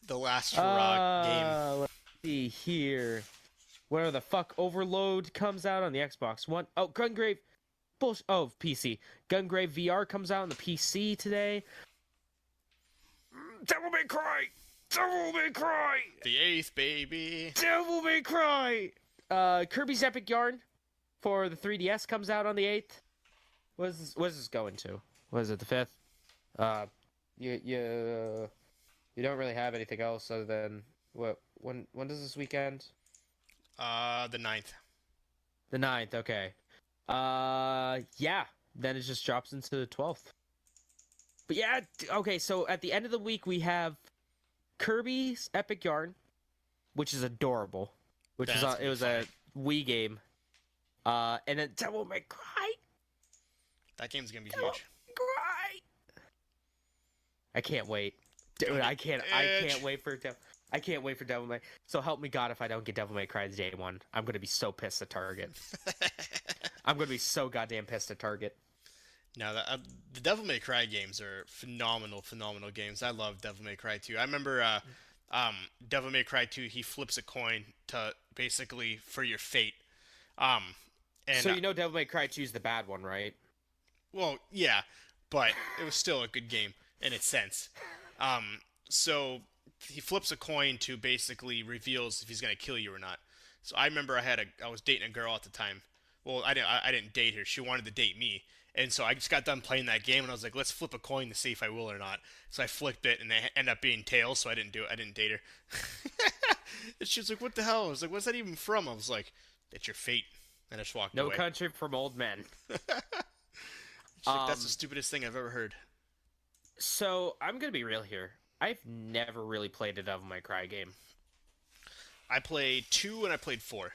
The last hurrah game. Let's see here. Where the fuck Overload comes out on the Xbox One. Oh, Gungrave. Bullshit. Oh, PC. Gungrave VR comes out on the PC today. Devil May Cry. Devil May Cry. The 8th, baby. Devil May Cry. Kirby's Epic Yarn for the 3DS comes out on the 8th. What is this going to? What is it, the 5th? You don't really have anything else other than when does this weekend? The 9th. The 9th, okay. Yeah. Then it just drops into the 12th. But yeah, okay, so at the end of the week we have Kirby's Epic Yarn, which is adorable. Which That's was gonna it be was funny. a Wii game. And then Devil May Cry. That game's gonna be Devil huge. May Cry. I can't wait, dude. Don't I get can't itch. wait for I can't wait for Devil May. So help me God if I don't get Devil May Cry day one. I'm gonna be so pissed at Target. I'm gonna be so goddamn pissed at Target. Now, the Devil May Cry games are phenomenal, phenomenal games. I love Devil May Cry 2. I remember Devil May Cry 2, he flips a coin to basically for your fate. Um, and So you know Devil May Cry 2 is the bad one, right? well, yeah, but it was still a good game in its sense. So he flips a coin to basically reveals if he's gonna kill you or not. So I remember I was dating a girl at the time. Well, I didn't date her. She wanted to date me. And so I just got done playing that game, and I was like, let's flip a coin to see if I will or not. So I flipped it, and it ended up being tails, so I didn't do it. I didn't date her. And she was like, what the hell? I was like, what's that even from? I was like, it's your fate. And I just walked No away. Country from Old Men. She's like, that's the stupidest thing I've ever heard. So I'm gonna be real here. I've never really played a Devil May Cry game. I played 2 and I played 4.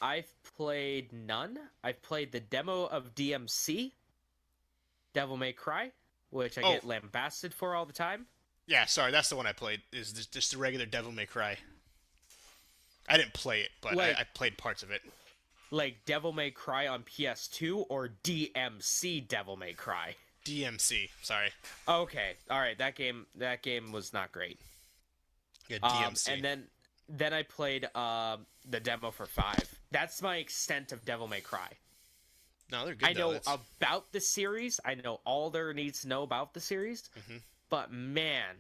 I've played none. I've played the demo of DMC, Devil May Cry, which I get lambasted for all the time. Yeah, sorry, that's the one I played. Is just the regular Devil May Cry. I didn't play it, but Like- I played parts of it. Like Devil May Cry on PS2 or DMC Devil May Cry. DMC, sorry. Okay, all right. That game was not great. Yeah, DMC. And then I played the demo for 5. That's my extent of Devil May Cry. No, they're good. I know about the series. I know all there needs to know about the series. Mhm. But man,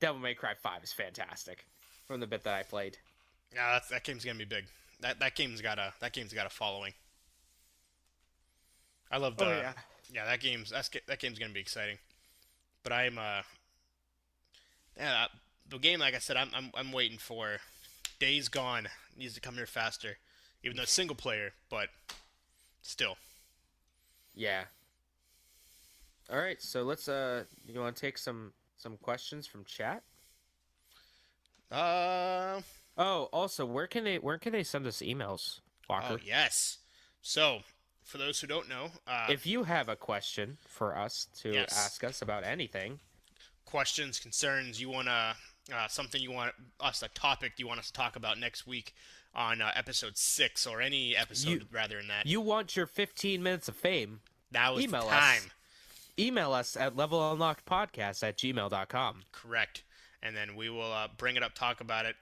Devil May Cry 5 is fantastic. From the bit that I played. Yeah, that game's gonna be big. That game's got a following. I love the that game's gonna be exciting. But the game, like I said, I'm waiting for. Days Gone needs to come here faster, even though it's single player, but still. Yeah. All right, so let's you want to take some questions from chat? Oh, also, where can they send us emails, Walker? Oh yes. So, for those who don't know, If you have a question for us to Yes. ask us about anything, questions, concerns, you wanna something you want us, a topic you want us to talk about next week on episode 6 or any episode rather than that. you want your 15 minutes of fame, Now is email the us. time. Email us at levelunlockedpodcast@gmail.com. Correct. And then we will bring it up, talk about it,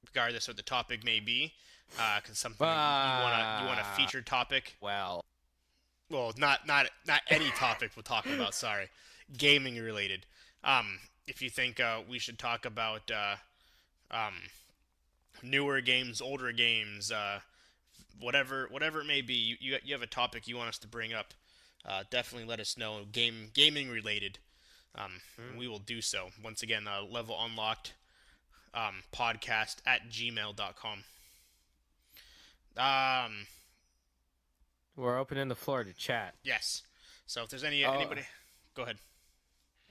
regardless of what the topic may be. Because something you want a featured topic. Well, Not any topic we'll talk about. Sorry, gaming related. If you think we should talk about newer games, older games, whatever it may be, you have a topic you want us to bring up, definitely let us know. Gaming related, we will do so. Once again, Level Unlocked podcast at gmail.com. we're opening the floor to chat. Yes. So if there's anybody, go ahead.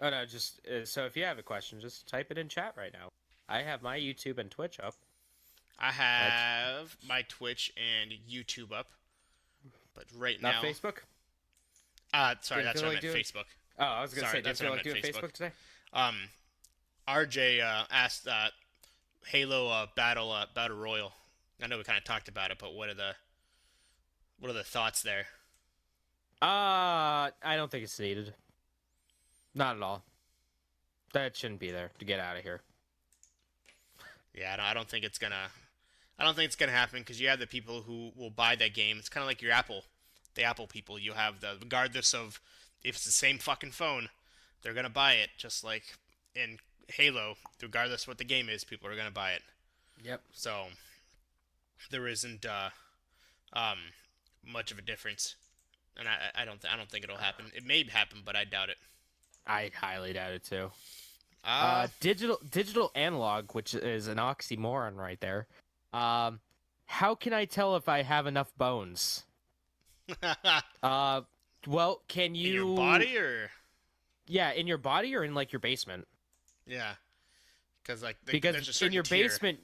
Oh no, just so if you have a question, just type it in chat right now. I have my YouTube and Twitch up. I have my Twitch and YouTube up, but right Not now, Facebook. sorry, Didn't that's feel what I like meant. doing- Facebook. Oh, I was gonna Sorry, say, did that's you feel what like I doing meant, Facebook today? RJ asked Halo Battle Royal. I know we kind of talked about it, but what are the thoughts there? I don't think it's needed. Not at all. That shouldn't be there to get out of here. Yeah, I don't think it's gonna happen because you have the people who will buy that game. It's kind of like the Apple people. You have regardless of if it's the same fucking phone, they're gonna buy it. Just like in Halo, regardless what the game is, people are gonna buy it. Yep. So there isn't much of a difference, and I don't think it'll happen. It may happen, but I doubt it. I highly doubt it too. Uh, Digital analog, which is an oxymoron right there. How can I tell if I have enough bones? Well, can you in your body or Yeah, in your body or in like your basement? yeah, because like Because there's a in your certain tier. basement,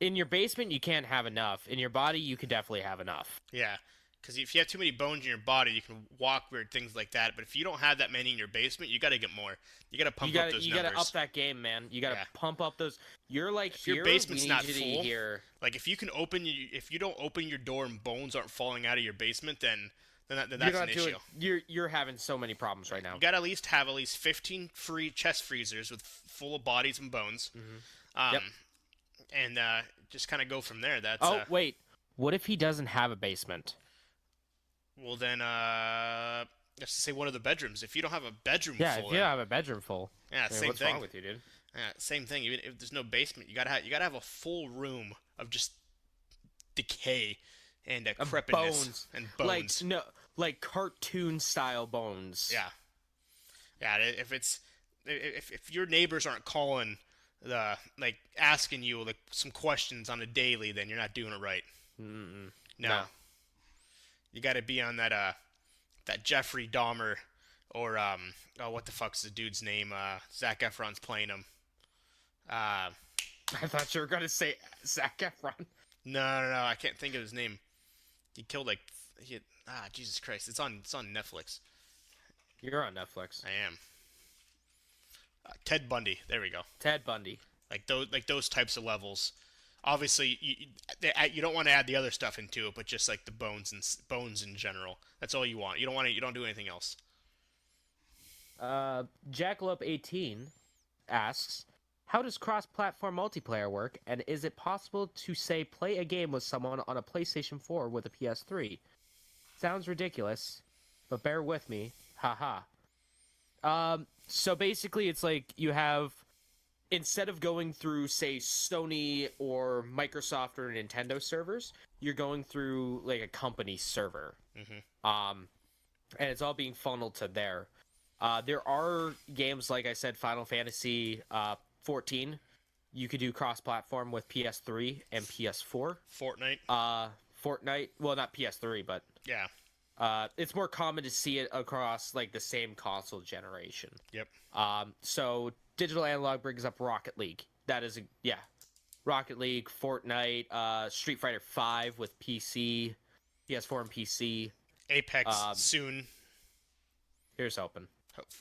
in your basement you can't have enough. In your body you could definitely have enough. Yeah, because if you have too many bones in your body, you can walk weird, things like that. But if you don't have that many in your basement, you got to get more. You got to You pump up gotta those you gotta up numbers. that game, man. You gotta Yeah. pump up those. You're like If your here. We basement's need not you to be full, here. like if you can if you don't open your door and bones aren't falling out of your basement, then You're that's an not doing. issue. You're having so many problems right now. You got to at least 15 free chest freezers with full of bodies and bones. Yep. And just kind of go from there. That's Oh wait, what if he doesn't have a basement? well then let's say one of the bedrooms. If you don't have a bedroom Yeah, full, if you don't have a bedroom full. yeah, I mean, same what's thing. wrong with you, dude? Yeah, same thing. Even if there's no basement, you gotta have a full room of just decay and decrepitness Bones. and bones. Like no, like cartoon style bones. Yeah, yeah. If your neighbors aren't calling like asking you like some questions on a daily, then you're not doing it right. Mm-mm. No, you got to be on that Jeffrey Dahmer or oh what the fuck's the dude's name? Zac Efron's playing him. Uh, I thought you were gonna say Zac Efron. no, I can't think of his name. He killed like Jesus Christ! It's on Netflix. You're on Netflix. I am. Ted Bundy. There we go. Ted Bundy. Like those types of levels. Obviously, you don't want to add the other stuff into it, but just like the bones in general. That's all you want. You don't do anything else. Jackalope18 asks, how does cross-platform multiplayer work, and is it possible to, say, play a game with someone on a PlayStation 4 with a PS3? Sounds ridiculous, but bear with me. Haha. So basically it's like you have, instead of going through, say, Sony or Microsoft or Nintendo servers, you're going through, like, a company server. And it's all being funneled to there. There are games, like I said, Final Fantasy 14. You could do cross-platform with PS3 and PS4. Fortnite. Fortnite, well, not PS3, but Yeah. it's more common to see it across like the same console generation. Yep. So Digital Analog brings up Rocket League. That is Rocket League, Fortnite, Street Fighter 5 with PC, PS4 and PC. Apex soon. Here's hoping.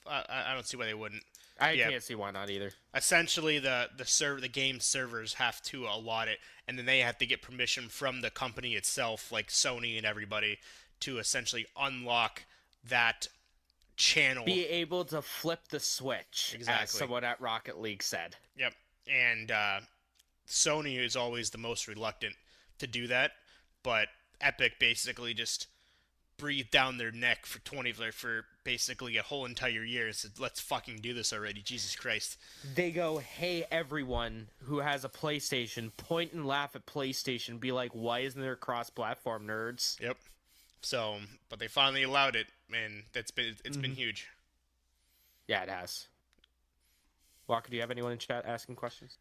I don't see why they wouldn't. I can't see why not either. Essentially, the game servers have to allot it, and then they have to get permission from the company itself, like Sony and everybody, to essentially unlock that channel. Be able to flip the switch, Exactly. as someone at Rocket League said. Yep. And Sony is always the most reluctant to do that, but Epic basically just breathed down their neck for basically a whole entire year and said, let's fucking do this already, Jesus Christ. They go, hey, everyone who has a PlayStation, point and laugh at PlayStation, be like, why isn't there cross-platform, nerds? Yep. So, but they finally allowed it, and it's been huge. Yeah, it has. Walker, do you have anyone in chat asking questions?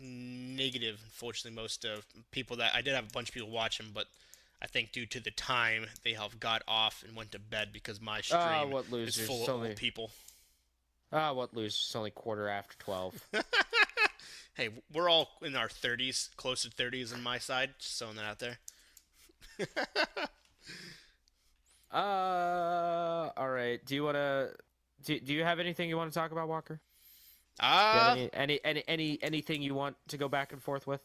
Negative. Unfortunately, most of people that I did have a bunch of people watching, but I think due to the time, they have got off and went to bed because my stream what is losers? full of old people. What losers? It's only 12:15. Hey, we're all in our 30s, close to 30s on my side, just throwing that out there. All right. Do you want to... Do you have anything you want to talk about, Walker? Do you have anything you want to go back and forth with?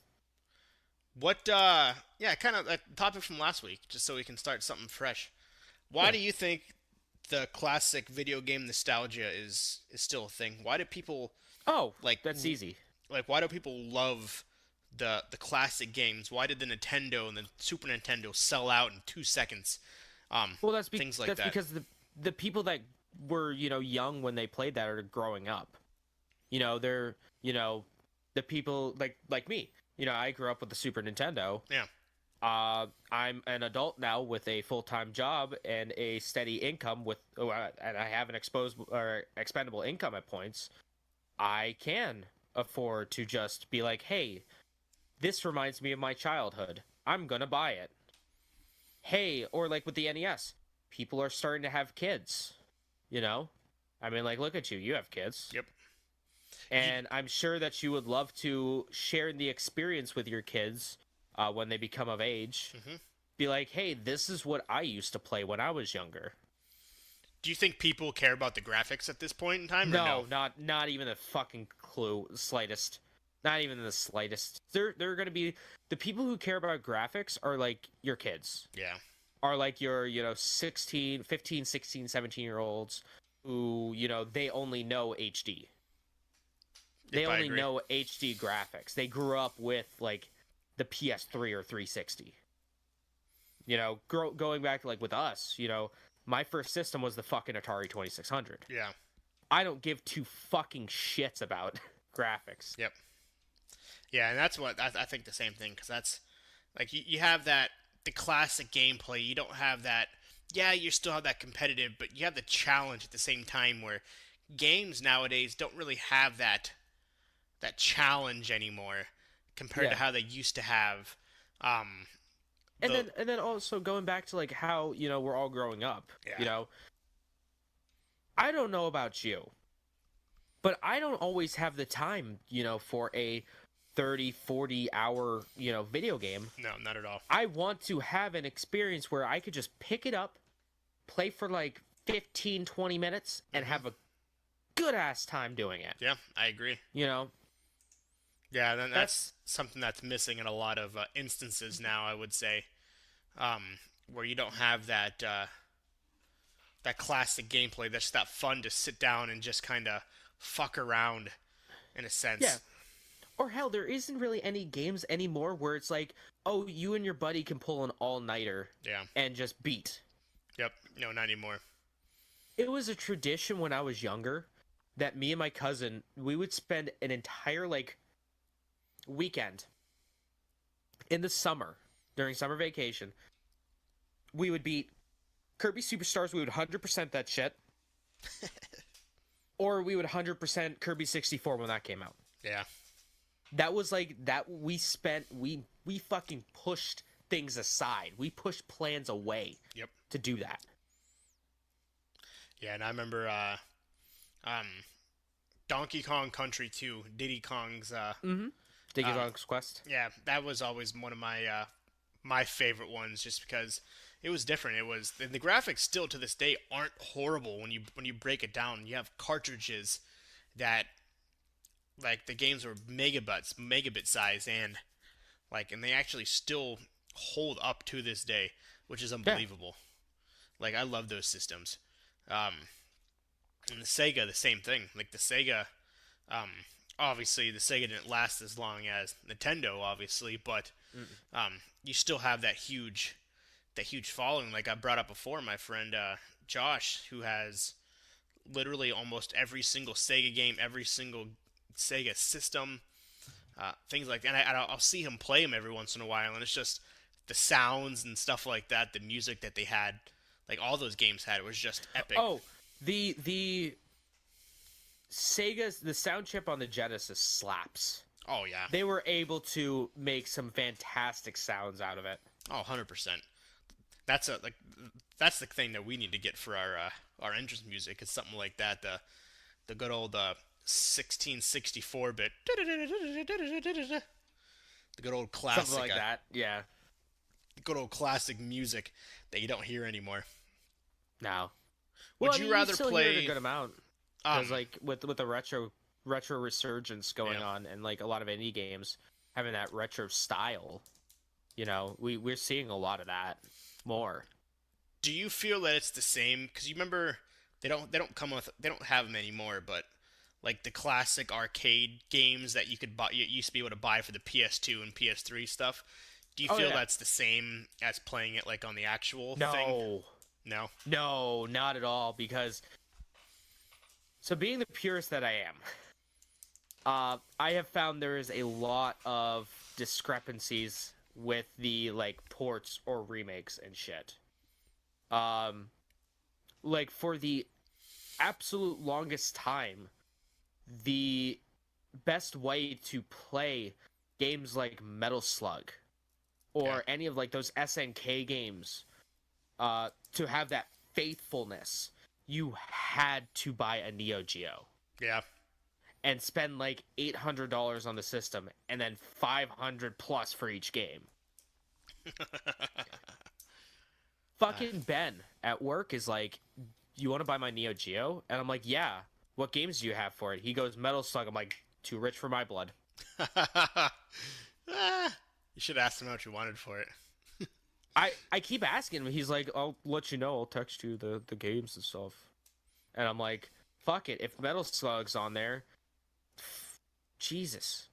Yeah, kind of a topic from last week, just so we can start something fresh. Why do you think the classic video game nostalgia is still a thing? Why do people that's easy. Like, why do people love the classic games? Why did the Nintendo and the Super Nintendo sell out in 2 seconds? Well, that's things like that's that. because the people that were young when they played that are growing up. They're the people like me. I grew up with the Super Nintendo. Yeah. I'm an adult now with a full-time job and a steady income and I have an expendable income at points. I can afford to just be like, hey, this reminds me of my childhood. I'm gonna buy it. Hey, or like with the NES, people are starting to have kids. I mean, like, look at you. You have kids. Yep. And I'm sure that you would love to share the experience with your kids when they become of age. Hmm. Be like, hey, this is what I used to play when I was younger. Do you think people care about the graphics at this point in time, or No, no? not even a fucking clue, slightest. Not even the slightest. They're gonna be the people who care about graphics are like your kids. Yeah. Are like your, 16, 15, 16, 17-year olds who, they only know HD. They Yep, I only agree. know HD graphics. They grew up with like the PS3 or 360. Going back to like with us, my first system was the fucking Atari 2600. Yeah. I don't give two fucking shits about graphics. Yep. Yeah, and that's what I think the same thing, because that's like you have that the classic gameplay. You don't have that. Yeah, you still have that competitive, but you have the challenge at the same time. Where games nowadays don't really have that challenge anymore compared to Yeah. how they used to have. Um, And the then also going back to like how, we're all growing up, Yeah. I don't know about you, but I don't always have the time, for a 30, 40 hour, video game. No, not at all. I want to have an experience where I could just pick it up, play for like 15, 20 minutes, and have a good ass time doing it. Yeah, I agree. You know, Yeah, then that's something that's missing in a lot of instances now. I would say, where you don't have that classic gameplay. That's that fun to sit down and just kind of fuck around, in a sense. yeah. Or hell, there isn't really any games anymore where it's like, oh, you and your buddy can pull an all-nighter Yeah. and just beat. Yep. No, not anymore. It was a tradition when I was younger that me and my cousin, we would spend an entire like weekend in the summer during summer vacation. We would beat Kirby Superstars. We would 100% that shit, or we would 100% Kirby 64 when that came out. Yeah. That was like that. We fucking pushed things aside. We pushed plans away. Yep. To do that. Yeah, and I remember um, Donkey Kong Country 2, Diddy Kong's. Diddy Kong's Quest. Yeah, that was always one of my favorite ones, just because it was different. It was the graphics still to this day aren't horrible when you break it down. You have cartridges that like the games were megabit size, and they actually still hold up to this day, which is unbelievable. Like, I love those systems. And the Sega, the same thing. Like the Sega, obviously the Sega didn't last as long as Nintendo, obviously, but you still have that huge following. Like I brought up before, my friend Josh, who has literally almost every single Sega game, every single Sega system, things like that. And I'll see him play them every once in a while, and it's just the sounds and stuff like that, the music that they had, like all those games had, it was just epic. Oh, the Sega's the sound chip on the Genesis slaps. Oh yeah. They were able to make some fantastic sounds out of it. Oh, 100%. That's the thing that we need to get for our entrance music. Is something like that. The good old 1664-bit. The good old classic. Something like that. Yeah. The good old classic music that you don't hear anymore. No. Would you rather still play hear it a good amount? Because like with the retro resurgence going on, and like a lot of indie games having that retro style, we're seeing a lot of that more. Do you feel that it's the same? Because you remember they don't have them anymore, but like the classic arcade games that you could buy, you used to be able to buy for the PS2 and PS3 stuff. Do you feel that's the same as playing it like on the actual thing? No. No, not at all. Because so being the purist that I am, I have found there is a lot of discrepancies with the like ports or remakes and shit. Like for the absolute longest time, the best way to play games like Metal Slug or any of like those SNK games, to have that faithfulness, you had to buy a Neo Geo. Yeah. and spend like $800 on the system, and then 500 plus for each game. Fucking Ben at work is like, "You want to buy my Neo Geo?" And I'm like, "Yeah." "What games do you have for it?" He goes, "Metal Slug." I'm like, "Too rich for my blood." You should ask him what you wanted for it. I keep asking him. He's like, "I'll let you know. I'll text you the games and stuff." And I'm like, "Fuck it. If Metal Slug's on there, Jesus."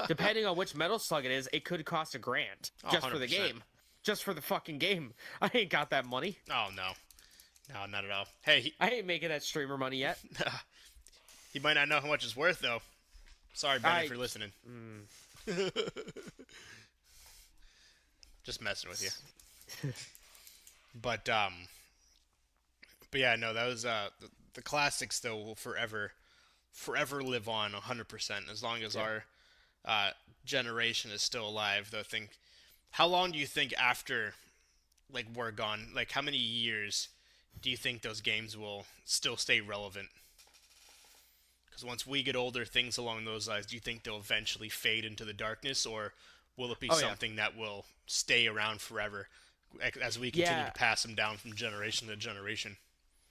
Depending on which Metal Slug it is, it could cost $1,000 Oh, just for the 100%. game. Just for the fucking game. I ain't got that money. Oh no, no, not at all. Hey, I ain't making that streamer money yet. he might not know how much it's worth though. Sorry, Ben, if you're listening. Just messing with you. But yeah, no, that was the classics though will forever live on 100% as long as our generation is still alive. Though, think how long do you think after like we're gone? Like how many years do you think those games will still stay relevant? Because once we get older, things along those lines, do you think they'll eventually fade into the darkness, or will it be something that will stay around forever as we continue to pass them down from generation to generation?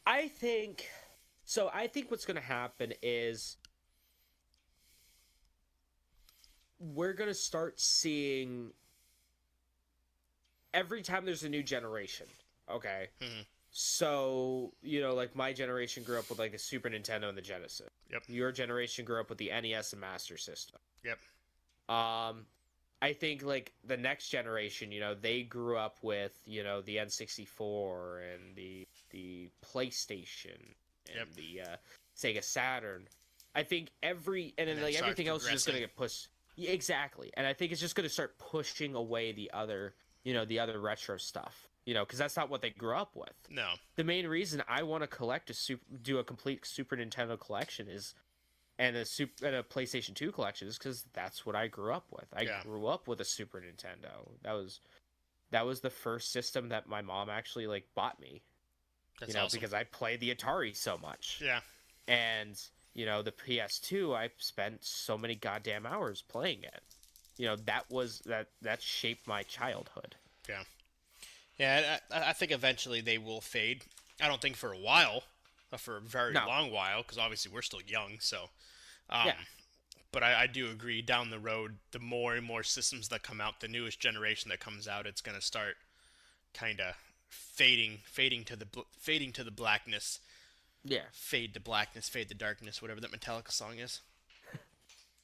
I think so. I think what's going to happen is we're going to start seeing every time there's a new generation. Okay. Mm-hmm. So, you know, like my generation grew up with like the Super Nintendo and the Genesis. Yep. Your generation grew up with the NES and Master System. Yep. I think like the next generation, you know, they grew up with, you know, the N64 and the PlayStation and the Sega Saturn. I think and then like everything else is just going to get pushed. Yeah, exactly. And I think it's just going to start pushing away the other retro stuff. You know, because that's not what they grew up with. No. The main reason I want to do a complete Super Nintendo collection and a PlayStation 2 collection is because that's what I grew up with. I grew up with a Super Nintendo. That was the first system that my mom actually like bought me. That's awesome. Because I played the Atari so much. Yeah. And you know, the PS2, I spent so many goddamn hours playing it. You know, that shaped my childhood. Yeah. Yeah, I think eventually they will fade. I don't think for a while, for a very long while, because obviously we're still young. So, But I do agree. Down the road, the more and more systems that come out, the newest generation that comes out, it's gonna start kind of fading to the blackness. Yeah. Fade to blackness, fade to darkness, whatever that Metallica song is.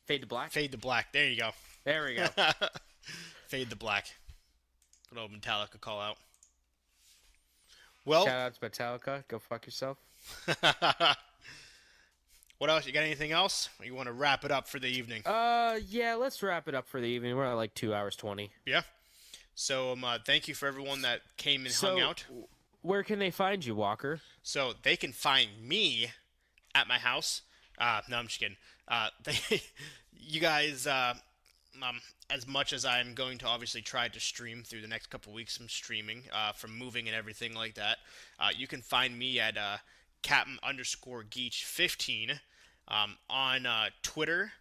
Fade to black. Fade to black. There you go. There we go. Fade to black. Good old Metallica call out. Well, shout out to Metallica. Go fuck yourself. What else? You got anything else? Or you want to wrap it up for the evening? Yeah, let's wrap it up for the evening. We're at like 2 hours 20. Yeah. So, thank you for everyone that came and hung out. Where can they find you, Walker? So they can find me at my house. No, I'm just kidding. You guys, as much as I'm going to obviously try to stream through the next couple weeks, some streaming from moving and everything like that. You can find me at Captain_Geach15 on Twitter,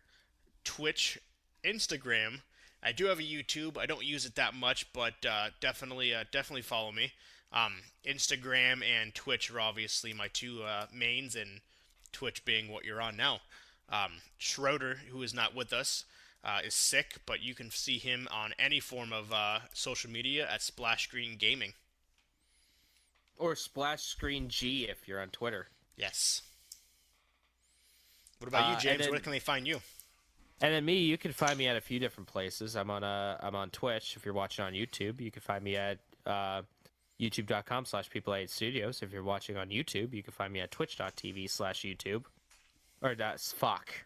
Twitch, Instagram. I do have a YouTube. I don't use it that much, but definitely follow me. Instagram and Twitch are obviously my two mains, and Twitch being what you're on now. Schroeder, who is not with us, is sick, but you can see him on any form of social media at Splash Screen Gaming. Or Splash Screen G if you're on Twitter. Yes. What about you, James? Where can they find you? And then me, you can find me at a few different places. I'm on Twitch. If you're watching on YouTube, you can find me at youtube.com/People8Studios. If you're watching on YouTube, you can find me at twitch.tv/YouTube. Or fuck.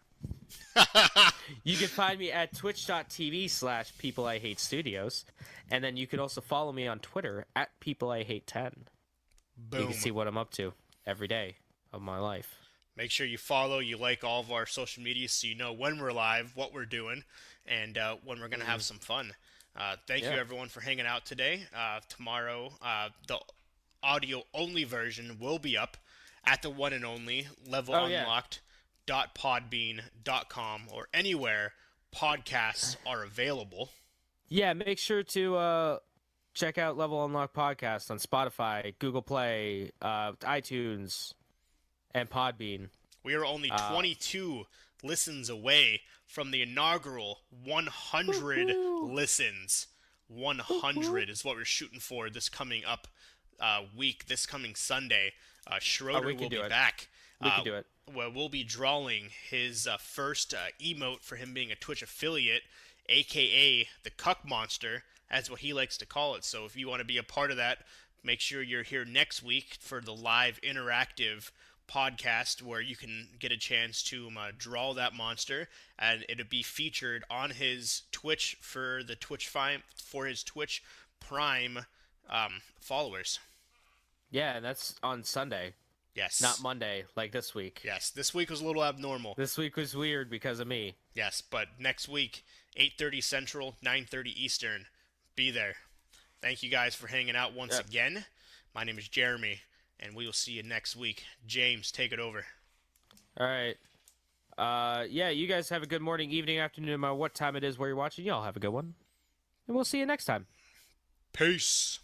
You can find me at twitch.tv/PeopleIHateStudios. And then you can also follow me on Twitter at PeopleIHate10. Boom. You can see what I'm up to every day of my life. Make sure you follow, you like all of our social media so you know when we're live, what we're doing, and when we're going to have some fun. Thank you, everyone, for hanging out today. Tomorrow, the audio-only version will be up at the one and only level unlocked unlock.podbean.com or anywhere podcasts are available. Yeah, make sure to check out Level Unlock Podcast on Spotify, Google Play, iTunes, and Podbean. We are only 22 listens away from the inaugural 100 listens. 100 is what we're shooting for this coming up week, this coming Sunday. Schroeder will be back. We can do it. Well, we'll be drawing his first emote for him being a Twitch affiliate, aka the Cuck Monster, as what he likes to call it. So if you want to be a part of that, make sure you're here next week for the live interactive podcast where you can get a chance to draw that monster, and it'll be featured on his Twitch for his Twitch Prime followers. Yeah, and that's on Sunday. Yes. Not Monday, like this week. Yes, this week was a little abnormal. This week was weird because of me. Yes, but next week, 8:30 Central, 9:30 Eastern, be there. Thank you guys for hanging out once again. My name is Jeremy, and we will see you next week. James, take it over. All right. Yeah, you guys have a good morning, evening, afternoon, no matter what time it is where you're watching. Y'all have a good one. And we'll see you next time. Peace.